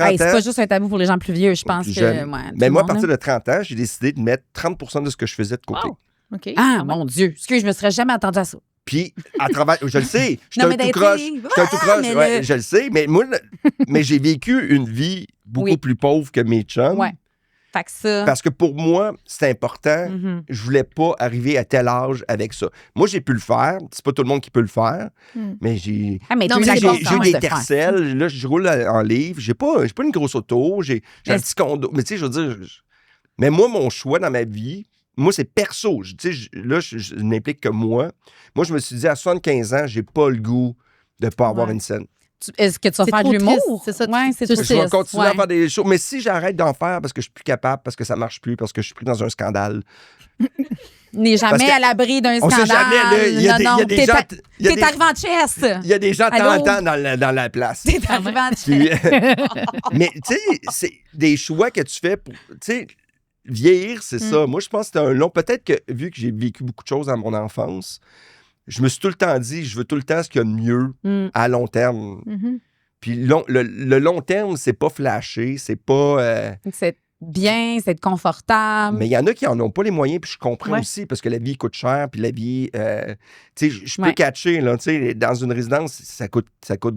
Hey, c'est ans... pas juste un tabou pour les gens plus vieux, je pense plus que. jeunes. Ouais, tout Mais le moi, à monde, partir là. de 30 ans, j'ai décidé de mettre 30 de ce que je faisais de côté. Wow. OK. Ah, mon Dieu. Excuse, je me serais jamais attendu à ça. Puis, à travers... Je le sais, je suis Non, un mais tout d'être- croche. Je suis un tout Ah, croche, mais ouais, le- je le sais. Mais moi, mais j'ai vécu une vie beaucoup Oui. plus pauvre que mes chums. Ouais. Fait que ça. Parce que pour moi, c'est important. Mhm. Je voulais pas arriver à tel âge avec ça. Moi, j'ai pu le faire. C'est pas tout le monde qui peut le faire. Mais j'ai... Ah, mais Non, tu mais as J'ai la c'est j'ai confiance eu des de faire. tercelles. Là, je roule en livre. J'ai pas une grosse auto. J'ai un Mais- petit condo. Mais tu sais, je veux dire... Mais moi, mon choix dans ma vie, moi, c'est perso. Tu sais, là, je n'implique que moi. Moi, je me suis dit, à 75 ans, j'ai pas le goût de pas avoir Ouais. une scène. Est-ce que tu vas C'est faire de trop l'humour? triste, c'est ça, Ouais, c'est tu trop sais, Je vais triste. continuer à Ouais. faire des choses. Mais si j'arrête d'en faire parce que je suis plus capable, parce que ça marche plus, parce que je suis pris dans un scandale. N'est jamais Parce que à l'abri d'un On scandale. sait jamais, là. Il y a non, des t'es gens. Il y a t'es des- arrivé en chest. il y a des gens Allô? tentants dans la place. T'es arrivé en chest. Puis, mais tu sais, c'est des choix que tu fais pour. Tu sais, vieillir, c'est ça. Moi, je pense que c'était un long. Peut-être que, vu que j'ai vécu beaucoup de choses dans mon enfance, je me suis tout le temps dit, je veux tout le temps ce qu'il y a de mieux à long terme. Mhm. Puis le long terme, c'est pas flashé, c'est pas. C'est bien, c'est confortable. Mais il y en a qui en ont pas les moyens, puis je comprends Ouais. aussi, parce que la vie coûte cher, puis la vie. Tu sais, je peux Ouais. catcher, là, tu sais, dans une résidence, ça coûte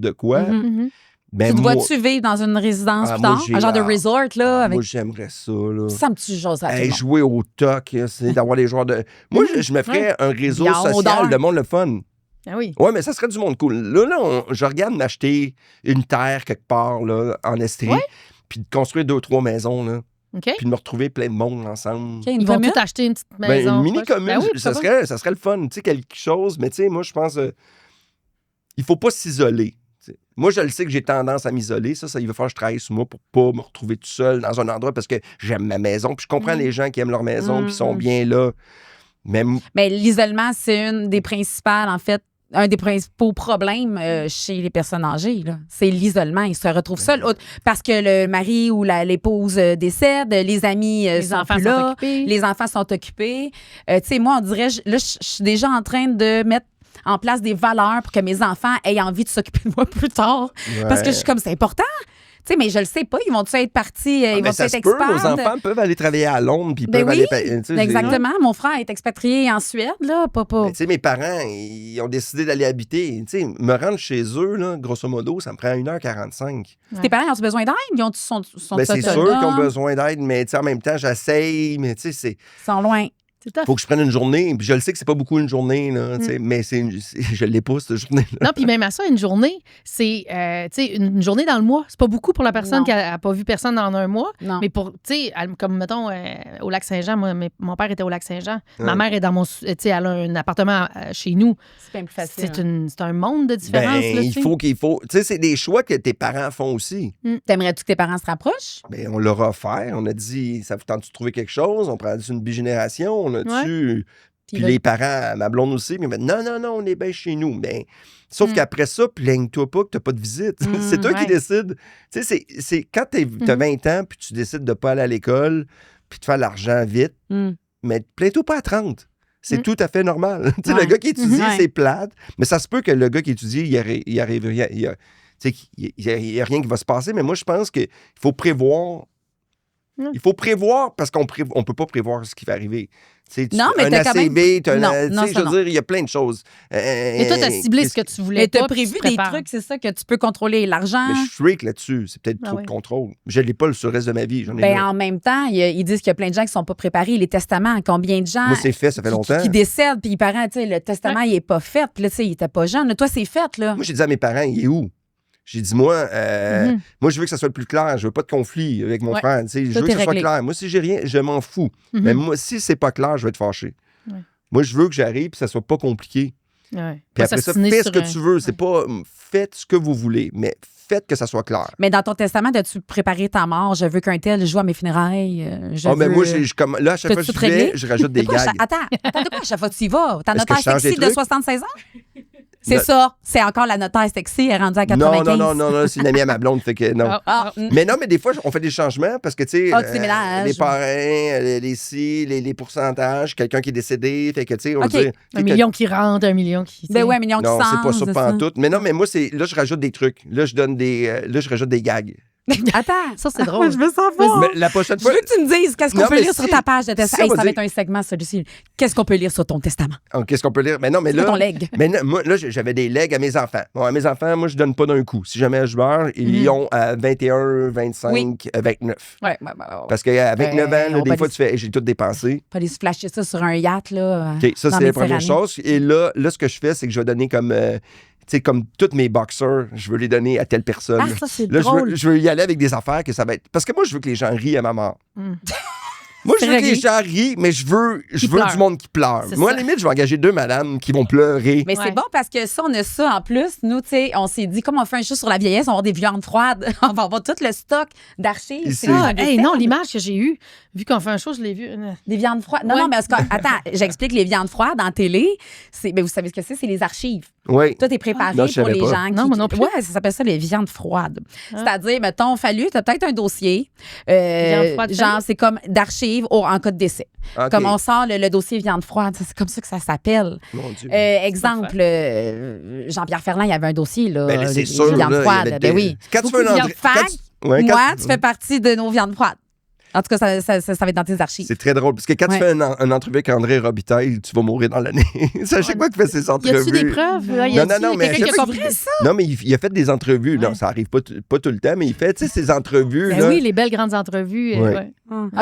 de quoi? Mhm. Mhm. Ben, Tu te moi, vois-tu vivre dans une résidence Ah, plus moi, tard? j'ai- Un genre de ah, resort, là, avec... moi, j'aimerais ça, là. Ça me tue chose à tout le Hey, monde. jouer au toc, c'est d'avoir des joueurs de. Moi, je me ferais un réseau Bière, social odeur. de monde le fun. Ah oui. Ouais, mais ça serait du monde cool. Là, je regarde m'acheter une terre quelque part, là, en Estrie, Ouais. puis de construire 2 ou 3 maisons, là, OK. puis de me retrouver plein de monde ensemble. OK, une Ils vont commune? tout acheter une petite Ben, maison. une mini-commune, Ben oui, ça pourquoi pas? serait le fun, tu sais, quelque chose, mais tu sais, moi, je pense, il faut pas s'isoler. T'sais. Moi, je le sais que j'ai tendance à m'isoler. Ça, il va falloir que je travaille sur moi pour pas me retrouver tout seul dans un endroit parce que j'aime ma maison. Puis je comprends les gens qui aiment leur maison puis sont bien là. Mais Mais l'isolement, c'est une des principales, en fait, un des principaux problèmes chez les personnes âgées, là. C'est l'isolement. Ils se retrouvent seuls parce que le mari ou l'épouse décède, les amis Les sont enfants plus sont là, occupés. les enfants sont occupés. Tu sais, moi, on dirait, là, je suis déjà en train de mettre en place des valeurs pour que mes enfants aient envie de s'occuper de moi plus tard. Parce que je suis comme, c'est important. Tu sais, mais je le sais pas. Ils vont-tu être partis, ils ben, vont ça être se peut, nos experts? enfants peuvent aller travailler à Londres puis Ben peuvent oui, aller. Tu sais, Exactement. Mon frère est expatrié en Suède, là. Pas. Ben, tu sais, mes parents, ils ont décidé d'aller habiter. Tu sais, me rendre chez eux, là, grosso modo, ça me prend 1h45. Tes parents, ils ont besoin d'aide? Ils sont Ben, c'est sûr autonomes? qu'ils ont besoin d'aide, mais tu sais, en même temps, j'essaye, mais tu sais, c'est. Ils sont loin. C'est tough. Faut que je prenne une journée. Puis je le sais que c'est pas beaucoup une journée, là, tu sais, mais je l'ai pas, cette journée-là. Non, puis même à ça, une journée, c'est tu sais, une journée dans le mois. C'est pas beaucoup pour la personne Non. qui n'a pas vu personne dans un mois. Non. Mais pour, tu sais, comme mettons, au Lac-Saint-Jean, moi, mon père était au Lac-Saint-Jean. Ma Ouais. mère est dans mon. Tu sais, elle a un appartement chez nous. C'est bien plus facile. C'est un monde de différence. Ben, là, il tu sais. faut. Tu sais, c'est des choix que tes parents font aussi. T'aimerais-tu que tes parents se rapprochent? Ben, on leur a offert. On a dit, ça vous tente de trouver quelque chose? On prend une bigénération? On a-tu. Puis les parents, ma blonde aussi, mais non, on est bien chez nous. Ben, sauf qu'après ça, plaigne-toi pas que tu n'as pas de visite. C'est toi qui décides. Tu sais, c'est quand tu as 20 ans, puis tu décides de ne pas aller à l'école, puis de faire l'argent vite, mais plains-toi pas à 30. C'est tout à fait normal. Tu sais, le gars qui étudie, c'est plate, mais ça se peut que le gars qui étudie, il arrive rien. Il y a rien qui va se passer, mais moi, je pense qu'il faut prévoir. Il faut prévoir parce qu'on peut pas prévoir ce qui va arriver. Non, mais t'as quand même... je veux dire, il y a plein de choses. Et toi, t'as ciblé ce que tu voulais Mais pas. t'as puis prévu tu des prépares. trucs, c'est ça, que tu peux contrôler l'argent. Mais je suis freak là-dessus. C'est peut-être trop de contrôle. Je l'ai pas sur le reste de ma vie. J'en ai Ben, là. en même temps, ils disent qu'il y a plein de gens qui sont pas préparés. Les testaments, combien de gens Moi, c'est fait, ça fait longtemps. qui décèdent, puis les parents, tu sais, le testament, il est pas fait. Puis là, tu sais, il était pas jeune. Là, toi, c'est fait, là. Moi, j'ai dit à mes parents, il est où? J'ai dit, moi, je veux que ça soit le plus clair. Je veux pas de conflit avec mon frère. Tu sais, je veux que ça soit clair. Moi, si j'ai rien, je m'en fous. Mais moi, si c'est pas clair, je vais être fâché. Moi, je veux que j'arrive et que ça soit pas compliqué. Ouais. Puis après ça, fais ce que tu veux. C'est pas faites ce que vous voulez, mais faites que ça soit clair. Mais dans ton testament, as-tu préparé ta mort? Je veux qu'un tel joue à mes funérailles. Mais moi, là, à chaque fois que je vais, je rajoute des gags. Attends, de quoi à chaque fois que tu y vas? Ta Est-ce que notaire je change sexy des de trucs? 76 ans? C'est ça. C'est encore la notaire sexy. Elle est rendue à 95. Non, c'est une amie à ma blonde, fait que non. Mais non, mais des fois, on fait des changements parce que, tu sais, tu déménages. les parrains, les pourcentages, quelqu'un qui est décédé, fait que, tu sais, on dit... 1 million qui rentre, 1 million qui... Ben ouais, 1 million qui Non, c'est pas sort, ça pantoute. Mais non, mais moi, là, je rajoute des trucs. Là, je rajoute des gags. Attends. Ça, c'est drôle. Je veux savoir. Mais la prochaine Je fois... veux que tu me dises qu'est-ce qu'on Non, peut mais lire sur ta page de testament. on va Ça va dire- être un segment, celui-ci. Qu'est-ce qu'on peut lire sur ton testament? Qu'est-ce qu'on peut lire? Mais non, mais C'est là... ton leg. Mais non, moi, là, j'avais des legs à mes enfants. Bon, à mes enfants, moi, je donne pas d'un coup. Si jamais je meurs, ils ont à 21, 25, 29. Ouais. Parce qu'à 29 ans, là, on des va fois, les- tu fais, j'ai tout dépensé. Pas aller se flasher ça sur un yacht, là. OK, ça, dans c'est la première Méditerranée. chose. Et là, ce que je fais, c'est que je vais donner comme... tu sais, comme tous mes boxers, je veux les donner à telle personne. Ah, ça, c'est Là, drôle. je veux y aller avec des affaires que ça va être... Parce que moi, je veux que les gens rient à ma mort. Moi, je veux que les gens rient, mais je veux pleurent. du monde qui pleure. C'est Moi, à ça. la limite, je vais engager 2 madames qui vont pleurer. Mais c'est bon parce que ça, on a ça en plus. Nous, tu sais, on s'est dit, comme on fait un show sur la vieillesse, on va avoir des viandes froides. On va avoir tout le stock d'archives. Ici. C'est Ah, des hey, films. non, l'image que j'ai eue, vu qu'on fait un show, je l'ai vue. Des viandes froides. Non, Ouais. non, mais attends, j'explique les viandes froides en télé. Ben, vous savez ce que c'est? C'est les archives. Oui. Tout est préparé Non, je pour savais les pas. gens qui. Non, moi non plus. Ouais, ça s'appelle ça les viandes froides. C'est-à-dire, mettons, fallu, t'as peut-être un dossier. Viande froide genre, fallu? c'est comme d'archives en cas de décès. OK. Comme on sort le dossier viande froide, c'est comme ça que ça s'appelle. Mon Dieu. Exemple, Jean-Pierre Ferland, il y avait un dossier, là. Ben là, c'est les sûr. viandes là, il y froides. avait Ben des- oui. Quand tu Beaucoup fais de un viande Fait Ouais, moi, quand- tu fais partie de nos viandes froides. En tout cas, ça va être dans tes archives. C'est très drôle. Parce que quand Ouais. tu fais une entrevue avec André Robitaille, tu vas mourir dans l'année. C'est à chaque fois qu'il fait ses Y entrevues. a-tu des preuves? Non, mais quelqu'un qui a chaque- compris ça? Non, mais il a fait des entrevues. Non, ça arrive pas tout le temps, mais il fait, tu sais, ses entrevues. Ben là. oui, les belles grandes entrevues. Ouais. Ouais.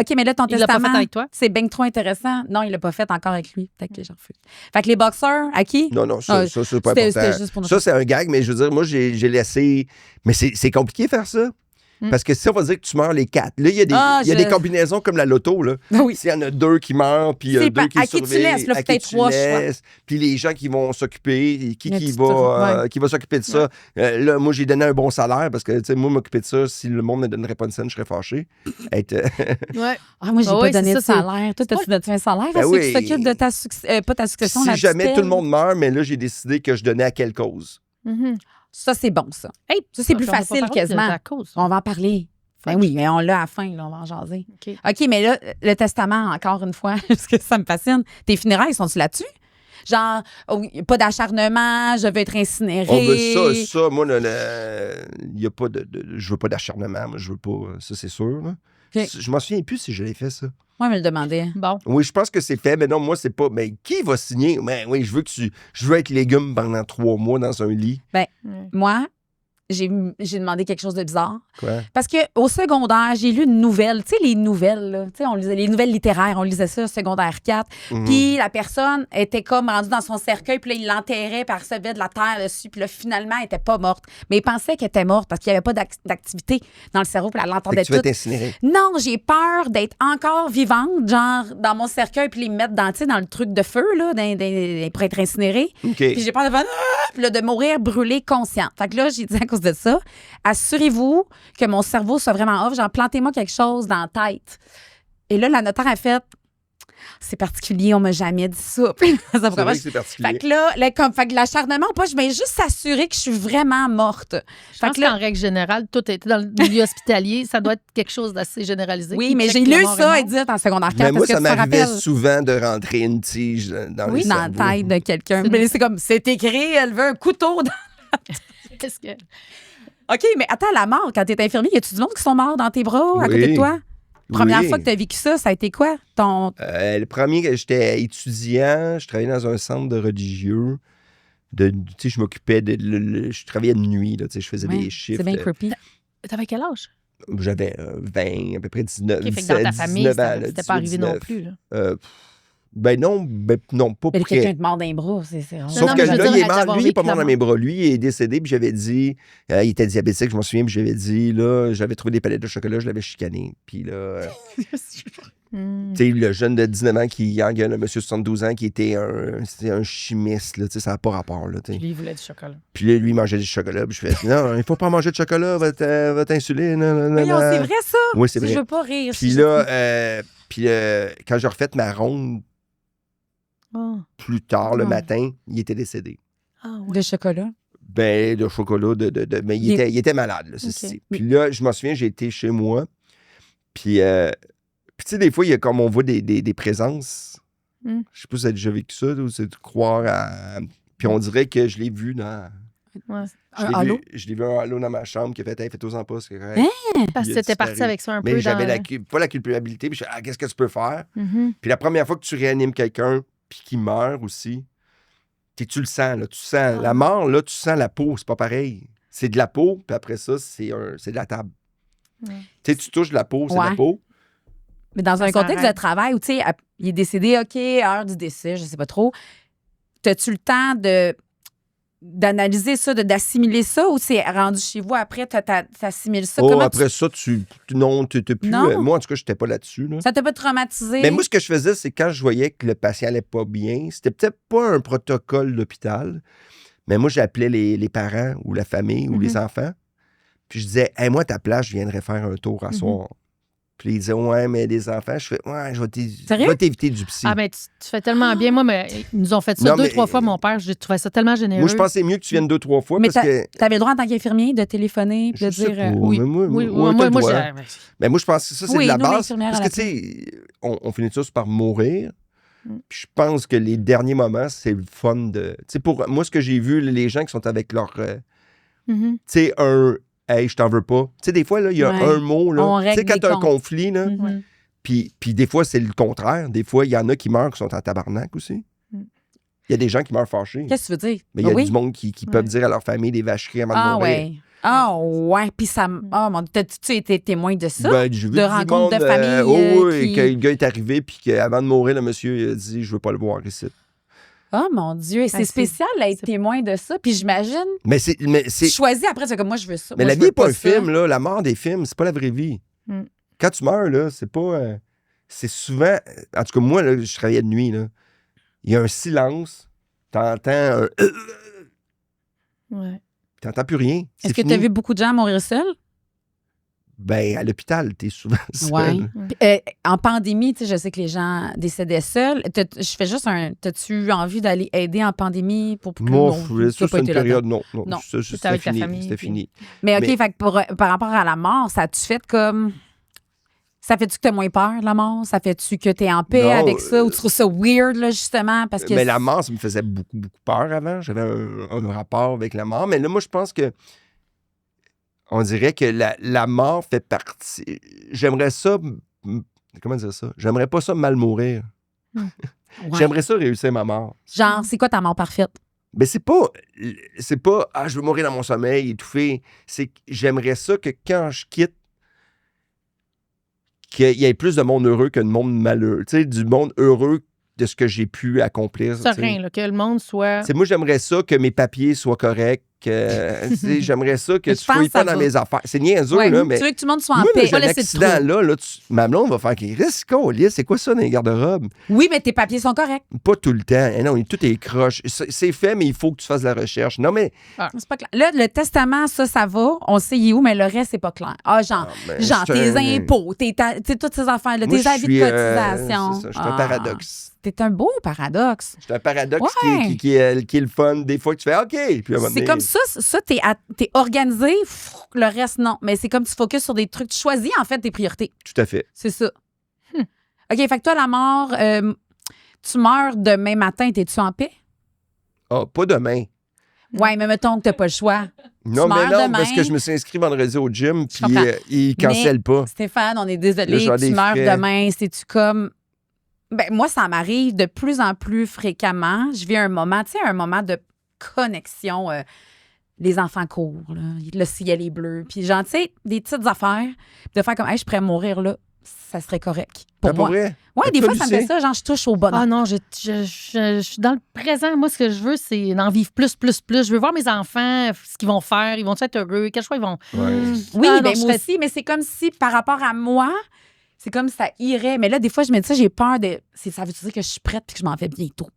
OK, mais là, ton Il l'a pas testament, fait avec toi? c'est bien trop intéressant. Non, il l'a pas fait encore avec lui. Peut-être que j'en refuse. Fait que les boxeurs, à qui? Non, Ah, ça, c'est pas c'était important. juste pour nous- Ça, c'est un gag, mais je veux dire, moi, j'ai laissé... Mais c'est compliqué faire ça. Parce que si on va dire que tu meurs les 4, là, il y a des combinaisons comme la loto, là. Ah oui. S'il y en a 2 qui meurent, puis C'est 2 qui à qui tu survivent, laisses, là, à peut-être qui tu 3 choix. laisses, puis les gens qui vont s'occuper, qui Mais tu va te- qui va s'occuper de ça. Là, moi, j'ai donné un bon salaire parce que, tu sais, moi, m'occuper de ça, si le monde ne donnerait pas une scène, je serais fâché. Être, Ouais. Ah, moi, j'ai Ah pas oui, donné c'est de ça, c'est- salaire. Toi, t'as-tu un salaire? Ben Est-ce que oui. tu t'occupes de ta succession, pas ta succession, la si jamais tutelle? tout le monde meurt, mais là, j'ai décidé que je donnais à quelle cause. Mhm. Ça, c'est bon, ça. Hey, Ça, c'est plus on va pas facile parler de quasiment. la cause. On va en parler. Ben oui, mais on l'a à la fin, là, on va en jaser. OK. OK, mais là, le testament, encore une fois, parce que ça me fascine. Tes funérailles, sont-tu là-dessus? Genre, oh, pas d'acharnement, je veux être incinéré. Oh, ben ça, moi, il y a pas je veux pas d'acharnement, moi, je veux pas, ça, c'est sûr, là. OK. Je m'en souviens plus si je l'ai fait, ça. Moi, je me le demandais. Bon. Oui, je pense que c'est fait, mais non, moi, c'est pas. Mais qui va signer? Ben oui, je veux être légume pendant 3 mois dans un lit. Ben, moi, j'ai demandé quelque chose de bizarre. Quoi? Parce qu'au secondaire, j'ai lu une nouvelle. Tu sais, les nouvelles, là. Tu sais, on lisait les nouvelles littéraires. On lisait ça, secondaire 4. Puis la personne était comme rendue dans son cercueil. Puis là, il l'enterrait, puis elle recevait de la terre dessus. Puis là, finalement, elle était pas morte. Mais il pensait qu'elle était morte parce qu'il n'y avait pas d'activité dans le cerveau. Puis elle Fait l'entendait que tu vas tout. t'incinérer. Non, j'ai peur d'être encore vivante, genre dans mon cercueil, puis les mettre dans, tu sais, dans le truc de feu, là, pour être incinérée. OK. Puis j'ai peur de faire, puis là, de mourir brûlée consciente. Fait que là, j'ai dit à cause de ça, assurez-vous que mon cerveau soit vraiment off, genre plantez-moi quelque chose dans la tête. Et là, la notaire a fait, c'est particulier, on m'a jamais dit ça. Puis ça C'est vrai vraiment- que c'est particulier. fait que là, fait que l'acharnement ou pas, je vais juste s'assurer que je suis vraiment morte. Je Fait pense que là- qu'en règle générale, tout était dans le milieu hospitalier. Ça doit être quelque chose d'assez généralisé. Oui, Qui mais check j'ai le lu mort est ça, mort. Edith, en secondaire 4. Mais moi, Est-ce que ça tu t'en m'arrivait rappelles? souvent de rentrer une tige dans Oui, le dans cerveau. la tête de quelqu'un. Mais c'est comme, c'est écrit, elle veut un couteau. Qu'est-ce que... OK, mais attends, la mort, quand t'es infirmier, y a-tu du monde qui sont morts dans tes bras, à côté de toi? Première Oui. fois que t'as vécu ça, ça a été quoi? Le premier, que j'étais étudiant, je travaillais dans un centre de religieux. Tu sais, je m'occupais je travaillais de nuit, là, tu sais, je faisais Ouais, des chiffres. c'est bien creepy. T'avais quel âge? J'avais 20, à peu près 19, OK, fait que dans ta 19 famille, ans, là, c'était pas arrivé 18, non 19. plus. Là. Non, pas Mais quelqu'un près. te mord d'un bras, c'est rare. Sauf non, que mais je veux là, dire, il est d'avoir mort. Lui, il n'est pas vécu mort la dans mes bras. Lui, il est décédé, puis j'avais dit, il était diabétique, je m'en souviens, puis j'avais dit, là, j'avais trouvé des palettes de chocolat, je l'avais chicané. Puis là, Hmm. tu sais, le jeune de 19 ans qui engueule un monsieur de 72 ans qui était un chimiste, là, tu sais, ça n'a pas rapport, là, tu sais. Lui, il voulait du chocolat. Puis là, lui, il mangeait du chocolat, puis je fais, non, il ne faut pas manger de chocolat, votre insuline. Voyons, c'est vrai ça? Oui, c'est Si vrai. Je veux pas rire. Puis si là, quand j'ai refait ma ronde Oh. plus tard, le Ah. matin, il était décédé. Ah, je- ouais. De chocolat. Ben, de chocolat, mais il était malade, là, ceci. Puis là, je m'en souviens, j'ai été chez moi. Puis tu sais, des fois, il y a comme on voit des présences. Mm. Je sais pas si tu as déjà vécu ça, ou c'est de croire à. Puis on dirait que je l'ai vu dans. Ouais. Un halo? Je l'ai vu un halo dans ma chambre qui a fait, hey, fais-toi-en pas, c'est correct. Parce que Il a t'étais parti disparu. avec ça un Mais peu j'avais dans... pas la culpabilité. Puis je dis, qu'est-ce que tu peux faire? Mhm. Puis la première fois que tu réanimes quelqu'un, puis qu'il meurt aussi, tu le sens, là. Tu sens. La mort, là, tu sens la peau, c'est pas pareil. C'est de la peau, puis après ça, c'est de la table. Ouais. Tu sais, tu touches de la peau, c'est de Ouais. la peau. Mais dans un Ça contexte de s'arrête. travail où, tu sais, il est décédé, OK, heure du décès, je sais pas trop. T'as-tu le temps d'analyser ça, d'assimiler ça, ou c'est rendu chez vous après, t'assimiles ça? Oh, Comment après ça, non, tu n'étais plus. Non. Moi, en tout cas, je n'étais pas là-dessus. Là. ça t'a pas traumatisé? Mais moi, ce que je faisais, c'est quand je voyais que le patient allait pas bien, c'était peut-être pas un protocole d'hôpital, mais moi, j'appelais les parents ou la famille ou les enfants. Puis je disais, hey, moi, à ta place, je viendrais faire un tour à soir. Puis ils disaient, ouais, mais les enfants, je fais, ouais, je Sérieux? vais t'éviter du psy. Ah, ben, tu fais tellement bien. Moi, mais, ils nous ont fait ça Non, 2-3 mais- fois, mon père. Je trouvais ça tellement généreux. Moi, je pense que c'est mieux que tu viennes 2-3 fois Mais parce que. t'avais le droit en tant qu'infirmier de téléphoner puis de Je sais dire... pas, oui. mais moi, Oui, ouais, t'as moi, le moi, droit. j'ai... Mais moi, je pense que ça, c'est Oui, de la nous, base. l'infirmière, Parce à que, la tu sais, on finit tous par mourir. Puis je pense que les derniers moments, c'est le fun de. Tu sais, pour moi, ce que j'ai vu, les gens qui sont avec leur. Mhm. Tu sais, hey, je t'en veux pas. Tu sais, des fois, là, il y a Ouais. un mot, On là. Tu sais, règle quand les t'as un comptes. conflit, là. Mhm. Puis des fois, c'est le contraire. Des fois, il y en a qui meurent qui sont en tabarnak aussi. Mm. Il y a des gens qui meurent fâchés. Qu'est-ce que tu veux dire? Mais il y a oui? du monde qui peuvent dire à leur famille des vacheries avant de Ah mourir. ouais. Ah ouais. Puis ça... Oh mon Dieu, t'as-tu été témoin de ça? Ben, j'ai vu de du rencontres de monde, famille, oui, qui- que le gars est arrivé, puis qu'avant de mourir, le monsieur il a dit, je veux pas le voir ici. Oh mon Dieu, c'est c'est- spécial d'être c'est- témoin de ça. Puis j'imagine, Mais c'est. tu choisis après, c'est comme moi, je veux ça. Mais Moi, la je vie veux n'est pas un ça. film, là. La mort des films, c'est pas la vraie vie. Mm. Quand tu meurs, là, c'est pas. C'est souvent. En tout cas, moi, là, je travaillais de nuit, là. Il y a un silence. T'entends un. Ouais. T'entends plus rien. Est-ce C'est que tu fini. as vu beaucoup de gens mourir seuls? Ben, à l'hôpital, t'es souvent seul. Ouais. Puis, en pandémie, tu sais, je sais que les gens décédaient seuls. Je fais juste un. T'as-tu eu envie d'aller aider en pandémie pour que Moi, non, ça, t'as pas c'est une été là-dedans? période, non. Non. C'était avec ta fini. famille, C'était puis- fini. Mais OK, Mais- fait que par rapport à la mort, ça a-tu fait comme. Ça fait-tu que t'as moins peur de la mort? Ça fait-tu que t'es en paix Non, avec ça? Ou tu trouves ça weird, là, justement? Parce que Mais la mort, ça me faisait beaucoup, beaucoup peur avant. J'avais un rapport avec la mort. Mais là, moi, je pense que on dirait que la mort fait partie. J'aimerais ça. Comment dire ça? J'aimerais pas ça mal mourir. Ouais. J'aimerais ça réussir ma mort. Genre, c'est quoi ta mort parfaite? Ben, c'est pas je veux mourir dans mon sommeil, étouffé. C'est que j'aimerais ça que quand je quitte, qu'il y ait plus de monde heureux que de monde malheureux. Tu sais, du monde heureux de ce que j'ai pu accomplir. Serein, là, que le monde soit... Moi, j'aimerais ça que mes papiers soient corrects. J'aimerais ça que tu fouilles pas dans mes affaires. C'est niaiseux, là, mais... Tu veux que tout le monde soit en Moi, paix. j'ai un accident, là ma blonde va faire qu'il risque, c'est quoi ça dans les garde-robes? Oui, mais tes papiers sont corrects. Pas tout le temps. Non, tout est croche. C'est fait, mais il faut que tu fasses de la recherche. Non, mais... C'est pas clair. Là, le testament, ça va. On sait il est où, mais le reste, c'est pas clair. Genre tes impôts, toutes ces affaires-là, tes avis de cotisation. C'est ça, je suis un paradoxe. T'es un beau paradoxe. C'est un paradoxe qui est le fun. Des fois, que tu fais OK. Puis c'est comme ça, t'es organisé, le reste, non. Mais c'est comme tu focuses sur des trucs. Tu choisis, en fait, tes priorités. Tout à fait. C'est ça. OK, fait que toi, la mort, tu meurs demain matin, t'es-tu en paix? Ah, pas demain. Ouais, mais mettons que t'as pas le choix. Non, mais non, demain, parce que je me suis inscrit vendredi au gym, puis ils cancellent pas. Stéphane, on est désolé, tu meurs demain. C'est-tu comme... Ben, moi, ça m'arrive de plus en plus fréquemment. Je vis un moment de connexion. Les enfants courent, là, le ciel est bleu. Puis, genre, tu sais, des petites affaires. De faire comme, hey, je pourrais mourir là, ça serait correct. Pour moi. Vrai? Ouais, des fois, ça me fait ça. Genre, je touche au bonheur. Ah non, je suis dans le présent. Moi, ce que je veux, c'est d'en vivre plus. Je veux voir mes enfants, ce qu'ils vont faire. Ils vont être heureux? Quel choix ils vont... Ouais. Oui, ben, moi aussi, mais c'est comme si, par rapport à moi... C'est comme ça irait. Mais là, des fois, je me dis ça, j'ai peur de... Ça veut dire que je suis prête et que je m'en vais bientôt.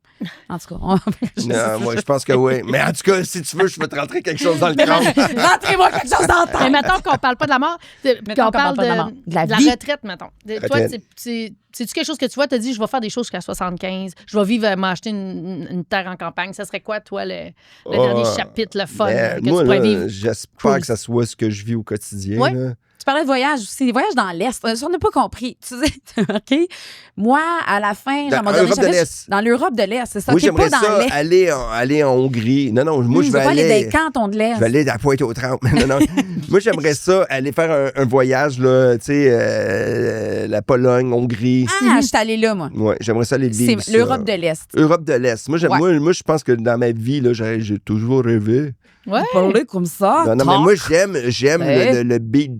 En tout cas, non, moi, je pense que oui. Mais en tout cas, si tu veux, je vais te rentrer quelque chose dans le crâne. Rentrez-moi quelque chose dans le tête. Mais mettons qu'on parle pas de la mort, qu'on parle de la retraite, mettons. Toi, c'est-tu quelque chose que tu vois, tu as dit, je vais faire des choses jusqu'à 75, je vais vivre, m'acheter une terre en campagne. Ça serait quoi, toi, le dernier chapitre, le fun que moi, tu pourrais vivre? J'espère que ça soit ce que je vis au quotidien. Ouais. Là. Tu parlais de voyage aussi, des voyages dans l'Est. Ça, on n'a pas compris. Tu sais, OK? Moi, à la fin, dans l'Europe de l'Est. Dans l'Europe de l'Est, c'est ça. Moi, j'aimerais pas dans aller en Hongrie. Non, moi, je vais aller dans les cantons de l'Est. Je vais aller à Pointe-aux-Trembles. Non. Moi, j'aimerais ça, aller faire un voyage, là, tu sais, la Pologne, Hongrie. Ah, je suis allée là, moi. Ouais, j'aimerais ça aller vivre C'est l'Europe de l'Est. Europe de l'Est. Moi, je pense que dans ma vie, là, j'ai toujours rêvé. Ouais. Parler comme ça. Non, mais moi, j'aime le beat.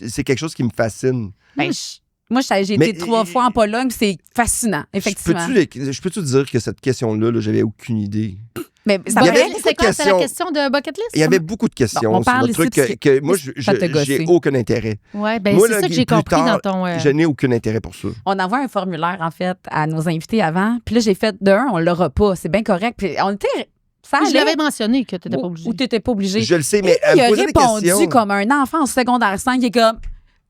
C'est quelque chose qui me fascine. Ben, moi, j'ai été 3 fois en Pologne, c'est fascinant, effectivement. Je peux-tu dire que cette question-là, j'avais aucune idée? Mais ça c'est quoi, c'est la question de bucket list? Il y avait beaucoup de questions on parle sur le truc que moi, j'ai aucun intérêt. Oui, ben moi, c'est ça que j'ai compris dans ton... Je n'ai aucun intérêt pour ça. On envoie un formulaire, en fait, à nos invités avant. Puis là, j'ai fait on l'aura pas. C'est bien correct. Puis on était... Je l'avais mentionné que tu n'étais pas obligé. Ou tu n'étais pas obligé. Je le sais, mais il a répondu comme un enfant en secondaire 5 qui est comme...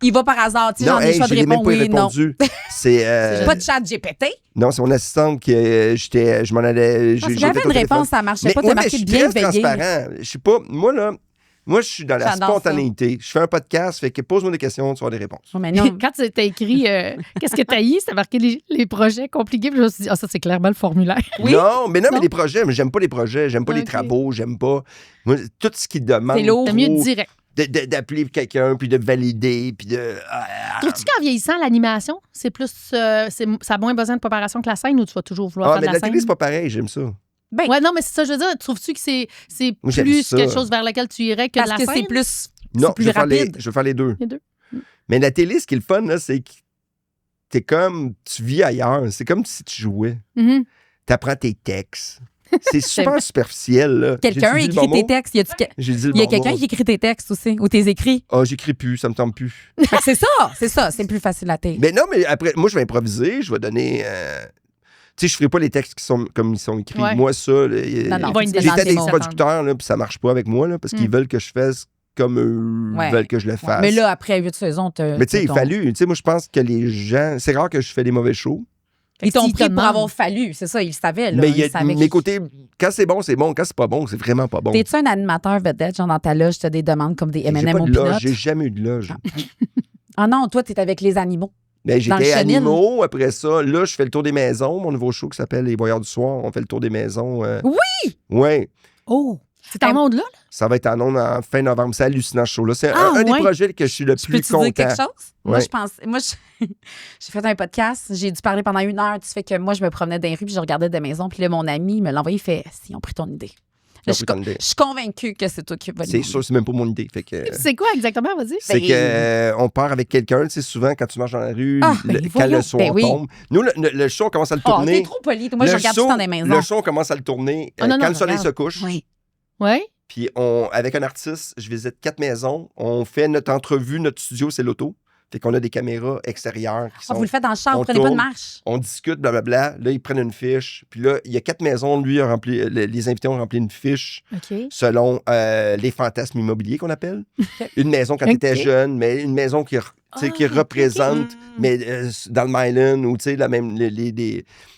Il va par hasard. Tu sais, j'en ai choix de répondre oui, non. C'est pas de chat GPT. Non, c'est mon assistante qui... je m'en allais... J'avais une réponse, ça marchait pas. T'as marqué bien veillé. Je sais pas. Moi, je suis dans la spontanéité. Je fais un podcast, fait que pose-moi des questions, tu vas des réponses. Oh, mais non. Quand tu as écrit qu'est-ce que tu as eu, ça marqué les projets compliqués, puis je me suis dit, ça, c'est clairement le formulaire. Oui? Non, mais les projets, mais j'aime pas les projets, j'aime pas les travaux, j'aime pas. Moi, tout ce qui demande. C'est lourd. T'as mieux de direct. D'appeler quelqu'un, puis de valider, puis de... Trouves-tu qu'en vieillissant, l'animation, c'est plus... ça a moins besoin de préparation que la scène, ou tu vas toujours vouloir faire de la scène? La télé, c'est pas pareil, j'aime ça. Ouais, non, mais c'est ça, je veux dire. Trouves-tu que c'est plus quelque chose vers lequel tu irais que de la scène? Parce que c'est plus, non, plus rapide. Je veux faire les deux. Les deux. Mais la télé, ce qui est le fun, là, c'est que t'es comme... Tu vis ailleurs. C'est comme si tu jouais. Mm-hmm. T'apprends tes textes. C'est super superficiel, là. Quelqu'un écrit tes textes. Il y a quelqu'un qui écrit tes textes aussi, ou tes écrits. Ah, j'écris plus, ça me tente plus. C'est ça. C'est plus facile à télé. Mais non, mais après, moi, je vais improviser, je vais donner... Tu sais, je ferai pas les textes comme ils sont écrits. Ouais. Moi, ça, j'étais des producteurs, là, puis ça marche pas avec moi, là, parce qu'ils veulent que je fasse comme eux veulent que je le fasse. Mais là, après 8 saisons, mais tu sais, il fallu. Tu sais, moi, je pense que les gens... C'est rare que je fais des mauvais shows. Ils t'ont pris pour avoir fallu, c'est ça, ils le savaient. Là, mais il y a mes côtés... Quand c'est bon, c'est bon. Quand c'est pas bon, c'est vraiment pas bon. T'es-tu un animateur vedette, genre dans ta loge, t'as des demandes comme des M&M au peanut? J'ai jamais eu de loge. Ah non, toi, t'es avec les animaux. Ben, j'étais animaux, après ça. Là, je fais le tour des maisons. Mon nouveau show qui s'appelle Les Voyeurs du Soir. On fait le tour des maisons. Oui! Oui. Oh! C'est en ondes là? Ça va être en ondes en fin novembre. C'est hallucinant, ce show-là. C'est un des projets que je suis le plus content. Peux-tu dire quelque chose? Moi, j'ai fait un podcast. J'ai dû parler pendant 1 heure. Tu fais que moi, je me promenais dans les rues puis je regardais des maisons. Puis là, mon ami me l'a envoyé. Il fait, si, on pris ton idée. Je suis convaincue que c'est toi qui vas le C'est demander. sûr, c'est même pas mon idée. Fait que, C'est quoi exactement, vas-y? c'est qu'on part avec quelqu'un, tu sais, souvent quand tu marches dans la rue, Ah, quand voyons. le son Ben oui. tombe. Nous, le show, on commence à le Oh, tourner. t'es trop poli. Moi, je regarde tout dans des maisons. Le show, on commence à le tourner Oh, non, quand non, le soleil regarde. se couche. Oui. Oui? Puis avec un artiste, je visite 4 maisons. On fait notre entrevue, notre studio, c'est l'auto. Fait qu'on a des caméras extérieures qui sont... Vous le faites dans le char, on vous prenez pas de tourne. marche. On discute, blablabla. Là, ils prennent une fiche. Puis là, il y a 4 maisons. Lui, a rempli, les invités ont rempli une fiche OK. selon les fantasmes immobiliers qu'on appelle. Une maison quand tu étais Ok. jeune, mais une maison qui, qui ok, représente, mais dans le Myland ou tu sais, la même.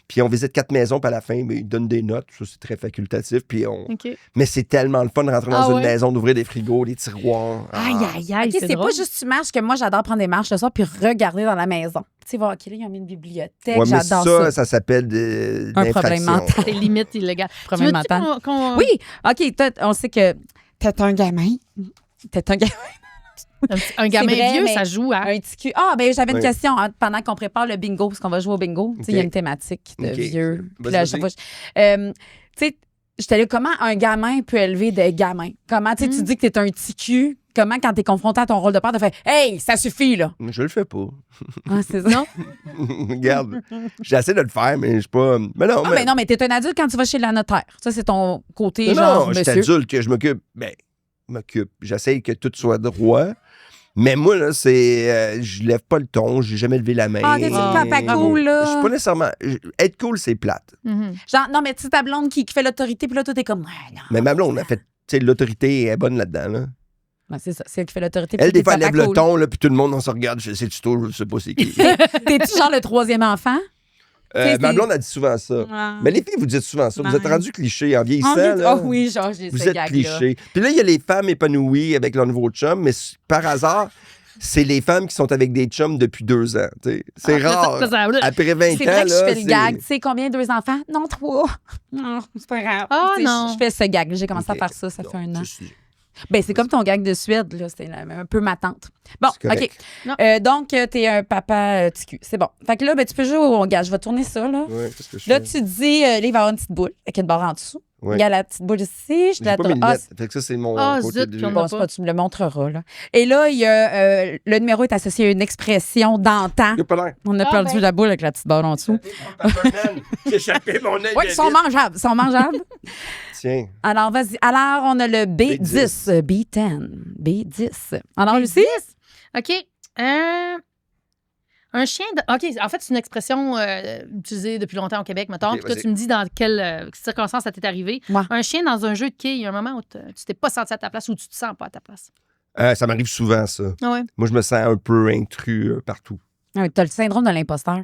Puis on visite 4 maisons, puis à la fin, mais ils donnent des notes. Ça, c'est très facultatif. Puis OK. Mais c'est tellement le fun de rentrer dans Ah une ouais? maison, d'ouvrir des frigos, des tiroirs. Aïe, aïe, aïe, OK, c'est drôle. pas juste tu marches, que moi, j'adore prendre des marches le soir puis regarder dans la maison. Tu sais, voir, OK, là, ils ont mis une bibliothèque. Ouais, mais J'adore ça, ça. s'appelle Un problème l'infraction. mental. Des limites illégales. Problème Tu veux-tu mental. qu'on- Oui, OK, toi, on sait que t'es un gamin. T'es un gamin. Un gamin vrai, vieux, mais- ça joue à... Un petit cul. Ah, ben j'avais une Oui. question pendant qu'on prépare le bingo, parce qu'on va jouer au bingo. Tu sais, il y a une thématique de OK. vieux. Puis Vas-y, là, à chaque fois, tu sais, j'étais là, comment un gamin peut élever des gamins? Comment, tu sais, tu dis que t'es un petit cul. Comment, quand t'es confronté à ton rôle de père, tu fais « Hey, ça suffit, là! Mais je le fais pas. » Ah, c'est ça. Non? Regarde, j'essaie de le faire, mais je suis pas. Mais non, Ah, mais non, mais t'es un adulte quand tu vas chez la notaire. Ça, c'est ton côté, non, genre, je suis monsieur. adulte, que je m'occupe. Ben, je m'occupe. J'essaie que tout soit droit. Mais moi, là, c'est. Je lève pas le ton, j'ai jamais levé la main. Ah, t'es le papa cool, là. Je suis pas nécessairement. Être cool, c'est plate. Mhm. Genre, non, mais tu sais, ta blonde qui fait l'autorité, puis là, toi, t'es comme, ah, non. Mais ma blonde, a fait. Tu sais, l'autorité est bonne là-dedans, là. Ben, c'est ça, c'est elle qui fait l'autorité. puis Elle, t'es des fois, elle papa lève le cool. ton, là, puis tout le monde, on se regarde. Je sais, tu toi, je sais pas c'est qui. T'es-tu genre le troisième enfant? Ma c'est- blonde a dit souvent ça. Ah. Mais les filles, vous dites souvent ça. Vous êtes Ouais. rendus clichés en vieillissant. Ah là. oui, genre, j'ai Vous ce êtes gag-là. clichés. Puis là, il y a les femmes épanouies avec leur nouveau chum, mais par hasard, c'est les femmes qui sont avec des chums depuis 2 ans. t'sais. C'est rare. Après 20 ans, C'est vrai que je là, fais le gag. Tu sais combien, 2 enfants? Non, 3. Non, c'est pas grave. Ah, Tu sais, non. Je fais ce gag. J'ai commencé Ok. à faire ça, ça fait un an. Je suis- Ben, c'est comme ton gag de Suède, là. C'est un peu ma tante. Bon, C'est correct. OK. Donc, t'es un papa ticu. C'est bon. Fait que là, ben, tu peux jouer au gage. Je vais tourner ça, là. Ouais, qu'est-ce que je Là, fais? tu dis, là, il va y avoir une petite boule avec une barre en dessous. Ouais. Regarde la petite boule ici. Je J'ai pas mes Ah, lunettes. Fait que ça, c'est mon Ah, côté zut, de... puis on bon, c'est pas, tu me le montreras, là. Et là, il y a, le numéro est associé à une expression d'antan. Il a pas l'air. On a perdu la boule avec la petite barre en dessous. J'ai échappé mon œil. Oui, ils sont mangeables. Ils sont mangeables. Tiens. Alors, vas-y. Alors, on a le B10. B10. B10. Alors, Lucie? OK. Un chien... OK, en fait, c'est une expression utilisée depuis longtemps au Québec, mettons. OK, Puis toi, vas-y. tu me dis dans quelles circonstances ça t'est arrivé. Ouais. Un chien dans un jeu de quilles, il y a un moment où tu t'es pas senti à ta place ou tu te sens pas à ta place. Ça m'arrive souvent, ça. Ah ouais. Moi, je me sens un peu intrus partout. Ah oui, t'as le syndrome de l'imposteur.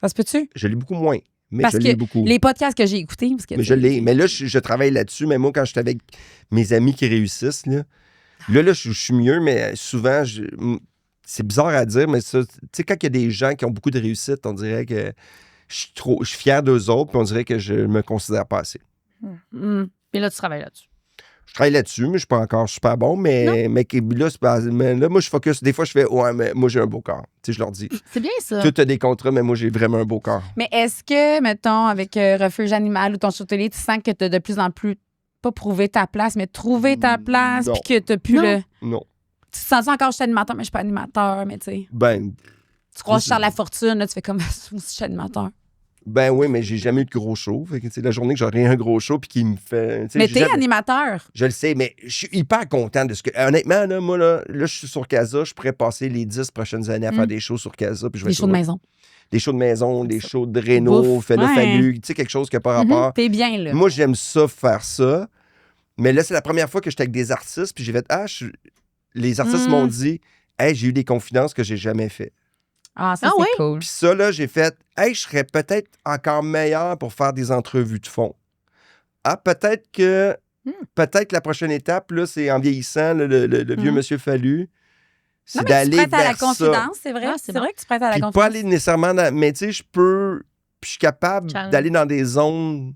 Ça se peut-tu? Je l'ai beaucoup moins, mais Parce je que l'ai beaucoup. les podcasts que j'ai écoutés... Parce que, Mais je l'ai. Mais là, je travaille là-dessus. Mais moi, quand je suis avec mes amis qui réussissent, là, je suis mieux, mais souvent, c'est bizarre à dire, mais ça, tu sais, quand il y a des gens qui ont beaucoup de réussite, on dirait que je suis fier d'eux autres, puis on dirait que je me considère pas assez. Hmm. Et là, tu travailles là-dessus. Je travaille là-dessus, mais je suis pas encore super bon, mais là, moi, je focus. Des fois, je fais, ouais, mais moi, j'ai un beau corps. Tu sais, je leur dis, C'est bien ça. tout a des contrats, mais moi, j'ai vraiment un beau corps. Mais est-ce que, mettons, avec Refuge Animal ou ton show télé, tu sens que tu as de plus en plus, pas prouvé ta place, mais trouvé ta place, Non. puis que tu plus Non. le... Non. Tu te sens encore, je suis animateur, mais je suis pas animateur, mais tu sais. Ben Tu croises Charles Lafortune, là, tu fais comme, je suis animateur. oui, mais j'ai jamais eu de gros show. Fait que, tu sais, la journée que j'aurai un gros show, puis qui me fait. tu sais, Mais j'ai t'es jamais- animateur. Je le sais, mais je suis hyper content de ce que. Honnêtement, là, moi, là, je suis sur Casa. Je pourrais passer les 10 prochaines années à faire des shows sur Casa. Puis je vais Des être shows de heureux. maison. Des shows de maison, des shows de réno, Bouffe. fait le Ouais. fallu. Tu sais, quelque chose qui n'a pas rapport. T'es bien, là. Moi, j'aime ça, faire ça. Mais là, c'est la première fois que j'étais avec des artistes. Puis j'ai fait, les artistes m'ont dit, hey, j'ai eu des confidences que j'ai jamais fait. Ah, ça, Ah c'est ouais? cool. Puis ça, là, j'ai fait, hey, je serais peut-être encore meilleur pour faire des entrevues de fond. Ah, peut-être que la prochaine étape, là, c'est en vieillissant, là, le vieux monsieur Fallu, c'est Non, mais tu d'aller prêtes à la vers ça. confidence, c'est vrai. Ah, c'est c'est vrai que tu prêtes à la Puis confidence. pas aller nécessairement dans... Mais tu sais, je suis capable Challenge. d'aller dans des zones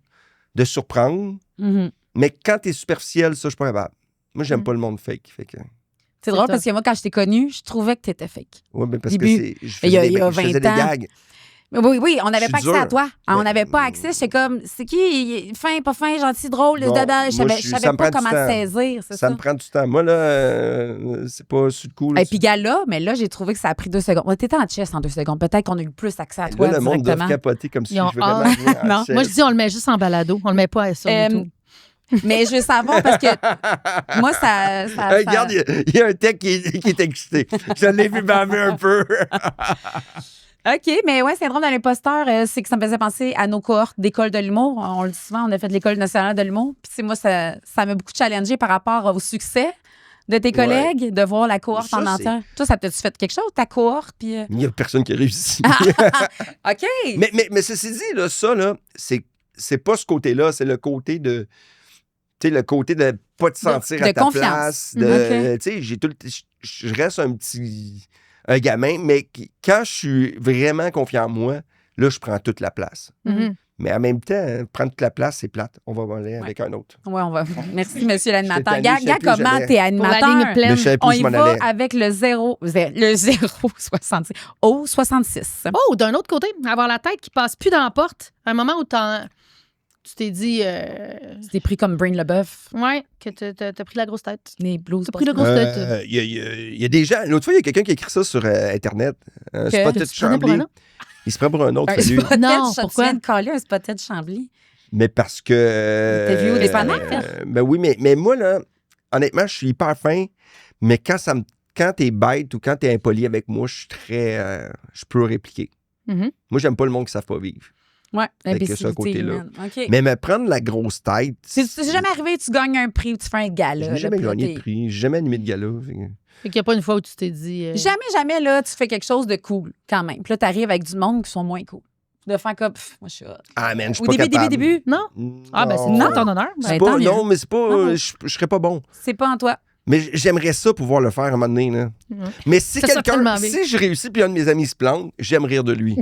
de surprendre. Mhm. Mais quand t'es superficiel, ça, je suis pas capable. Moi, j'aime Mm. pas le monde fake. Fait que... C'est drôle ça. parce que moi, quand je t'ai connu, je trouvais que t'étais fake. Ouais, mais parce Début. que je Il y a- faisais, il y a je faisais 20 des ans. gags. Oui, on n'avait Je pas suis accès à dur. toi. On Mais- n'avait pas accès. C'est comme, c'est qui? Fin, pas fin, gentil, drôle. Bon, Je moi, savais, je- je ça savais me pas prend du comment te temps. saisir, c'est ça. Ça me prend du temps. Moi, là, c'est pas sur le coup. Là, Et puis, gars, mais là, j'ai trouvé que ça a pris 2 secondes. On était en chess en 2 secondes. Peut-être qu'on a eu plus accès à toi là, le monde doit directement. capoter comme si Ils ont je veux vraiment hâte. jouer en Non. chess. Moi, je dis, on le met juste en balado. On le met pas sur YouTube. Mais je veux savoir parce que moi, ça Regarde, il y a un tech qui est excité. Je l'ai vu baver un peu. OK, mais ouais, syndrome de l'imposteur, c'est que ça me faisait penser à nos cohortes d'école de l'humour. On le dit souvent, on a fait de l'École nationale de l'humour. Puis, moi, ça m'a beaucoup challengé par rapport au succès de tes collègues, de voir la cohorte Ça, en c'est- entière. Toi, ça t'a-tu fait quelque chose, ta cohorte? Puis, Il n'y a personne qui a réussi. OK. mais ceci dit, là, ça, là, c'est pas ce côté-là, c'est le côté de. Tu sais, le côté de pas te sentir de à ta confiance. place. OK. Tu sais, je reste un gamin, mais quand je suis vraiment confiant en moi, là, je prends toute la place. Mhm. Mais en même temps, prendre toute la place, c'est plate. On va aller avec un autre. Ouais, on va. Merci, monsieur l'animateur. J'étais tanné, je sais Gars, plus, comment j'allais. t'es Pour la ligne animateur? pleine. Mais je savais plus On où y je m'en va allais. avec le 0,66. Au 66. Oh, d'un autre côté, avoir la tête qui passe plus dans la porte. Un moment où tu t'es dit, C'était pris comme Brain Leboeuf. ouais, que t'as pris la grosse tête. Les blues. T'as pris le gros tête. Il y a des gens. L'autre fois, il y a quelqu'un qui a écrit ça sur Internet. Un Que? Spotted Tu te prenais pour Chambly. un autre? Il se prend pour un autre, Un salut. spotted, Non, je pourquoi? viens de coller un spotted Chambly. Mais parce que. T'as vu au dépanneur? Ben oui, mais moi, là, honnêtement, je suis hyper fin, mais quand t'es bête ou quand t'es impoli avec moi, je suis très. Je peux répliquer. Mhm. Moi, j'aime pas le monde qui ne savent pas vivre. Ouais, Fait que l'imbécilité ce côté-là. humaine. OK. Mais me prendre la grosse tête. C'est jamais arrivé, tu gagnes un prix ou tu fais un gala. J'ai là, jamais puis là, gagné t'es- de prix, j'ai jamais animé de gala. Fait qu'il n'y a pas une fois où tu t'es dit. Jamais, là, tu fais quelque chose de cool, quand même. Puis là, t'arrives avec du monde qui sont moins cool. De faire comme, moi, je suis hot. Ah, man, je suis Au pas début, capable. début. Non? Ah, ben, c'est Non. tout en ton honneur. Ben, C'est tant pas, mieux. non, mais c'est pas. Non. Je serais pas bon. C'est pas en toi. Mais j'aimerais ça pouvoir le faire à un moment donné. Là. Ouais. Mais si Ça serait tellement bien. si je réussis puis un de mes amis se plante, j'aime rire de lui.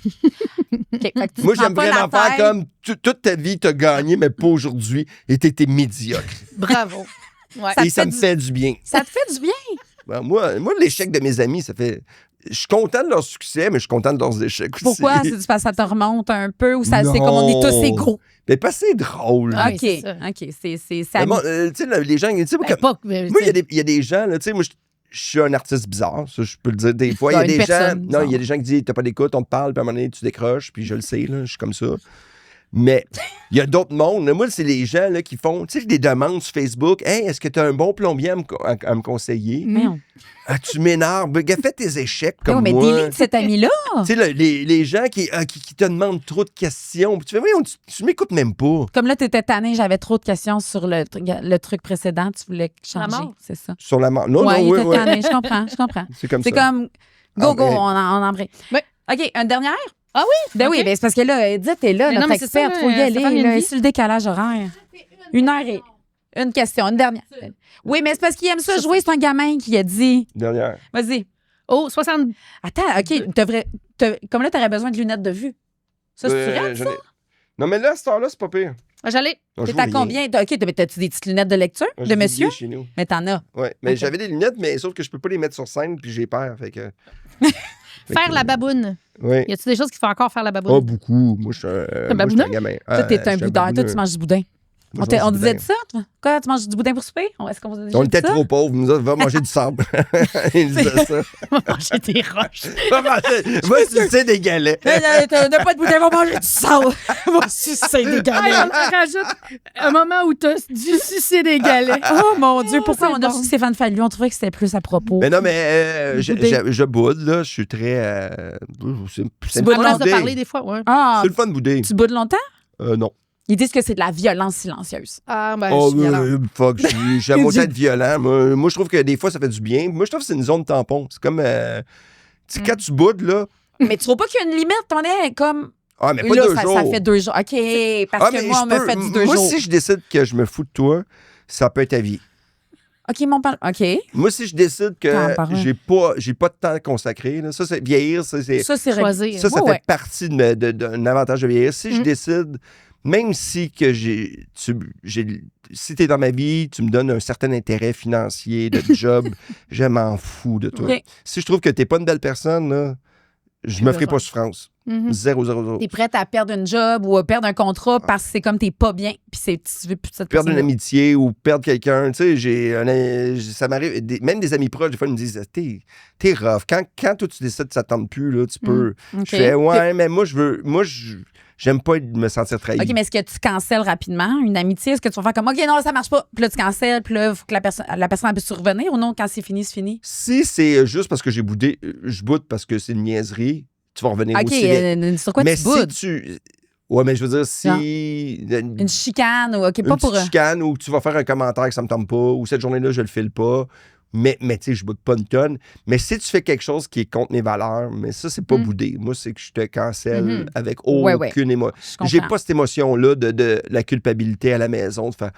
OK, fait que tu Moi, te prends j'aime pas vraiment la faire tête. comme toute ta vie, t'as gagné, mais pas aujourd'hui. Et t'étais médiocre. Bravo. Ouais. Ça Et te ça fait me du- fait du bien. Ça te fait du bien. Ben, moi, l'échec de mes amis, ça fait. Je suis content de leur succès, mais je suis content de leurs échecs aussi. Pourquoi? C'est parce que ça te remonte un peu ou ça, c'est comme on est tous Non. égaux. Mais pas c'est drôle. Ah, oui, OK, c'est ça. OK. C'est ça. Mais bon, tu sais, là, les gens. Tu sais, Ben, quand- pas- moi, il y a des gens, là, tu sais, moi, je suis un artiste bizarre, ça, je peux le dire des fois. Il y a Une des gens. personne Non, bizarre. il y a des gens qui disent t'as pas d'écoute, on te parle, puis à un moment donné, tu décroches, puis je le sais, là, je suis comme ça. Mais il y a d'autres mondes. Là. Moi, c'est les gens là, qui font, tu sais, des demandes sur Facebook. Hey, est-ce que tu as un bon plombier à me conseiller? Merde. Ah, tu m'énerves. Ben, fais tes échecs comme Non, mais moi. délite cet ami-là. Tu sais, là, les gens qui te demandent trop de questions. Puis tu fais, oui, tu m'écoutes même pas. Comme là, t'étais tanné, j'avais trop de questions sur le truc précédent. Tu voulais changer. La mort. C'est ça. Sur la mort. Non, Ouais, non, il oui, était oui. tanné. Je comprends. C'est comme ça. C'est comme, go, Ah, go, mais- on embraye. Ouais. OK, une dernière? Ah oui? Ben OK. oui, ben c'est parce que là, Edith est là, Mais notre non, mais c'est experte. ça, Faut y ça aller. fait une Là, vie. sur le décalage horaire. 1 heure et... Une question, une dernière. Oui, mais c'est parce qu'il aime ça jouer. C'est un gamin qui a dit... Dernière. Vas-y. Oh, 60. Attends, OK. Comme là, t'aurais besoin de lunettes de vue. Ça, c'est vrai, j'en ça? ai- Non, mais là, à cette heure-là, c'est pas pire. Ah, j'allais. Non, je T'es à vois rien. combien? OK, t'as-tu des petites lunettes de lecture Moi, de j'ai monsieur? oublié chez nous. Mais t'en as. Ouais, mais Ok. j'avais des lunettes, mais sauf que je peux pas les mettre sur scène, puis j'ai peur. Fait que. Faire la baboune. Oui. Y a-tu des choses qui font encore faire la baboune? Oh, beaucoup. Moi, je suis un babouneur? gamin. Toi, t'es un boudin. Toi, tu manges du boudin. Moi, On je mange du disait boudin. ça? Toi? Quoi, tu manges du boudin pour souper? Est-ce qu'on vous a déjà On dit était ça? trop pauvres. Nous autres, va manger du sable. Ils disaient ça. On va manger des roches. Va manger. Va sucer des galets. T'as pas de boudin, on va manger du sang. On va sucer des Hey, galets. on rajoute un moment où t'as dû sucer des galets. Oh mon Dieu, pourquoi c'est on a bon. reçu Stéphane Fallu? On trouvait que c'était plus à propos. Mais non, mais Bouder. je boude, là. Je suis très. C'est boudes On le fun laisse de bouder. parler des fois, ouais. Ah, C'est le fun de bouder. tu boudes longtemps? Non. Ils disent que c'est de la violence silencieuse. Ah, ben, Oh, je suis violente. fuck, j'aime autant être violent. Moi, je trouve que des fois, ça fait du bien. Moi, je trouve que c'est une zone tampon. C'est comme. Tu sais, quand tu boudes, là. Mais tu trouves pas qu'il y a une limite? On est comme. Ah, mais pas Là, 2 ça, jours. ça fait 2 jours. OK, parce Ah, que mais moi, je on me peux- fait du 2 Moi, jours. si je décide que je me fous de toi, ça peut être à vie. OK, mon parle. OK. Moi, si je décide que Tabarouette. j'ai pas de temps consacré, là, ça, c'est vieillir, ça, c'est. Ça, c'est Choisir. Ça Ouais, fait partie d'un avantage de vieillir. Si je décide, même si que si t'es dans ma vie, tu me donnes un certain intérêt financier, de job, je m'en fous de toi. OK. Si je trouve que t'es pas une belle personne, là, Je me ferai pas souffrance. 0. T'es prête à perdre une job ou à perdre un contrat parce que c'est comme t'es pas bien, puis tu veux plus de cette Perdre une personne-là. amitié ou perdre quelqu'un. Tu sais, ça m'arrive. Même des amis proches, des fois, ils me disent t'es rough. Quand toi, tu décides que ça ne tente plus, là, tu peux. OK. Je fais ouais, mais moi, j'aime pas me sentir trahi. OK, mais est-ce que tu cancelles rapidement une amitié? Est-ce que tu vas faire comme, OK, non, là, ça marche pas. Puis là, tu cancelles, puis là, il faut que la personne elle puisse survenir ou non? Quand c'est fini, c'est fini? Si c'est juste parce que j'ai boudé, je boude parce que c'est une niaiserie, tu vas revenir OK, aussi vite. sur quoi Mais tu boudes? si tu... Ouais, mais je veux dire, si... Une chicane ou OK, pas une pour... petite chicane ou tu vas faire un commentaire que ça me tente pas ou cette journée-là, je le file pas. Mais tu sais, je boude pas une tonne. Mais si tu fais quelque chose qui est contre mes valeurs, mais ça, c'est pas boudé. Moi, c'est que je te cancelle avec aucune émotion. Je J'ai comprends. pas cette émotion-là de la culpabilité à la maison, de faire...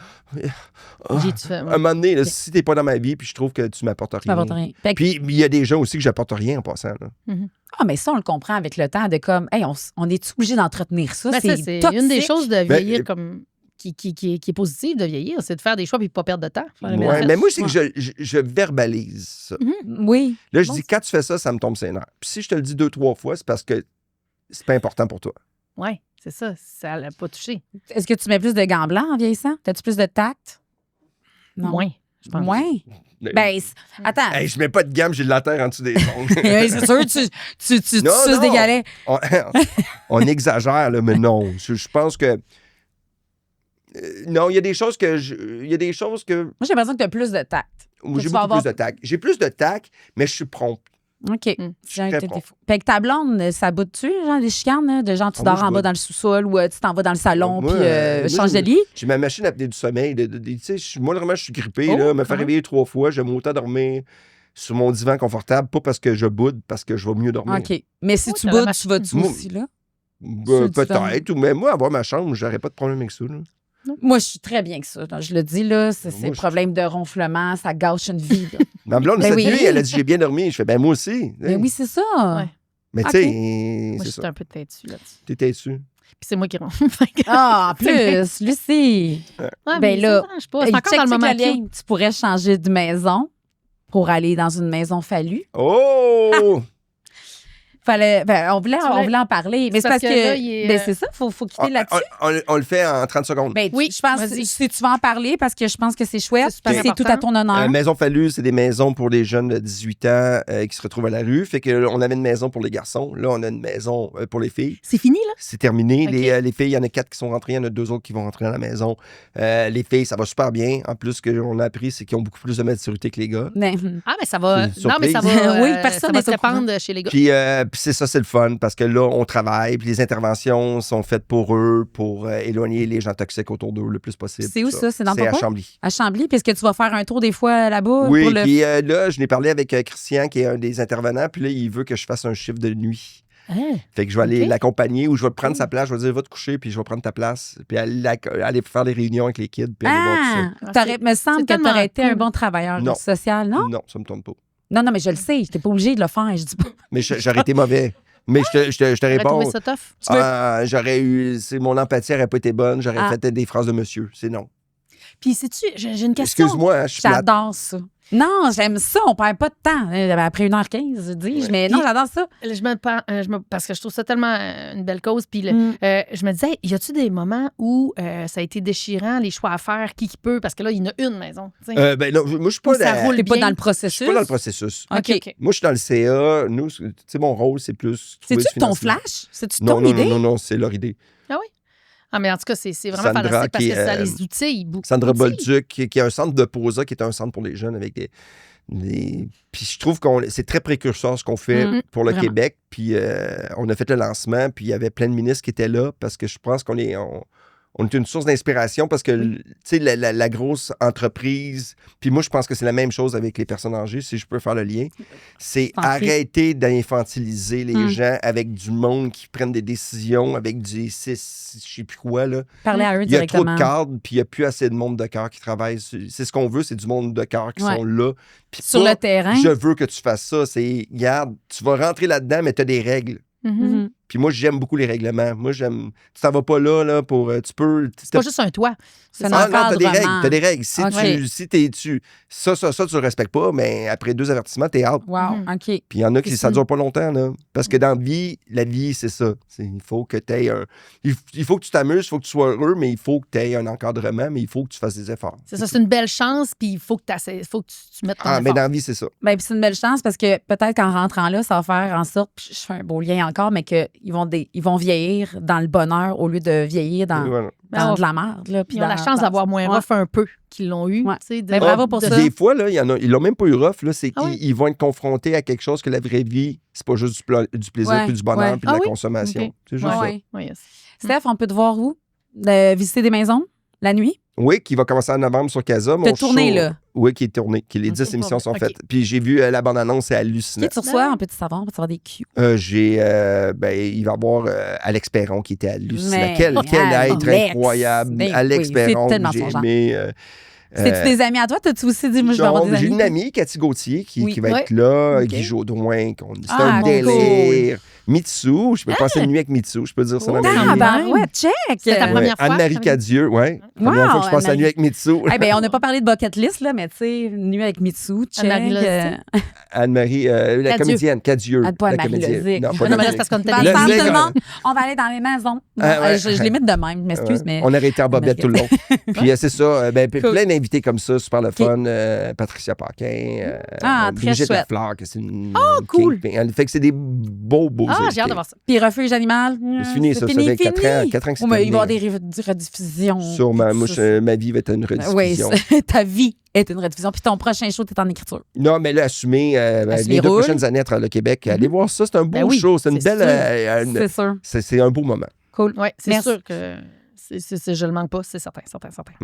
J'ai-tu fait, À un moment donné, là, si t'es pas dans ma vie puis je trouve que tu m'apportes rien. Ça va rien. Fait que- Puis il y a des gens aussi que j'apporte rien en passant. Là. Ah, mais ça, on le comprend avec le temps de comme, hey, on est obligé d'entretenir ça? Ben, ça, C'est c'est toxique. une des choses de vieillir Ben, comme qui est positive de vieillir, c'est de faire des choix et de pas perdre de temps. Faire les Ouais, meilleures mais moi, choses. c'est que je verbalise ça. Oui. Là, je Bon, dis, quand tu fais ça, ça me tombe ses nerfs. Puis si je te le dis 2-3 fois, c'est parce que c'est pas important pour toi. Oui, c'est ça. Ça l'a pas touché. Est-ce que tu mets plus de gants blancs en vieillissant? T'as-tu plus de tact? Non. Moins, je pense. Moins? Ben, attends. Hey, je mets pas de gamme, j'ai de la terre en dessous des ongles. Oui, c'est sûr, tu suces des galets. on exagère, là, mais non. Je pense que... non, il y a des choses que... Il y a des choses que... Moi, j'ai l'impression que tu as plus de tact. où j'ai tu vas beaucoup avoir- plus de tact. J'ai plus de tact, mais je suis prompt. OK. Mm. J'ai un très tes prompt. défauts. Fait que ta blonde, ça bout-tu, genre des chicanes, là, de genre tu Ah, moi, dors je en bas boude. dans le sous-sol ou tu t'en vas dans le salon Moi, puis moi, change de je- lit? J'ai ma machine à apnée du sommeil. Tu sais, moi, vraiment, je suis grippé. Oh, là, me quand faire même. réveiller 3 fois. J'aime autant dormir sur mon divan confortable, pas parce que je boude, parce que je vais mieux dormir. OK. Mais si Oui, tu t'as la boudes, machine. tu vas-tu Moi- aussi, là? Ben, Sur le divan. peut-être. Ou mais moi, avoir ma chambre, j'aurais pas de problème avec ça. Là. Moi, je suis très bien que ça. Je le dis, là, c'est Moi, je- problème de ronflement, ça gâche une vie. là. Ma blonde, Ben cette oui. nuit, elle a dit j'ai bien dormi. Je fais ben moi aussi. Mais oui, c'est ça. Ouais. Mais tu Ok. sais, Moi, c'est je suis ça. un peu têtue là-dessus. T'étais dessus. Puis c'est moi qui ronfle. Ah, en plus, Lucie. Ouais, Ben mais là, ça dérange pas. C'est encore check, dans le check moment la cute. ligne. Tu pourrais changer de maison pour aller dans une maison fallue. Oh! On voulait en parler. Mais c'est parce que, là, il est, ben, c'est ça, faut quitter là-dessus. On le fait en 30 secondes. Ben, Oui, je pense vas-y. si tu vas en parler parce que je pense que c'est chouette. C'est super puis C'est tout à important. ton honneur. Maison Fallu, c'est des maisons pour les jeunes de 18 ans qui se retrouvent à la rue. Fait que on avait une maison pour les garçons. Là, on a une maison pour les filles. C'est fini, là? C'est terminé. Ok. Les filles, il y en a 4 qui sont rentrées. Il y en a 2 autres qui vont rentrer dans la maison. Les filles, ça va super bien. En plus, ce qu'on a appris, c'est qu'ils ont beaucoup plus de maturité que les gars. Mais- Ah, mais ça va. C'est une Non, mais ça va. surprise. Oui, personne ça va n'est se au courant. répandre chez les gars. Puis c'est ça, c'est le fun, parce que là, on travaille, puis les interventions sont faites pour eux, pour éloigner les gens toxiques autour d'eux le plus possible. C'est où tout ça? C'est dans ton à coin? Chambly. À Chambly, puis est-ce que tu vas faire un tour des fois là-bas? Oui, pour le... puis là, je n'ai parlé avec Christian, qui est un des intervenants, puis là, il veut que je fasse un chiffre de nuit. Hein? Fait que je vais aller Ok. l'accompagner ou je vais prendre sa place, je vais dire, va te coucher, puis je vais prendre ta place, puis aller faire des réunions avec les kids, puis aller voir tout Ah! ça. Me semble c'est que tu aurais tellement été un cool. bon travailleur Non. social, non? Non, ça me tourne pas. Non, mais je le sais. Je n'étais pas obligée de le faire. Je dis pas. Mais j'aurais été mauvais. Mais je te J'aurais réponds. trouvé ça tough. J'aurais eu. Mon empathie n'aurait pas été bonne, j'aurais Ah. fait des phrases de monsieur. C'est non. Puis, sais-tu, j'ai une question. Excuse-moi, hein, je suis plate. J'adore ça. Non, j'aime ça. On perd pas de temps. Après 1h15, dis-je. Ouais. Mais non, Puis- j'adore ça. Parce que je trouve ça tellement une belle cause. Puis, Mm. je me disais, y a-tu des moments où ça a été déchirant, les choix à faire, qui peut? Parce que là, il y en a une maison. tu sais. Ben non, moi, je suis Où pas, ça roule T'es pas bien. dans le je processus. suis pas dans le processus. OK. OK. Moi, je suis dans le CA. Nous, tu sais, mon rôle, c'est plus. trouver C'est-tu du ton financement. flash? C'est-tu Non, ton non, idée? non, c'est leur idée. Ah, mais en tout cas, c'est vraiment Sandra, fantastique parce qui que ça a est, les outils. Sandra Bolduc, qui a un centre de POSA, qui est un centre pour les jeunes avec des. Puis je trouve que c'est très précurseur ce qu'on fait Mhm, pour le vraiment. Québec. Puis on a fait le lancement, puis il y avait plein de ministres qui étaient là parce que je pense qu'on est une source d'inspiration parce que, tu sais, la grosse entreprise, puis moi, je pense que c'est la même chose avec les personnes âgées, si je peux faire le lien, c'est T'en prie. arrêter d'infantiliser les Mm. gens avec du monde qui prennent des décisions, avec du je sais plus quoi, là. Parler à eux Il y a trop directement. de cadres, puis il n'y a plus assez de monde de cœur qui travaille. C'est ce qu'on veut, c'est du monde de cœur qui Ouais. sont là. Puis Sur pas, le terrain. je veux que tu fasses ça. C'est, regarde, tu vas rentrer là-dedans, mais tu as des règles. Mhm. Mhm. Puis moi, j'aime beaucoup les règlements. Moi, j'aime... Tu t'en vas pas là pour... Tu peux... C'est pas juste un toit. C'est un Ah non, t'as des règles. encadrement. T'as des règles. Si Ok. ça, tu le respectes pas, mais après 2 avertissements, t'es out. Wow, OK. Puis il y en a qui Puis ça c'est- dure pas longtemps, là. Parce que dans la vie, c'est ça. Il faut que tu aies un... Il faut que tu t'amuses, il faut que tu sois heureux, mais il faut que tu aies un encadrement, mais il faut que tu fasses des efforts. C'est ça, c'est une belle chance, puis il faut que, faut que tu mettes ton Ah, mais effort. dans la vie, c'est ça. Ben, puis c'est une belle chance parce que peut-être qu'en rentrant là, ça va faire en sorte, puis je fais un beau lien encore, mais qu'ils vont vieillir dans le bonheur au lieu de vieillir dans, Voilà. dans de la merde. Là, puis Ils ont la dans- chance d'avoir moins Ouais. rough un peu qu'ils l'ont eu. Ouais. tu sais, de- Ben, bravo pour de- ça. Des fois, là, il y en a, ils l'ont même pas eu rough, là, c'est Ah qu'ils oui? ils vont être confrontés à quelque chose que la vraie vie, c'est pas juste du plaisir, Ouais, puis du bonheur, ouais. puis de Ah la oui? consommation. Ok. C'est juste Ouais, ça. ouais. Ouais, yes. Steph, on peut te voir où? Visiter des maisons la nuit? Oui, qui va commencer en novembre sur Casa. T'as tourné, là? Oui, qui est tourné. Qui les Ok, 10 émissions sont ok. faites. Puis j'ai vu la bande-annonce, c'est hallucinant. Qui tu reçois? On peut-tu savoir? On peut savoir des cues. Il va y avoir Alex Perron qui était hallucinant. Mais Quel être Alex! incroyable. Ben Alex oui, Perron, c'est tellement j'ai son genre. aimé. C'est-tu des amis à toi? T'as-tu aussi dit, moi, je vais avoir Non, des j'ai amis? une amie, Cathy Gauthier, qui Oui. va être Ouais. là. Ok. Guy Jodoin. C'est Ah, un cool. délire. Mitsu, je peux passer une nuit avec Mitsu, je peux dire ça dans ma vie. Ah, ben, ouais, check! C'est ta première fois, Anne-Marie ça veut Cadieux, oui. Wow, Première fois que je passe la Anne-Marie. nuit avec Mitsu. Eh ben, on n'a pas parlé de bucket list, là, mais tu sais, une nuit avec Mitsu, check. Anne-Marie Lozic. Anne-Marie, la Cadieux. comédienne, Cadieux. Ah, pas la Anne-Marie comédienne. Lozic. Non, pas Non, mais là, Lozic. c'est parce qu'on était Dans des le sens, Le- tout le monde, on va aller dans les maisons. Ah, ouais. Je les mets de même, je m'excuse, Ouais. mais... On aurait été en bobette tout le long. Puis c'est ça, Cool. plein d'invités comme ça, super le fun. Patricia Paquin, Ah, très Brigitte chouette. Lafleur, que c'est une cool. kingpin. Fait que c'est des beaux Ah, invités. j'ai hâte de voir ça. Puis refuge animal. C'est fini, ça. Ça fait 4 ans que c'est Oh, mais il va y avoir terminé. des rediffusions. Sûrement. Moi, ma vie va être une Oui, rediffusion. ta vie est une rediffusion. Puis ton prochain show, t'es en écriture. Non, mais là, assumer Assumer les 2 roule. prochaines années à travers le Québec. Allez voir ça, c'est un beau Ben oui, show. C'est une c'est belle. C'est sûr. C'est un beau moment. Cool. Oui, c'est Merci. sûr que je le manque pas, c'est certain.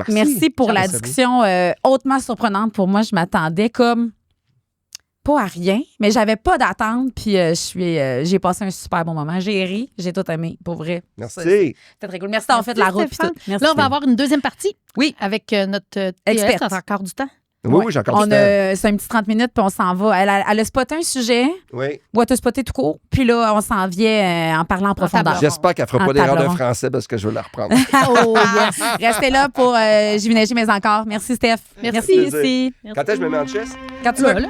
Merci pour la Merci à vous. discussion hautement surprenante. Pour moi, je m'attendais comme pas à rien, mais j'avais pas d'attente. Puis j'ai passé un super bon moment. J'ai ri, j'ai tout aimé, pour vrai. Merci. C'était très cool. Merci d'avoir fait de la route. puis Stéphane. tout. Merci. Là, on va avoir une deuxième partie. Oui. Avec notre Experte. TES, encore du temps. Oui, oui, j'ai encore du temps. C'est un petit 30 minutes, puis on s'en va. Elle a spoté un sujet, Oui. ou elle t'a spoté tout court, puis là, on s'en vient en parlant en profondeur. table J'espère qu'elle fera En pas d'erreur table de ronde. français parce que je vais la reprendre. Oh, yes. Restez là pour Jiménez, mais encore. Merci, Steph. Merci. Ici. Quand est-ce que je me mets en chess? Quand tu veux. Là.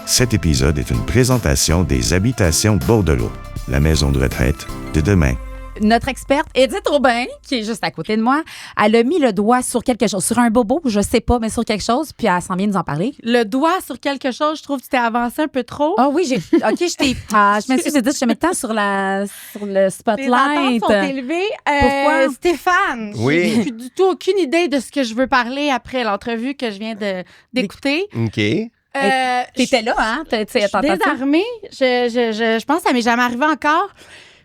Cet épisode est une présentation des Habitations Bordelot, la maison de retraite de demain. Notre experte, Edith Aubin, qui est juste à côté de moi, elle a mis le doigt sur quelque chose, sur un bobo, je sais pas, mais sur quelque chose, puis elle s'en vient nous en parler. Le doigt sur quelque chose, je trouve que tu t'es avancé un peu trop. Ah oui, OK, je m'excuse, Edith, je mets le temps sur le Les spotlight. attentes sont élevées. Pourquoi? Stéphane, Oui. j'ai plus du tout aucune idée de ce que je veux parler après l'entrevue que je viens d'écouter. OK. T'étais là, hein? Je suis désarmée. Je pense que ça m'est jamais arrivé encore.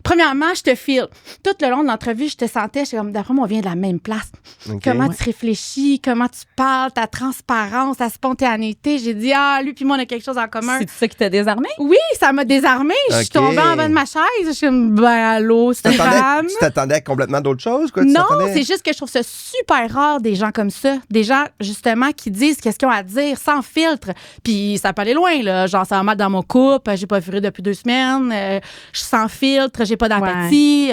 Premièrement, je te file. Tout le long de l'entrevue, je te sentais, je suis comme, d'après moi, on vient de la même place. OK. Comment tu réfléchis, comment tu parles, ta transparence, ta spontanéité. J'ai dit, lui puis moi, on a quelque chose en commun. C'est ça qui t'a désarmé? Oui, ça m'a désarmée. Je suis OK. tombée en bas de ma chaise. Je suis comme, ben, allô, Stéphane. Tu t'attendais à complètement d'autres choses? Quoi? Tu Non, t'attendais- c'est juste que je trouve ça super rare des gens comme ça. Des gens, justement, qui disent qu'est-ce qu'ils ont à dire sans filtre. Puis ça peut aller loin, là. Genre, ça va mal dans mon couple, j'ai pas furé depuis 2 semaines, je suis sans filtre, j'ai pas d'empathie.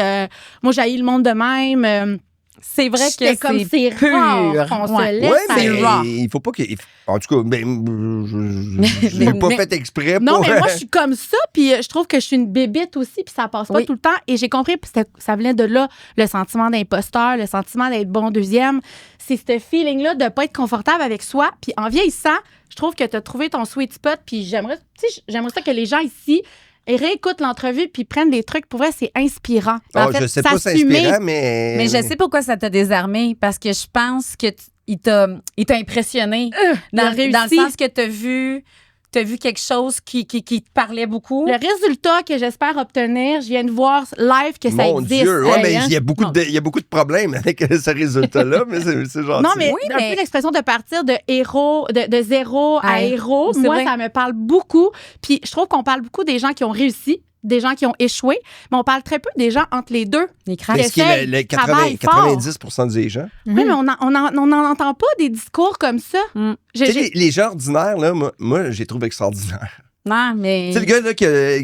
Moi, j'haïs le monde de même. C'est vrai que J'étais comme, c'est pur. rare qu'on se Ouais. laisse Oui, mais aller. raw. il faut pas que. En tout cas, je l'ai pas mais- fait exprès Non, pour. mais moi, je suis comme ça, puis je trouve que je suis une bébite aussi, puis ça passe pas Oui. tout le temps. Et j'ai compris, puis ça venait de là, le sentiment d'imposteur, le sentiment d'être bon deuxième. C'est ce feeling-là de pas être confortable avec soi. Puis en vieillissant, je trouve que tu as trouvé ton sweet spot, puis j'aimerais ça que les gens ici réécoutent l'entrevue puis prennent des trucs. Pour vrai, c'est inspirant. Ah, En fait, je sais pas si c'est s'assumer. inspirant, mais. Mais je sais pourquoi ça t'a désarmé, parce que je pense que il t'a impressionné. il a Dans réussi. le sens que t'as vu quelque chose qui te parlait beaucoup. Le résultat que j'espère obtenir, je viens de voir live que ça Mon existe. Dieu, ouais, Hey, mais hein? il y a beaucoup de problèmes avec ce résultat-là, mais c'est gentil. Non, mais Oui, un mais- peu l'expression de partir de héros, de zéro à Ouais, héros, c'est moi, vrai. ça me parle beaucoup. Puis je trouve qu'on parle beaucoup des gens qui ont réussi, des gens qui ont échoué, mais on parle très peu des gens entre les deux. Les crashs. Mais ce qui est le Travaille 90% des gens. Oui, mais on n'en entend pas des discours comme ça. Tu sais, les gens ordinaires, là, moi je les trouve extraordinaires. Non, mais. Tu sais, le gars là,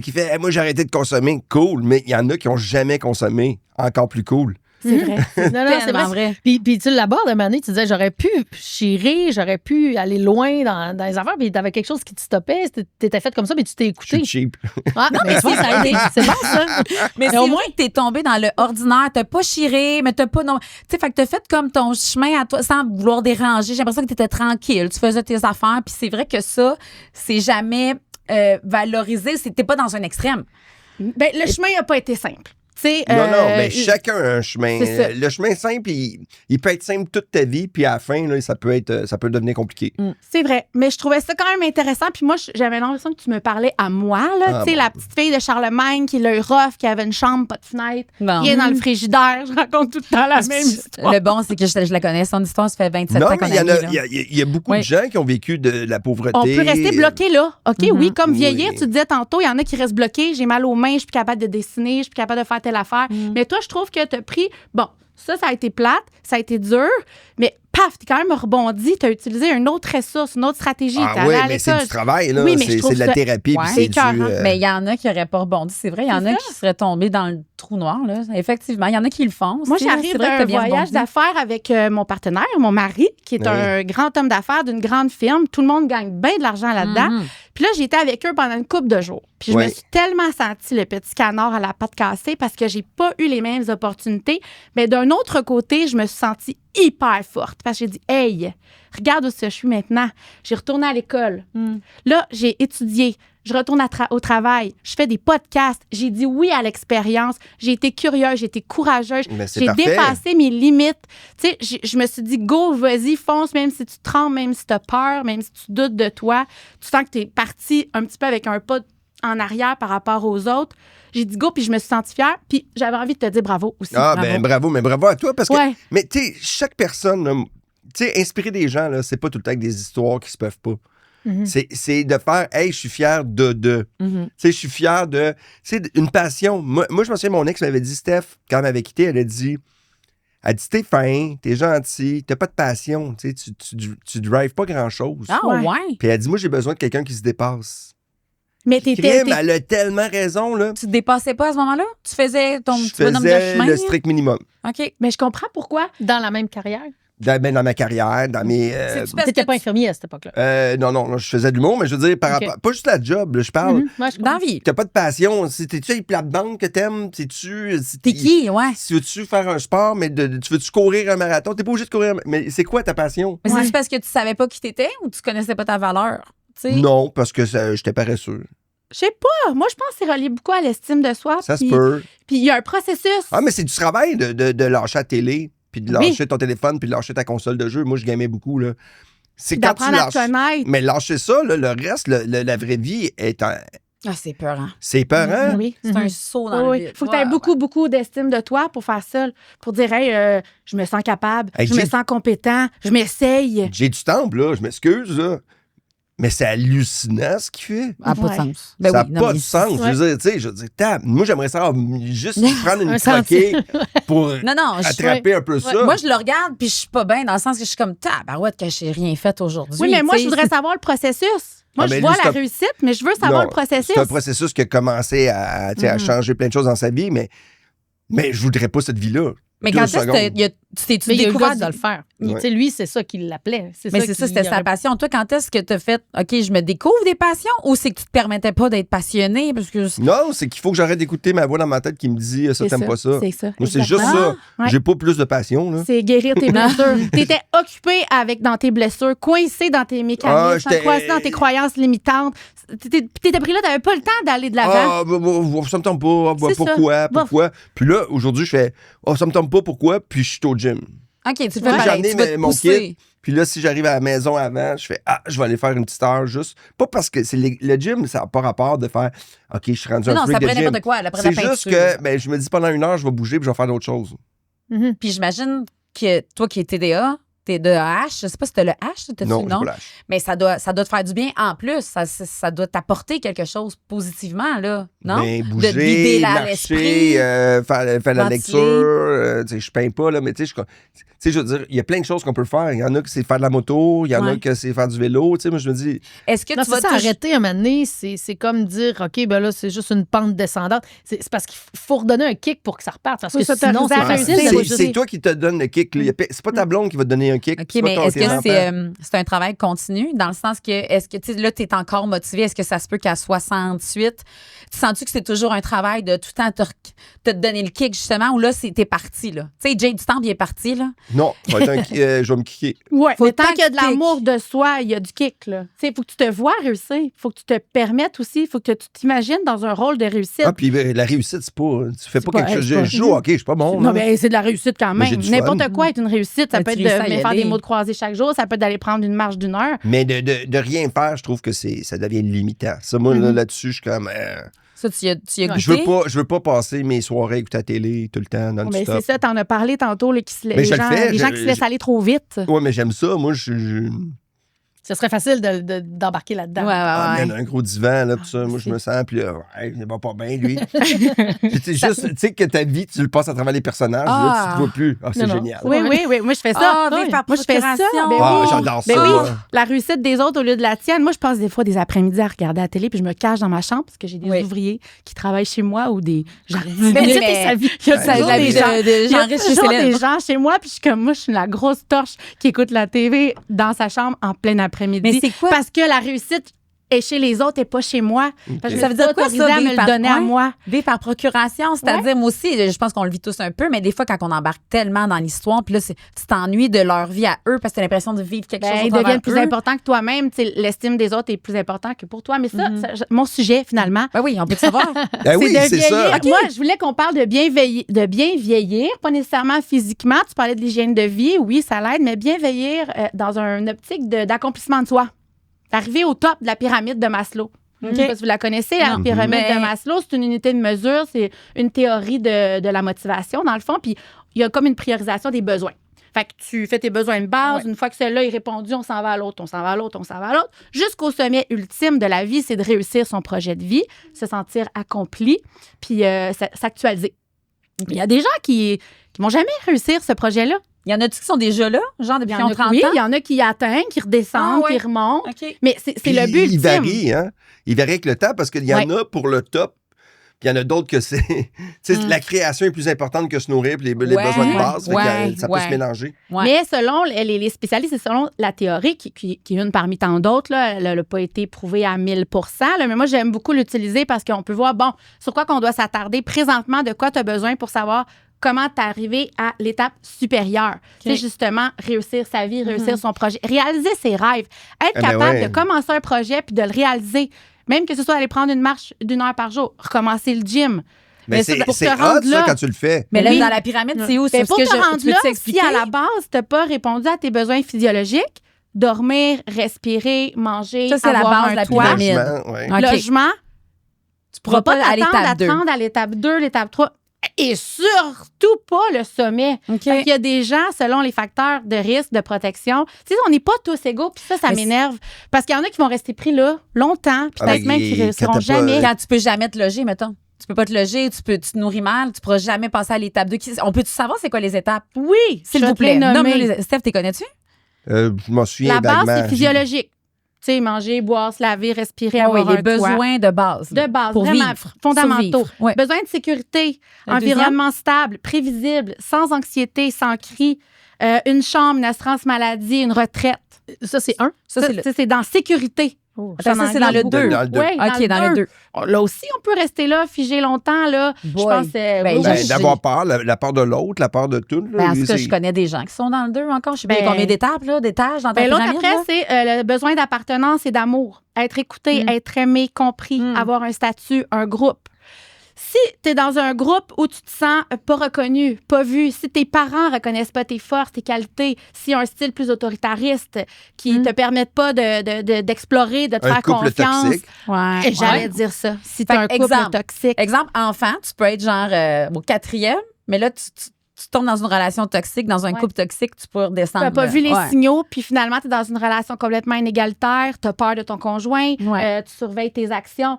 qui fait moi, j'ai arrêté de consommer, cool, mais il y en a qui n'ont jamais consommé, encore plus cool. C'est vrai. Non, c'est vrai. Puis tu l'abordes un moment donné, tu disais, j'aurais pu chirer, j'aurais pu aller loin dans les affaires, puis t'avais quelque chose qui te stoppait, t'étais faite comme ça, mais tu t'es Je écouté. suis cheap. Ah, mais ça a aidé. C'est bon, ça. Mais au au moins- moins que t'es tombé dans le ordinaire, t'as pas chiré, mais t'as pas non. Tu sais, fait que t'as fait comme ton chemin à toi sans vouloir déranger. J'ai l'impression que t'étais tranquille, tu faisais tes affaires, puis c'est vrai que ça, c'est jamais valorisé. T'es pas dans un extrême. Ben, le chemin n'a pas été simple. T'sais, Non, mais chacun a un chemin. c'est ça. Le chemin simple, il peut être simple toute ta vie, puis à la fin, là, ça peut devenir compliqué. C'est vrai, mais je trouvais ça quand même intéressant. Puis moi, j'avais l'impression que tu me parlais à moi, là. Tu sais, la petite fille de Charlemagne qui l'a eu rough, qui avait une chambre, pas de fenêtre, Bon. rien dans le frigidaire. Je raconte tout le temps la même histoire. Le bon, c'est que je la connais. Son histoire, ça fait 27 Non, ans mais qu'on il y en a, est là. il y a beaucoup de gens qui ont vécu de la pauvreté. On peut rester bloqué là. OK, oui, comme Oui. vieillir, tu disais tantôt, il y en a qui restent bloqués. J'ai mal aux mains, je suis plus capable de dessiner, je suis plus capable de faire telle affaire. Mais toi, je trouve que tu as pris. Bon, ça a été plate, ça a été dur, mais paf, t'es quand même rebondi, t'as utilisé une autre ressource, une autre stratégie. T'es Ah allé oui, à mais c'est l'école. du travail, là. Oui, mais je trouve c'est de la ça- thérapie, Ouais. puis C'est c'est du... écœurant. Mais il y en a qui n'auraient pas rebondi. C'est vrai, il y en a C'est qui seraient tombés dans le trou noir. Là. Effectivement, il y en a qui le font. Moi, aussi, là. j'arrive C'est vrai que d'un t'as bien voyage rebondi. d'affaires avec mon partenaire, mon mari, qui est Oui. un grand homme d'affaires d'une grande firme. Tout le monde gagne bien de l'argent là-dedans. Mhm. Puis là, j'étais avec eux pendant une couple de jours. Puis je Oui. me suis tellement sentie le petit canard à la patte cassée parce que j'ai pas eu les mêmes opportunités. Mais d'un autre côté, je me suis sentie hyper forte parce que j'ai dit, hey, regarde où je suis maintenant. J'ai retourné à l'école. Là, j'ai étudié. Je retourne au travail. Je fais des podcasts. J'ai dit oui à l'expérience. J'ai été curieuse. J'ai été courageuse. Mais c'est J'ai parfait. dépassé mes limites. Tu sais, je me suis dit, go, vas-y, fonce, même si tu trembles, même si tu as peur, même si tu doutes de toi. Tu sens que tu es parti un petit peu avec un pas en arrière par rapport aux autres. J'ai dit go, puis je me suis sentie fière. Puis j'avais envie de te dire bravo aussi. Ah, bravo. ben bravo, mais bravo à toi, parce que... Ouais. Mais tu sais, chaque personne, là, tu sais, inspirer des gens, là, c'est pas tout le temps avec des histoires qui se peuvent pas. Mhm. C'est de faire, hey, je suis fier de. Mhm. Tu sais, je suis fier de. Tu sais, une passion. Moi, je me souviens, mon ex m'avait dit, Steph, quand elle m'avait quitté, elle dit, t'es fin, t'es gentil, t'as pas de passion, tu sais, tu drives pas grand-chose. Ah, Ouais. ouais. Puis elle dit, moi, j'ai besoin de quelqu'un qui se dépasse. Mais Crime, elle a tellement raison, là. Tu te dépassais pas à ce moment-là? Tu faisais ton Je petit bonhomme de faisais chemin? le strict minimum. OK. Mais je comprends pourquoi. Dans la même carrière. Dans ma carrière, dans mes... C'est-tu parce T'étais que pas infirmier à cette époque-là. non, je faisais de l'humour, mais je veux dire, par Ok. rapport... Pas juste la job, là, je parle... Mhm. Ouais, je dans comprends. la vie. T'as pas de passion. T'es-tu les plates-bandes que t'aimes? T'es qui? Ouais. Si veux-tu faire un sport, mais tu veux-tu courir un marathon? T'es pas obligé de courir Mais c'est quoi ta passion? Mais Ouais. c'est parce que tu savais pas qui t'étais ou tu connaissais pas ta valeur? Tu sais? Non, parce que j'étais paresseux. Je sais pas. Moi, je pense que c'est relié beaucoup à l'estime de soi. Ça se puis- peut. Puis il y a un processus. Ah, mais c'est du travail de lâcher la télé, puis de Oui. lâcher ton téléphone, puis de lâcher ta console de jeu. Moi, je gamais beaucoup, là. C'est quand tu D'apprendre à lâches... te connaître. Mais lâcher ça, là, le reste, la vraie vie, Ah, c'est peur, hein? c'est peurant. Oui. C'est un saut dans Oui, le oui. vide. Faut que tu aies Ouais, beaucoup, beaucoup d'estime de toi pour faire ça. Pour dire, hey, je me sens capable, Hey, je me j'ai- sens compétent, je m'essaye. J'ai du temps, là, je m'excuse, là. Mais c'est hallucinant ce qu'il fait. Ah, pas de Ouais. sens. Ben Ça oui, n'a non, pas mais de sens. Ouais. Je veux dire, moi, j'aimerais ça juste prendre une Un croquée pour Non, non, attraper un peu ça. moi, je le regarde puis je suis pas bien dans le sens que je suis comme tabarouette que j'ai rien fait aujourd'hui. Oui, mais moi, tu je sais. voudrais savoir le processus. Moi, Ah, je mais vois lui, la c'est un- réussite, mais je veux savoir Non, le processus. C'est un processus qui a commencé à changer plein de choses dans sa vie, mais je voudrais pas cette vie-là. Mais 2 quand est-ce secondes. que tu t'es-tu Mais il y a eu le découvert goût de le faire. Ouais. Tu sais, lui, c'est ça qui l'appelait. Mais c'est ça, c'était sa passion. Toi, quand est-ce que tu as fait OK, je me découvre des passions ou c'est que tu te permettais pas d'être passionné? Parce que Non, c'est qu'il faut que j'arrête d'écouter ma voix dans ma tête qui me dit ça, t'aimes pas ça. C'est ça. Moi, c'est juste exactement. ça. Ouais. J'ai pas plus de passion, là. C'est guérir tes blessures. T'étais occupé dans tes blessures, coincé dans tes Ah, mécanismes, j'étais- coincé dans tes croyances limitantes. T'étais pris là, t'avais pas le temps d'aller de l'avant. Ça me tombe pas. C'est ça. Pourquoi? Puis là, aujourd'hui, je fais ça me tombe pas, pourquoi? Puis je suis au gym. OK, tu le fais Ouais. J'ai pareil, amené tu vas te mon pousser. kit. Puis là, si j'arrive à la maison avant, je fais je vais aller faire une petite heure juste. Pas parce que c'est le gym, ça n'a pas rapport de faire OK, je suis rendu Mais un non, freak ça de prend gym. n'importe quoi. Après la C'est juste peinture. que je me dis pendant 1 heure, je vais bouger puis je vais faire d'autres choses. Mhm. Puis j'imagine que toi qui es TDA, H. Je sais pas si t'as le H. T'as-tu Non, le je nom? pas lâche. Mais ça doit te faire du bien en plus. Ça doit t'apporter quelque chose positivement, là. Non? Mais De bouger, vider marcher, l'esprit. faire la ventiler. lecture. Tu sais, je peins pas, là, mais tu sais, je veux dire, il y a plein de choses qu'on peut faire. Il y en a que c'est faire de la moto, il y en a Ouais. que c'est faire du vélo. Tu sais, moi, je me dis, Est-ce que Non, tu vas c'est ça, toucher- arrêter un moment donné, c'est comme dire, OK, ben là, c'est juste une pente descendante. C'est parce qu'il faut redonner un kick pour que ça reparte. Parce Oui, que ça sinon, t'autorise à c'est réussir, facile. c'est toi qui te donne le kick. là. C'est pas ta blonde qui va te donner un kick. OK, c'est pas mais ton- est-ce tes que enfants. c'est un travail continu? Dans le sens que, est-ce que, tu sais, là, tu es encore motivé? Est-ce que ça se peut qu'à 68, tu sens-tu que c'est toujours un travail de tout le temps te donner le kick, justement, ou là, t'es parti, là? Tu sais, Jay du Temple, il est parti, là. Non, ça va être je vais me kicker. Ouais, Faut mais tant tant qu'il y a de que tu l'amour de soi, il y a du kick, là. Tu sais, il faut que tu te vois réussir. Il faut que tu te permettes aussi. Il faut que tu t'imagines dans un rôle de réussite. Ah, puis la réussite, c'est pas. Tu fais pas pas- quelque chose. c'est pas- Je joue au hockey, je suis pas bon. Non, là. mais c'est de la réussite quand Mais j'ai même. du fun. N'importe quoi est une réussite. Ça Mais peut tu être réussis à de y faire aller. des mots de croisée chaque jour. Ça peut être d'aller prendre une marche d'1 heure. Mais de rien faire, je trouve que ça devient limitant. Ça, moi, là-dessus, je suis comme. Ça, tu y as goûté? Je veux pas passer mes soirées à écouter la télé tout le temps, Mais non-stop. c'est ça, t'en as parlé tantôt, là, Mais les je le fais, gens qui se laissent aller trop vite. Ouais, mais j'aime ça. Moi, Ce serait facile d'embarquer là-dedans. Ouais. man, un gros divan, là, tout ça. Moi, je me sens, puis là, ouais, il va pas bien, lui. Puis tu sais, juste, tu sais, que ta vie, tu le passes à travers les personnages, là, tu te vois plus. Ah, c'est Non, non. génial. Oui, oui, oui. Moi, je fais ça. Ah, Oui. vivre par Moi, je fais ça. procuration. Ben Ah, oui. j'adore Ben ça. oui, la réussite des autres au lieu de la tienne. Moi, je passe des fois des après-midi à regarder la télé, puis je me cache dans ma chambre parce que j'ai des Oui. ouvriers qui travaillent chez moi ou des jardiniers. Mais oui, Tu sais, mais- sa vie. Il y a Ça, toujours la des vie gens. de Il y gens a riches et toujours célèbres. des gens chez moi, puis je suis comme moi, je suis la grosse torche qui écoute la TV dans sa chambre en plein après-midi. Mais c'est quoi? Parce que la réussite est chez les autres et pas chez moi. Parce que Ça veut dire quoi, autorisé ça, à me vivre le par- donner à ouais. moi. Vivre par procuration, c'est-à-dire, moi aussi, je pense qu'on le vit tous un peu, mais des fois, quand on embarque tellement dans l'histoire, puis là, tu t'ennuies de leur vie à eux parce que tu as l'impression de vivre quelque chose Ben, au ils travers deviennent plus eux. importants que toi-même. Tu sais, l'estime des autres est plus important que pour toi. Mais ça, mon sujet, finalement, Ben oui, on peut le savoir. Ben oui, de c'est ça. vieillir. Moi, je voulais qu'on parle de bien vieillir, pas nécessairement physiquement. Tu parlais de l'hygiène de vie, oui, ça l'aide, mais bien vieillir dans une optique d'accomplissement de soi. D'arriver au top de la pyramide de Maslow. Je sais pas si vous la connaissez, la Non. pyramide Mais- de Maslow, c'est une unité de mesure, c'est une théorie de la motivation, dans le fond, puis il y a comme une priorisation des besoins. Fait que tu fais tes besoins de base, une fois que celui-là est répondu, on s'en va à l'autre, on s'en va à l'autre, on s'en va à l'autre. Jusqu'au sommet ultime de la vie, c'est de réussir son projet de vie, se sentir accompli, puis s'actualiser. Il y a des gens qui vont jamais réussir ce projet-là. Il y en a-tu qui sont déjà là, genre Il depuis y qu'ils en ont a, 30 oui, ans? il y en a qui y atteignent, qui redescendent, Ah ouais. qui remontent. OK. Mais c'est Puis le but il ultime. varie, hein? Il varie avec le temps parce qu'il y en a pour le top, puis il y en a d'autres que c'est. Tu sais, la création est plus importante que se nourrir, puis les Ouais, besoins de base. Fait que, ouais, ça peut ouais. se mélanger. Ouais. Mais selon les spécialistes et selon la théorie, qui est une parmi tant d'autres, là, elle n'a pas été prouvée à 1000 là, mais moi, j'aime beaucoup l'utiliser parce qu'on peut voir, bon, sur quoi qu'on doit s'attarder présentement, de quoi tu as besoin pour savoir comment t'arriver à l'étape supérieure. C'est justement réussir sa vie, réussir son projet, réaliser ses rêves, être ben capable ouais. de commencer un projet puis de le réaliser. Même que ce soit aller prendre une marche d'1 heure par jour, recommencer le gym. Mais ça, c'est pour te hot, rendre ça, là. quand tu le fais. Mais Oui. là, dans la pyramide, c'est où? Ben, C'est pour ce que te rendre tu peux là, t'expliquer? si à la base, tu n'as pas répondu à tes besoins physiologiques, dormir, respirer, manger, Ça, c'est la avoir base un de la toit, pyramide. Logement, ouais. OK. logement, Tu pourras pas à t'attendre l'étape 2. à l'étape 2, l'étape 3. Et surtout pas le sommet. OK. Fait qu'il y a des gens, selon les facteurs de risque, de protection. Tu sais, on n'est pas tous égaux, puis ça Mais m'énerve. Parce qu'il y en a qui vont rester pris là longtemps, puis Ah, peut-être mais même qu'ils ne réussiront quand t'as pas- jamais. Quand tu peux jamais te loger, mettons. Tu peux pas te loger, tu te nourris mal, tu pourras jamais passer à l'étape 2. On peut-tu savoir c'est quoi les étapes? Oui, S'il je vous vais te les plaît. nommer. Nomme-le. Steph, t'es connais-tu? Je m'en souviens La base, vaguement. c'est physiologique. Tu sais, manger, boire, se laver, respirer, Oui, avoir les un toit. besoins de base. De base, pour vraiment vivre. fondamentaux. Survivre. Ouais. Besoin de sécurité, Le environnement stable, prévisible, sans anxiété, sans cri, une chambre, une assurance maladie, une retraite. Ça, c'est un. Ça, c'est le... c'est dans sécurité. Attends, ça, c'est dans le 2. Dans le deux. Ouais, OK, dans le 2. Là aussi, on peut rester là, figé longtemps. Là. Je Boy. pense Ben, oui, Ben, j'ai- d'avoir peur, la peur de l'autre, la peur de tout. là, Ben, en tout cas, c'est- je connais des gens qui sont dans le 2 encore. Je sais pas Ben- combien d'étapes, là, d'étages dans ta Ben, l'autre pyramide. après, là. c'est le besoin d'appartenance et d'amour. Être écouté, être aimé, compris, avoir un statut, un groupe. Si tu es dans un groupe où tu te sens pas reconnu, pas vu, si tes parents reconnaissent pas tes forces, tes qualités, s'il y a un style plus autoritariste qui te permettent pas d'explorer, de te Un faire couple confiance. toxique. Ouais. Et J'allais Ouais. dire ça. Si tu Fait as un que, couple exemple. toxique. Exemple, enfant, tu peux être genre au 4e, mais là, tu tu tombes dans une relation toxique, dans un couple toxique, tu peux redescendre. Tu n'as pas vu les Ouais. signaux, puis finalement, tu es dans une relation complètement inégalitaire, tu as peur de ton conjoint, Ouais. tu surveilles tes actions.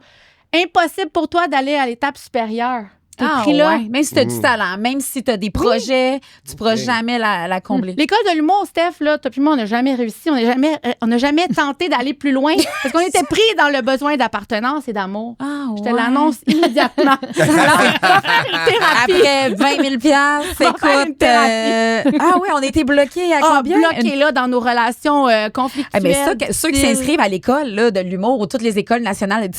Impossible pour toi d'aller à l'étape supérieure. T'es Ah, pris là. ouais. Même si tu as du talent, même si tu as des projets, tu pourras jamais la combler. L'école de l'humour, Steph, là, toi puis moi, on n'a jamais réussi. On n'a jamais tenté d'aller plus loin parce qu'on était pris dans le besoin d'appartenance et d'amour. Ah, Je te l'annonce immédiatement. Va faire une thérapie. Après 20 000 piastres, Va faire une écoute. thérapie. Ah oui, on était bloqués à Ah, combien? bloqué là dans nos relations conflictuelles. Ah, mais ça, ceux qui difficiles. s'inscrivent à l'école là, de l'humour ou toutes les écoles nationales,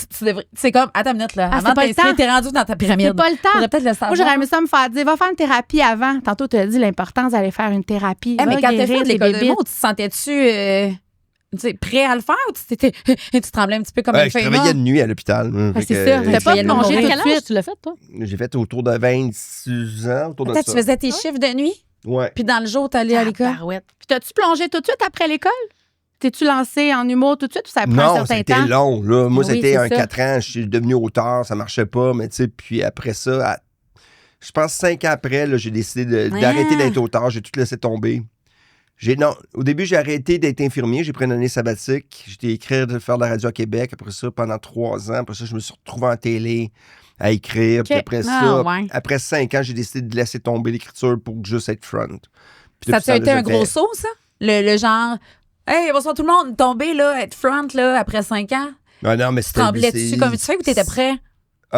c'est comme, attends une minute, là, Ah, avant c'est de pas le t'inscrire, temps. t'es rendu dans ta pyramide. C'est pas le temps. Faudrait peut-être le savoir. Moi, j'aurais aimé ça me faire dire, va faire une thérapie avant. Tantôt, tu as dit l'importance d'aller faire une thérapie. Eh, mais Va quand t'as guérir fait tes l'école de bébites. l'humour, tu te sentais-tu tu sais, prêt à le faire ou tu tremblais un petit peu comme une Je feuille travaillais morte? de nuit à l'hôpital. Ah, c'est ça. T'as tu pas voyais le plongé mourir. tout Quel de âge suite. tu l'as fait, toi? J'ai fait autour de 26 ans, autour de Attends, ça. tu faisais tes chiffres de nuit, Ouais. puis dans le jour, t'allais à l'école? Tabarouette. Puis t'as-tu plongé tout de suite après l'école? T'es-tu lancé en humour tout de suite ou ça prend un Non, certain c'était temps? long. Là. Moi, Oui, c'était c'est un ça. 4 ans. Je suis devenu auteur, ça marchait pas. Mais tu sais, puis après ça, je pense 5 ans après, là, j'ai décidé d'arrêter d'être auteur. J'ai tout laissé tomber. Au début, j'ai arrêté d'être infirmier. J'ai pris une année sabbatique. J'étais écrire, de faire de la radio à Québec. Après ça, pendant 3 ans. Après ça, je me suis retrouvé en télé à écrire. Puis après ça, ouais. après 5 ans, j'ai décidé de laisser tomber l'écriture pour juste être front. Puis Ça depuis t'a ce été temps-là, un je gros fais- saut, ça? Le genre, hey, bonsoir tout le monde, tomber là, être front là, après 5 ans. Non, mais Tu c'était... tremblais-tu comme tu fais ou t'étais prêt?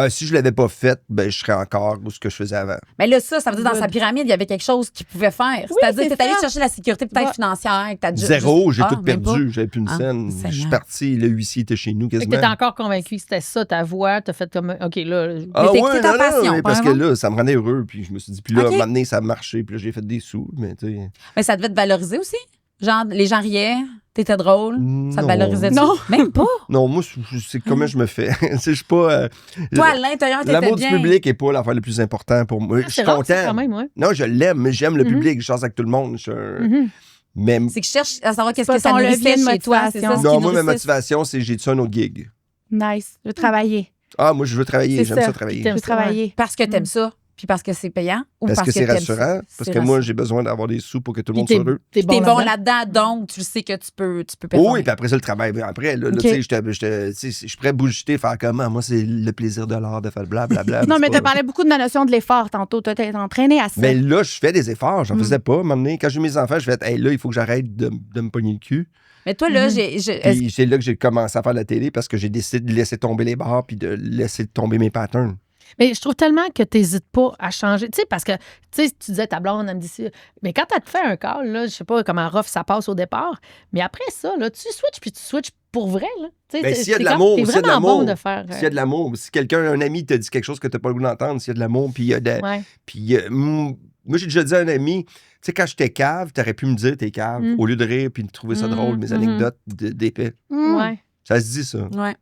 Si je l'avais pas fait, ben, je serais encore où ce que je faisais avant. Mais là, ça veut dire dans Good. sa pyramide, il y avait quelque chose qu'il pouvait faire. Oui, C'est-à-dire, c'est t'es allé ça. chercher la sécurité peut-être Ouais. financière. Que t'as Zéro, j'ai tout même perdu. J'avais plus une Ah, scène. Je suis Seigneur. parti, le huissier était chez nous Fait que quasiment. t'étais encore convaincu que c'était ça, ta voix. T'as fait comme, OK, là... Ah Mais ouais, t'es ta non, passion, mais parce que vraiment. là, ça me rendait heureux. Puis je me suis dit, puis là, Ok. à un moment donné, ça a marché. Puis là, j'ai fait des sous. Mais tu sais. Mais ça devait te valoriser aussi. Genre, les gens riaient, t'étais drôle. Ça te Non. valorisait Non. Même pas. Non, moi, c'est comment je me fais. Tu sais, je suis pas. Toi, à l'intérieur, t'étais L'amour du bien. public n'est pas l'affaire le plus important pour moi. Je suis C'est rare, ça, content. quand même, ouais. Non, je l'aime, mais j'aime le Mhm. public. Je chante avec tout le monde. Mhm. Mais C'est que je cherche à savoir qu'est-ce pas que ça ton nourrissait levier de chez toi. C'est ça, motivation. ce qui non, moi, ma nourrissait. motivation, c'est j'ai-tu un autre gig. Nice. Je veux travailler. Ah, moi, je veux travailler. C'est J'aime ça. ça travailler. Je veux ça, ouais. travailler. Parce que t'aimes ça, puis parce que c'est payant, ou Parce que c'est t'aimes rassurant. ça? Parce C'est que moi, rassurant. j'ai besoin d'avoir des sous pour que tout le Puis monde soit heureux. t'es T'es bon là-dedans. là-dedans, donc tu le sais que tu peux Oui, performer. puis après ça, le travail. Après, là, Ok. tu sais, je suis prêt à bouger, faire comment. Moi, c'est le plaisir de l'art de faire blablabla. Non, mais tu tu parlais beaucoup de la notion de l'effort tantôt. Tu t'es entraîné à ça. Mais là, je fais des efforts. J'en faisais pas. À un moment donné, quand j'ai eu mes enfants, je fais, hey, là, il faut que j'arrête de me pogner le cul. Mais toi, là, Puis c'est là que j'ai commencé à faire de la télé parce que j'ai décidé de laisser tomber les barres puis de laisser tomber mes patterns. Mais je trouve tellement que tu n'hésites pas à changer. Tu sais, parce que, tu sais, tu disais ta blonde, elle me dit ça. Mais quand tu as fait un call, là, je sais pas comment rough ça passe au départ, mais après ça, là, tu switches puis tu switches pour vrai, là. Tu sais, Ben, s'il y a de c'est l'amour, comme- s'il y a t'es de vraiment l'amour, bon de faire. S'il y a de l'amour, si quelqu'un, un ami te dit quelque chose que tu n'as pas le goût d'entendre, s'il y a de l'amour, puis il y a de. Ouais. Puis moi, j'ai déjà dit à un ami, tu sais, quand j'étais cave, tu aurais pu me dire t'es cave, Mm. au lieu de rire puis de trouver ça drôle, mes anecdotes d'épais. Mm. Ouais. Ça se dit, ça. Ouais.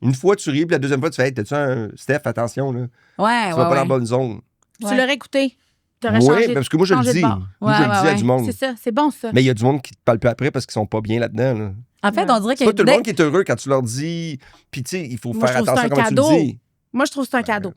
Une fois, tu ris, puis la deuxième fois, tu fais, hey, t'as-tu un. Steph, attention, là. Ouais, Tu vas pas dans la bonne zone. Tu l'aurais écouté. Tu aurais Oui, changé. parce que moi, je le changé de dis. bord. Moi, je le dis à du monde. C'est ça. C'est bon, ça. Mais il y a du monde qui te parle plus après parce qu'ils sont pas bien là-dedans. Là. En fait, on dirait que C'est pas tout le monde qui est heureux quand tu leur dis. Puis, tu sais, il faut Moi, faire je trouve que attention c'est un à comment tu cadeau. le dis. Moi, je trouve que c'est un cadeau.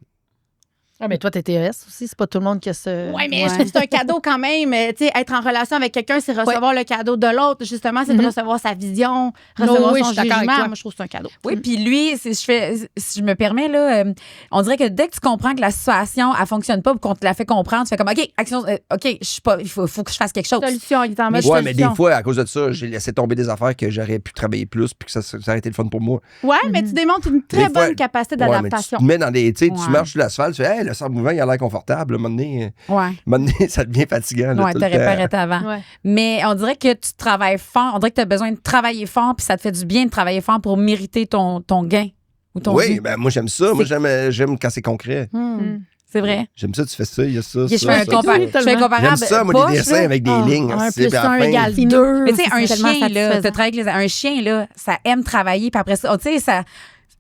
Ah, mais toi, t'es TES aussi. C'est pas tout le monde qui a ce. Oui, mais je trouve que c'est un cadeau quand même. Tu sais, être en relation avec quelqu'un, c'est recevoir le cadeau de l'autre. Justement, c'est de recevoir sa vision, recevoir oui, son je suis d'accord avec jugement. toi. Moi, je trouve que c'est un cadeau. Oui, puis lui, si je me permets, là, on dirait que dès que tu comprends que la situation, elle fonctionne pas, qu'on te la fait comprendre, tu fais comme, OK, action, OK, je suis pas, il faut que je fasse quelque chose. Solution, il est en mode Ouais, mais solution. des fois, à cause de ça, j'ai laissé tomber des affaires que j'aurais pu travailler plus puis que ça aurait été le fun pour moi. Ouais, mais tu démontres une très Des fois- bonne capacité Ouais, mais d'adaptation. tu te mets dans des. Tu sais, tu Ouais. marches sur l'asphalte, tu fais, hey, le sable mouvant, il a l'air confortable. À un moment donné, Ouais. ça devient fatigant. Là, Ouais, tout t'aurais le temps. pas arrêté avant. Ouais. Mais on dirait que tu travailles fort. On dirait que tu as besoin de travailler fort, puis ça te fait du bien de travailler fort pour mériter ton gain ou ton Oui, but. ben moi, j'aime ça. Moi, j'aime quand c'est concret. C'est vrai. J'aime ça, tu fais ça, il y a ça. Je ça, fais un ça, comparable. ça. Je fais un comparable. J'aime ça, moi, poche, des dessins là. avec des lignes. Un c'est plus à la un fin. égale 2. Mais tu sais, un c'est tellement chien, là, satisfaisant. t'as travaillé avec un chien, là, ça aime travailler, puis après ça, tu sais, ça.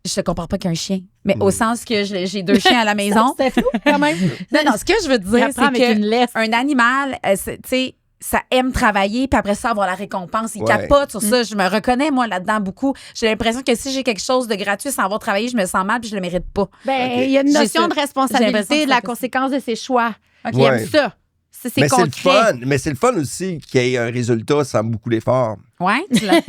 Je te compare pas qu'un chien, mais au sens que j'ai 2 chiens à la maison. C'est fou, quand même. Non, ce que je veux Il dire, apprend c'est avec une que laisse. un animal, tu sais, ça aime travailler, puis après ça, avoir la récompense. Il Ouais. capote sur ça. Je me reconnais, moi, là-dedans, beaucoup. J'ai l'impression que si j'ai quelque chose de gratuit sans avoir travaillé, je me sens mal, puis je le mérite pas. Ben, Ok. il y a une J'ai notion ça. de J'ai l'impression responsabilité que de la c'est ça. conséquence de ses choix. OK. Il aime Ouais. ça. c'est Mais c'est le concret. fun. Mais c'est le fun aussi qu'il y ait un résultat sans beaucoup d'efforts. Ouais, tu l'as.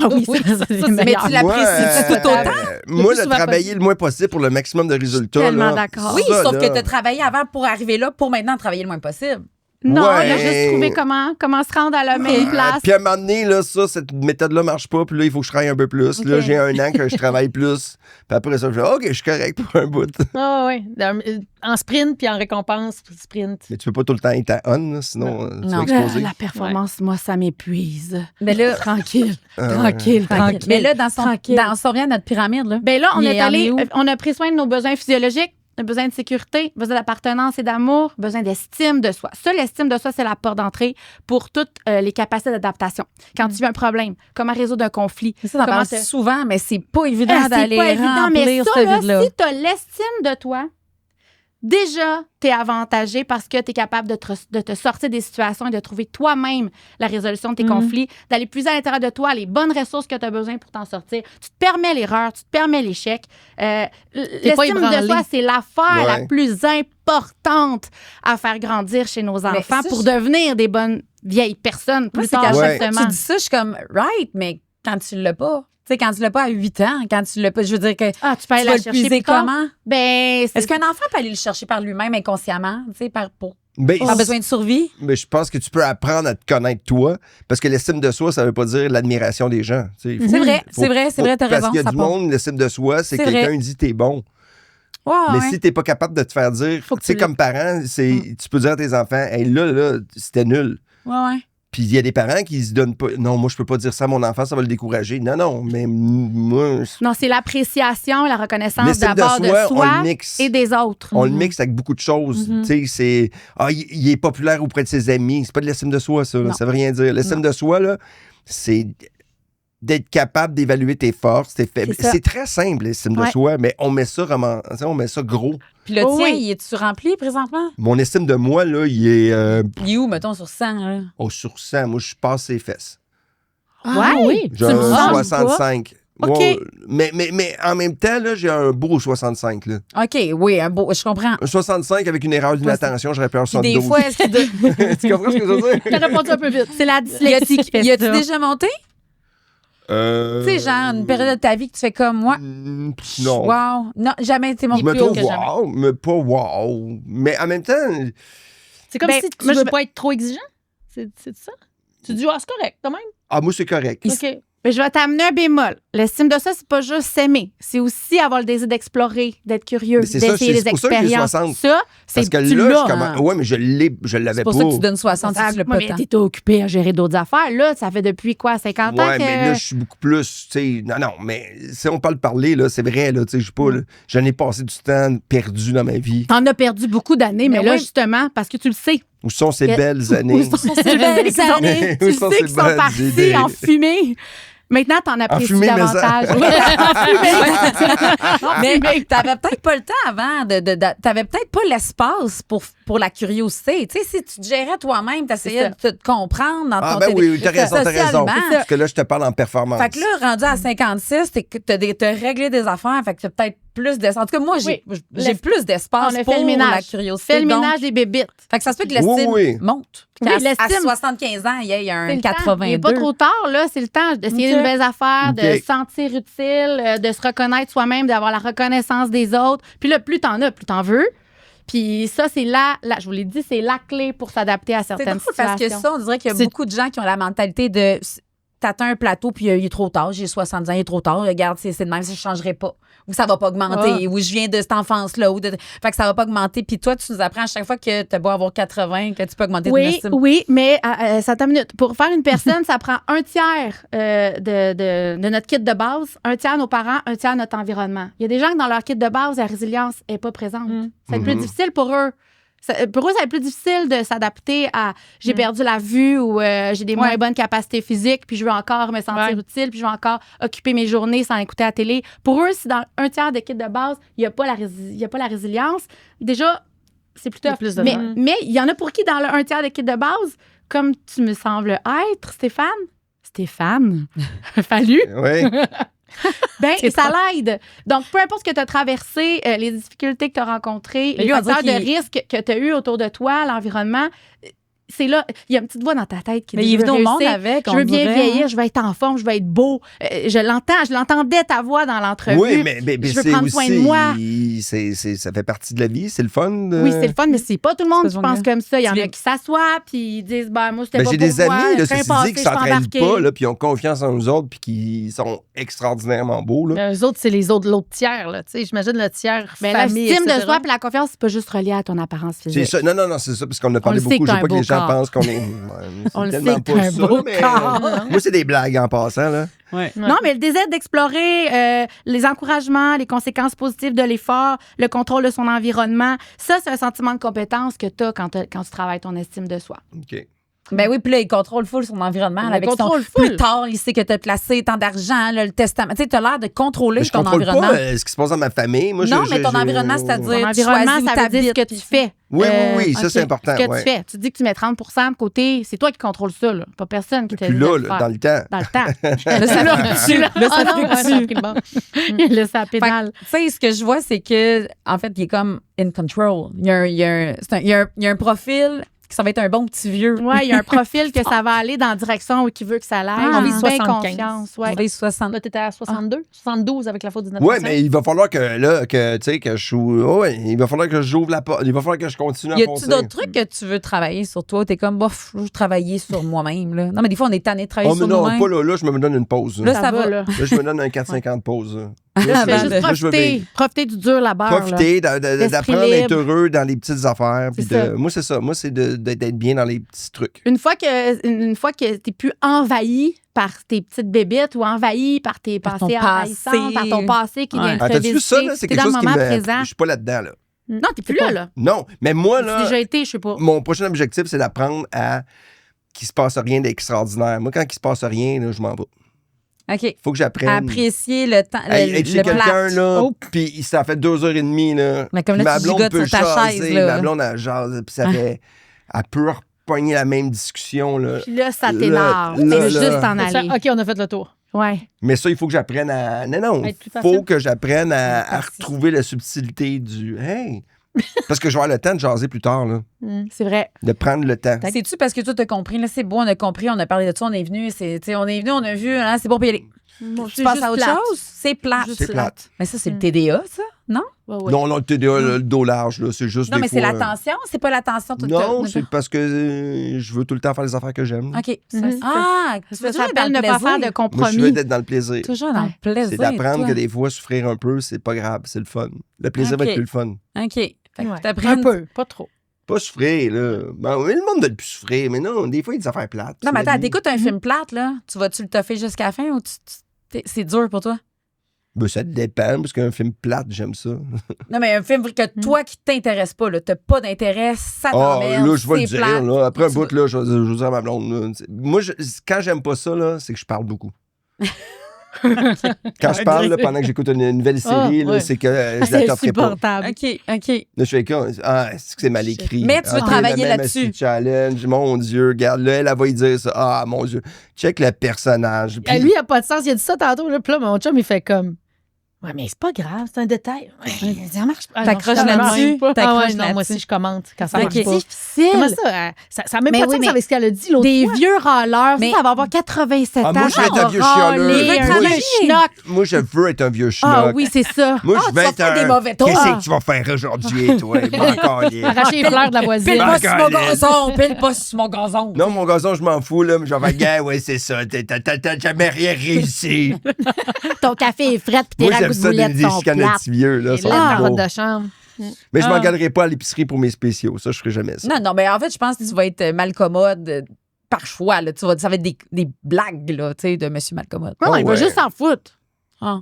Ah oui, ça, c'est mais meilleur. tu l'apprécies tout autant? Moi, plus de souvent travailler le moins possible pour le maximum de résultats. Tellement là, d'accord. Oui, ça, sauf là, que tu as travaillé avant pour arriver là, pour maintenant travailler le moins possible. Non, Ouais. il a juste trouvé comment se rendre à la même place. Puis à un moment donné, là, cette méthode-là marche pas. Puis là, il faut que je travaille un peu plus. Ok. Là, j'ai 1 an que je travaille plus. Puis après ça, je fais OK, je suis correct pour un bout. Ah oui. En sprint puis en récompense, sprint. Mais tu peux pas tout le temps être à on, là, sinon tu vas Non. exploser. La performance, moi, ça m'épuise. Mais là, Tranquille, Ah, tranquille. mais là, dans son Tranquille. rien notre pyramide, là. Ben là, Il est allé où? on a pris soin de nos besoins physiologiques, nos besoins de sécurité, besoin d'appartenance et d'amour, besoin d'estime de soi. Ça, l'estime de soi, c'est la porte d'entrée pour toutes les capacités d'adaptation. Quand tu vis un problème, comment résoudre un conflit. Ça, t'en comment parles te- souvent, mais c'est pas évident C'est d'aller pas évident, mais remplir ça, ce là, vide-là. si tu as l'estime de toi, déjà, tu es avantagé parce que tu es capable de te sortir des situations et de trouver toi-même la résolution de tes conflits, d'aller puiser à l'intérieur de toi les bonnes ressources que tu as besoin pour t'en sortir. Tu te permets l'erreur, tu te permets l'échec. L'estime de ébranlé. soi, c'est l'affaire Ouais. la plus importante à faire grandir chez nos enfants ça, pour je- devenir des bonnes vieilles personnes Moi, plus c'est tard, qu'à chaque Ouais. fois que justement. tu dis ça, je suis comme, right, mais quand tu l'as pas. Tu sais, quand tu l'as pas à 8 ans, quand tu l'as pas, je veux dire que Ah, tu peux tu aller vas la le chercher puiser plus tard. comment? Ben, Est-ce qu'un enfant peut aller le chercher par lui-même inconsciemment, tu sais, pour Ben, par besoin de survie? mais je pense que tu peux apprendre à te connaître toi, parce que l'estime de soi, ça veut pas dire l'admiration des gens. Tu sais, C'est vrai, faut- c'est vrai, t'as Parce raison. qu'il y a ça du part. monde, l'estime de soi, c'est C'est quelqu'un vrai. dit t'es bon. Ouais, Mais ouais. si t'es pas capable de te faire dire, Faut que tu sais, tu comme parent, tu peux dire à tes enfants, hey, là, c'était nul. Ouais, ouais. Puis il y a des parents qui se donnent pas. Non, moi, je peux pas dire ça à mon enfant, ça va le décourager. Non, mais moi, non, c'est l'appréciation et la reconnaissance l'estime d'abord de de soi, on soi le mixe. et des autres. On le mixe avec beaucoup de choses. Tu sais, c'est. Ah, il est populaire auprès de ses amis. C'est pas de l'estime de soi, ça. là. Non. Ça veut rien dire. L'estime de soi, là, c'est d'être capable d'évaluer tes forces, tes faiblesses. C'est ça. C'est très simple, l'estime de Ouais. soi, mais on met ça gros. Puis le Oh, tien, oui. il est-tu rempli présentement? Mon estime de moi, là, il est Il est où, mettons, sur 100? Là? sur 100. Moi, je passe ses fesses. Ouais, oui. J'ai Tu me un sembles 65. OK. Ouais, mais en même temps, là, j'ai un beau 65. Là. OK, oui, un beau, je comprends. Un 65 avec une erreur d'inattention, j'aurais pu un Puis des 72. fois, est-ce qu'il doit- Tu comprends ce que je veux dire? T'as répondu un peu vite. C'est la Y dyslexie qui fait a-tu ça. déjà monté? Tu sais, genre, une période de ta vie que tu fais comme moi. Non. Wow. Non, jamais été Je monté me plus haut trouve que jamais. wow, mais pas wow. Mais en même temps, C'est comme Ben, si tu moi, veux je- pas être trop exigeant. C'est ça? Tu dis, ah, c'est correct, quand même. moi, c'est correct. OK. Mais je vais t'amener un bémol. L'estime de soi, c'est pas juste s'aimer. C'est aussi avoir le désir d'explorer, d'être curieux, Mais c'est ça, d'essayer c'est des pour ça que j'ai expériences. 60. Ça, c'est Parce que tu là, l'as. je commence. Ouais, mais je C'est l'avais pour pas. ça que tu donnes 60 si tu l'as pas mais tant. t'es occupé à gérer d'autres affaires. Là, ça fait depuis quoi, 50 ans Ouais, que... mais là, je suis beaucoup plus, tu sais, non, mais si on parle de parler, là, c'est vrai, là, tu sais, je suis pas, là, j'en ai passé du temps perdu dans ma vie. T'en as perdu beaucoup d'années, mais, Mais là, ouais. justement, parce que tu le sais. Où sont ces Que- belles années? Où sont ces belles années? Où Tu sont sais ces qu'ils sont bonnes partis idées? en fumée. Maintenant, t'en apprécies fumée, mais ça. davantage. Oui, en fumée. Mais t'avais peut-être pas le temps avant, t'avais peut-être pas l'espace pour la curiosité. Tu sais, si tu te gérais toi-même, t'essayais de te comprendre dans Ah, ton ben oui, t'as raison, t'as raison. socialement. Parce que là, je te parle en performance. Fait que là, rendu à 56, t'as réglé des affaires, fait que t'as peut-être plus d'espace. En tout cas, moi, j'ai Le- plus d'espace On a pour fait le ménage. la curiosité. Fais le donc- ménage des bébites. Fait que ça se peut que l'estime Oui. monte. Oui, Qu'à- à l'estime. 75 ans, il y a C'est un le temps. 82. Il n'est pas trop tard, là. C'est le temps d'essayer Ok. de nouvelles affaires, de Ok. se sentir utile, de se reconnaître soi-même, d'avoir la reconnaissance des autres. Puis là, plus t'en as, plus t'en veux. Puis ça, c'est je vous l'ai dit, c'est la clé pour s'adapter à C'est certaines drôle parce que situations. ça, on dirait qu'il y a C'est- beaucoup de gens qui ont la mentalité de t'atteins un plateau puis il est trop tard, j'ai 70 ans, il est trop tard, regarde, c'est de même, ça ne changerait pas. Ou ça va pas augmenter, ou je viens de cette enfance-là. Fait que ça va pas augmenter. Puis toi, tu nous apprends à chaque fois que tu as beau avoir 80, que tu peux augmenter ton Oui, estime. oui, mais ça t'a une minute. Pour faire une personne, ça prend un tiers de notre kit de base, un tiers nos parents, un tiers notre environnement. Il y a des gens que dans leur kit de base, la résilience n'est pas présente. Ça va être plus difficile pour eux. Pour eux, ça va être plus difficile de s'adapter à j'ai perdu la vue ou j'ai des moins bonnes capacités physiques, puis je veux encore me sentir utile, puis je veux encore occuper mes journées sans écouter la télé. Pour eux, si dans un tiers de kit de base, il n'y a pas la résilience, déjà, c'est plutôt. Il y a plus de Mais il y en a pour qui, dans le un tiers de kit de base, comme tu me sembles être, Stéphane? Fallu? Oui. Ben, C'est ça l'aide. Donc, peu importe ce que tu as traversé, les difficultés que tu as rencontrées, Mais les lui, on dirait facteurs de qu'il- risque que tu as eu autour de toi, l'environnement, c'est là, il y a une petite voix dans ta tête qui Mais dit, il est je veux venu au monde réussir, avec, je on veux bien dirait, vieillir, hein. je vais être en forme, je vais être beau. Je l'entendais ta voix dans l'entrevue. Oui, mais je veux c'est prendre soin de moi. ça fait partie de la vie, c'est le fun. Oui, c'est le fun, mais c'est pas tout le monde C'est qui pas pense bon, comme ça. Il y en Tu a les- qui s'assoient puis ils disent ben moi c'était Ben, pas j'ai pour des moi, amis, là, train ceci passé, dit, qui je suis s'entraînent embarquée. pas, là, puis ils ont confiance en eux autres, puis qui sont extraordinairement beaux. Là. Eux autres, c'est l'autre tiers, là. Tu sais, j'imagine le tiers Ben, famille, l'estime de etc. soi puis la confiance, c'est pas juste relié à ton apparence C'est physique. ça. Non, c'est ça, parce qu'on a parlé le sait beaucoup. que Je t'as veux pas un que les beau gens corps. pensent qu'on est. On le c'est sait tellement que t'as pas un ça, beau mais. corps. Moi, c'est des blagues en passant, là. Ouais. Non, mais le désir d'explorer les encouragements, les conséquences positives de l'effort, le contrôle de son environnement, ça, c'est un sentiment de compétence que tu as quand tu travailles ton estime de soi. OK. Ben oui, puis là, il contrôle full son environnement. Il là, avec contrôle son, full. plus tard, il sait que tu as placé tant d'argent, là, le testament. Tu sais, tu as l'air de contrôler Mais je ton contrôle environnement. pas ce qui se passe dans ma famille. Moi, Non, mais ton environnement, c'est-à-dire- Ton tu environnement, choisis où ça veut dire ce que t'habites, tu puis fais. Oui, oui, ça, OK. c'est important. Ce que ouais. tu fais. Tu dis que tu mets 30 de côté, c'est toi qui contrôles ça, là. Pas personne qui t'a Puis dit de là, le faire. dans le temps. Dans le temps. Là, ça fluctue. Là, ça Ah non, ouais, ça a fluctue. pris le bord. Là, ça Fait que, pédale. tu sais, ce que je vois, c'est que, en fait, il est comme in control. Il y a un profil qui ça va être un bon petit vieux. Oui, il y a un profil que ça va aller dans la direction où il veut que ça l'aille. Ah, On vise bien 75. confiance. Ouais. On va 60. Là, t'étais à 62, 72 avec la faute 19 Oui, mais il va falloir que tu sais, que je joue. Ouais, il va falloir que j'ouvre la porte. Il va falloir que je continue à Y foncer. a-tu d'autres trucs que tu veux travailler sur toi? T'es comme, bof, je veux travailler sur moi-même. Là. Non, mais des fois, on est tanné de travailler Oh, mais sur non, nous-mêmes. pas là. Là, je me donne une pause. Là, Là, ça va. là. je me donne un 4,50 pause. Là. Là, Ah, tu fais ben, juste là, je veux bien. profiter du dur labeur. là. Profiter, L'esprit d'apprendre à être libre. heureux dans les petites affaires. Puis C'est ça. moi, c'est ça. Moi, c'est d'être bien dans les petits trucs. Une fois que t'es plus envahi par tes petites bébites ou envahi par tes Par pensées ton envahissantes, passé. par ton passé qui Ouais. vient te Ah, t'as-tu vu ça, revisiter, là? C'est t'es quelque dans le chose qui moment me. présent. Je suis pas là-dedans, là. Non, t'es plus là. Non, mais moi, J'ai là, déjà été, je sais pas. mon prochain objectif, c'est d'apprendre à qu'il se passe rien d'extraordinaire. Moi, quand il se passe rien, là, je m'en vais. OK. Faut que j'apprenne. À apprécier le temps. Hey, être chez le quelqu'un, plate. là, Oh. puis ça fait 2h30, là. Mais comme là, Ma tu blonde gigotes peut sur ta jaser, chaise, là. ma blonde, elle jase, puis ça fait... Elle peut repogner la même discussion, là. Puis là, ça Là, t'énerve. Tu là, veux là. juste t'en aller. OK, on a fait le tour. Ouais. Mais ça, il faut que j'apprenne à... Non, Être plus il facile. faut que j'apprenne à Facile. retrouver la subtilité du... Hey! Parce que je vais avoir le temps de jaser plus tard, là. C'est vrai. De prendre le temps. C'est-tu parce que toi, t'as compris? Là, c'est beau, on a compris, on a parlé de ça, on est venu, on est venu, on a vu, hein, c'est bon, puis Bon, tu passes à autre chose? C'est plate. Juste C'est plate. Mais ça, c'est le TDA, ça? Non? Ouais, ouais. Non, le TDA, le dos large, là, c'est juste Non, des mais c'est fois, l'attention, c'est pas l'attention tout le Non, temps. c'est parce que je veux tout le temps faire les affaires que j'aime. OK. Mhm. Ah, tu veux Ça toujours être dans s'appelle le ne pas plaisir. faire de Moi, je compromis. veux être dans le plaisir. Toujours dans Ouais. le plaisir. C'est d'apprendre toi. que des fois, souffrir un peu, c'est pas grave, c'est le fun. Le plaisir va Ok. être plus le fun. OK. Fait que Ouais. t'apprennes- Un peu, pas trop. Pas souffrir, là. Ben, oui, le monde veut plus souffrir, mais non, des fois, il y a des affaires plates. Non, mais C'est la attends, vie. t'écoutes un film plate, là. Tu vas-tu le toffer jusqu'à la fin ou c'est dur pour toi? Ben, ça dépend, parce qu'un film plate, j'aime ça. Non, mais un film que toi qui t'intéresse pas, là, t'as pas d'intérêt, ça Ah, t'emmerde, là, je vais le c'est dire, plate. là. Après un Tu bout, là, je vais dire à ma blonde, là. Moi, quand j'aime pas ça, là, c'est que je parle beaucoup. Quand je parle, là, pendant que j'écoute une nouvelle série, là, ouais. c'est que je la C'est tofferai pas. insupportable. OK, OK. Là, je fais comme, est-ce que c'est mal écrit? Mais tu veux Ah, travailler le même là-dessus. asti de challenge, mon Dieu, regarde, là, elle va y dire ça. Ah, mon Dieu, check le personnage. Puis- Lui, il a pas de sens. Il a dit ça tantôt. Là, puis là, mon chum, il fait comme. Ouais, mais c'est pas grave, c'est un détail. Ouais, ça marche pas. T'accroches Ah, non, je là-dessus? suis pas- T'accroches Ah ouais, non, moi là-dessus? aussi, je commente quand ça Ok. marche C'est pas. difficile. Comment ça? Ça a même Mais pas de oui, sens mais avec ce qu'elle a dit l'autre Des fois. vieux râleurs. Mais- Ça va avoir 87 Ah, ans. moi, je ça vais être un va vieux chialeux. râler, Tu veux un travailler? vieux schnock. Moi, je veux être un vieux schnock. Ah oui, c'est ça. Moi, Ah, je tu vais vas être faire un... des mauvais tours. Qu'est-ce que tu vas faire aujourd'hui, toi? Encore lié. Arracher les fleurs de la Pile voisine. pas sur mon Caliste. gazon, pile pas sur mon gazon. Non, mon gazon, je m'en fous, là, mais je vais faire, gars, ouais, c'est ça. T'as jamais rien réussi. Ton café est frais puis tes Moi, j'aime ragoûts de ça, des boulettes sont chicanes de plates. petits vieux, là. Et sont là, la beaux. robe de chambre. Mais je Ah. m'en garderai pas à l'épicerie pour mes spéciaux. Ça, je ferai jamais ça. Non, non, mais en fait, je pense que tu vas être malcommode par choix. Là. Ça va être des blagues là, tu sais, de Monsieur Malcommode. Non, il va ouais. juste s'en foutre. Ah,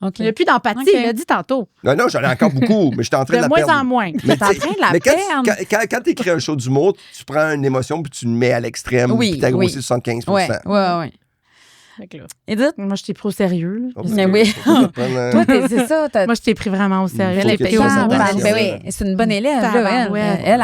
OK. Il n'y a plus d'empathie, Ok. il l'a dit tantôt. Non, j'en ai encore beaucoup, mais je suis en train de De la moins perdre. en moins. Mais T'es en tu sais, train de la mais perdre. quand tu écris un show d'humour, tu prends une émotion puis tu le mets à l'extrême. Oui, Puis tu grossi oui. 75 Ouais, ouais, ouais. Fait que là, Edith? Moi, je t'ai pris au sérieux. Là. Oh, Mais oui. faut prendre un- Toi, c'est ça. Moi, je t'ai pris vraiment au sérieux. faut Elle est que payée tu au fasses sérieux. attention. Ben oui, c'est une bonne élève, là, Tabarouette. elle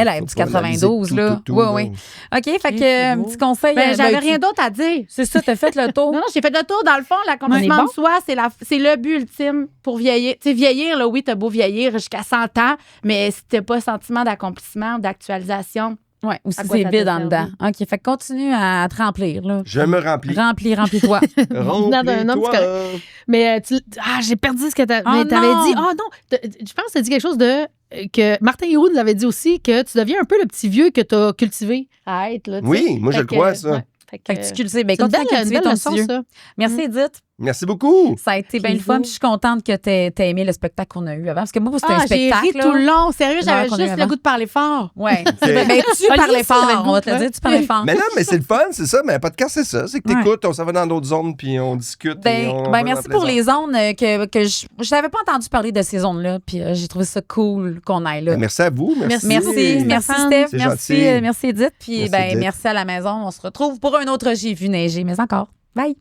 a un petit faut pas analyser 92, tout, là. tout, Oui, là. oui. OK, fait c'est que, beau. petit conseil. Ben, j'avais ben, rien d'autre à dire. C'est ça, t'as fait le tour. Non, non, j'ai fait le tour. Dans le fond, l'accomplissement On est bon. de soi, c'est le but ultime pour vieillir. Tu sais, vieillir, là, oui, t'as beau vieillir jusqu'à 100 ans, mais si t'as pas sentiment d'accomplissement, d'actualisation, Ouais, ou si À quoi c'est ça vide t'a en dedans. OK, fait que continue à te remplir, là. Je me remplis. Remplis-toi. Venant d'un homme, c'est Remplis-toi. Mais j'ai perdu ce que t'avais Oh t'avais non! dit. Ah non, je pense que t'as dit quelque chose de que Martin Héroux nous avait dit aussi que tu deviens un peu le petit vieux que t'as cultivé à être. Là, tu sais. Oui, moi, je Fait le que, crois, ça. ouais, fait Fait que tu cultives. Ben, c'est une continue à belle cultiver ton leçon, petit vieux. ça. Merci, Edith. Merci beaucoup. Ça a été bien le fun. Puis je suis contente que t'aies aimé le spectacle qu'on a eu avant. Parce que moi, c'était un j'ai spectacle. ri là. tout le long. Sérieux, C'est l'heure j'avais qu'on a eu juste le avant. goût de parler fort. Ouais. C'est- Ben, tu Olivier parlais aussi, il avait fort. le On goût, va te le ouais. dire, tu parlais fort. Mais non, mais c'est le fun, c'est ça. Mais un podcast, c'est ça. C'est que Ouais. t'écoutes, on s'en va dans d'autres zones, puis on discute. et on va Merci dans pour la les zones que je n'avais pas entendu parler de ces zones-là. Puis j'ai trouvé ça cool qu'on aille là. Ben, merci à vous. Merci. Merci Stéphane. Steph, C'est merci, gentil. merci Edith, puis Merci, Edith. merci à la maison. On se retrouve pour un autre J'ai vu neiger, mais encore. Bye.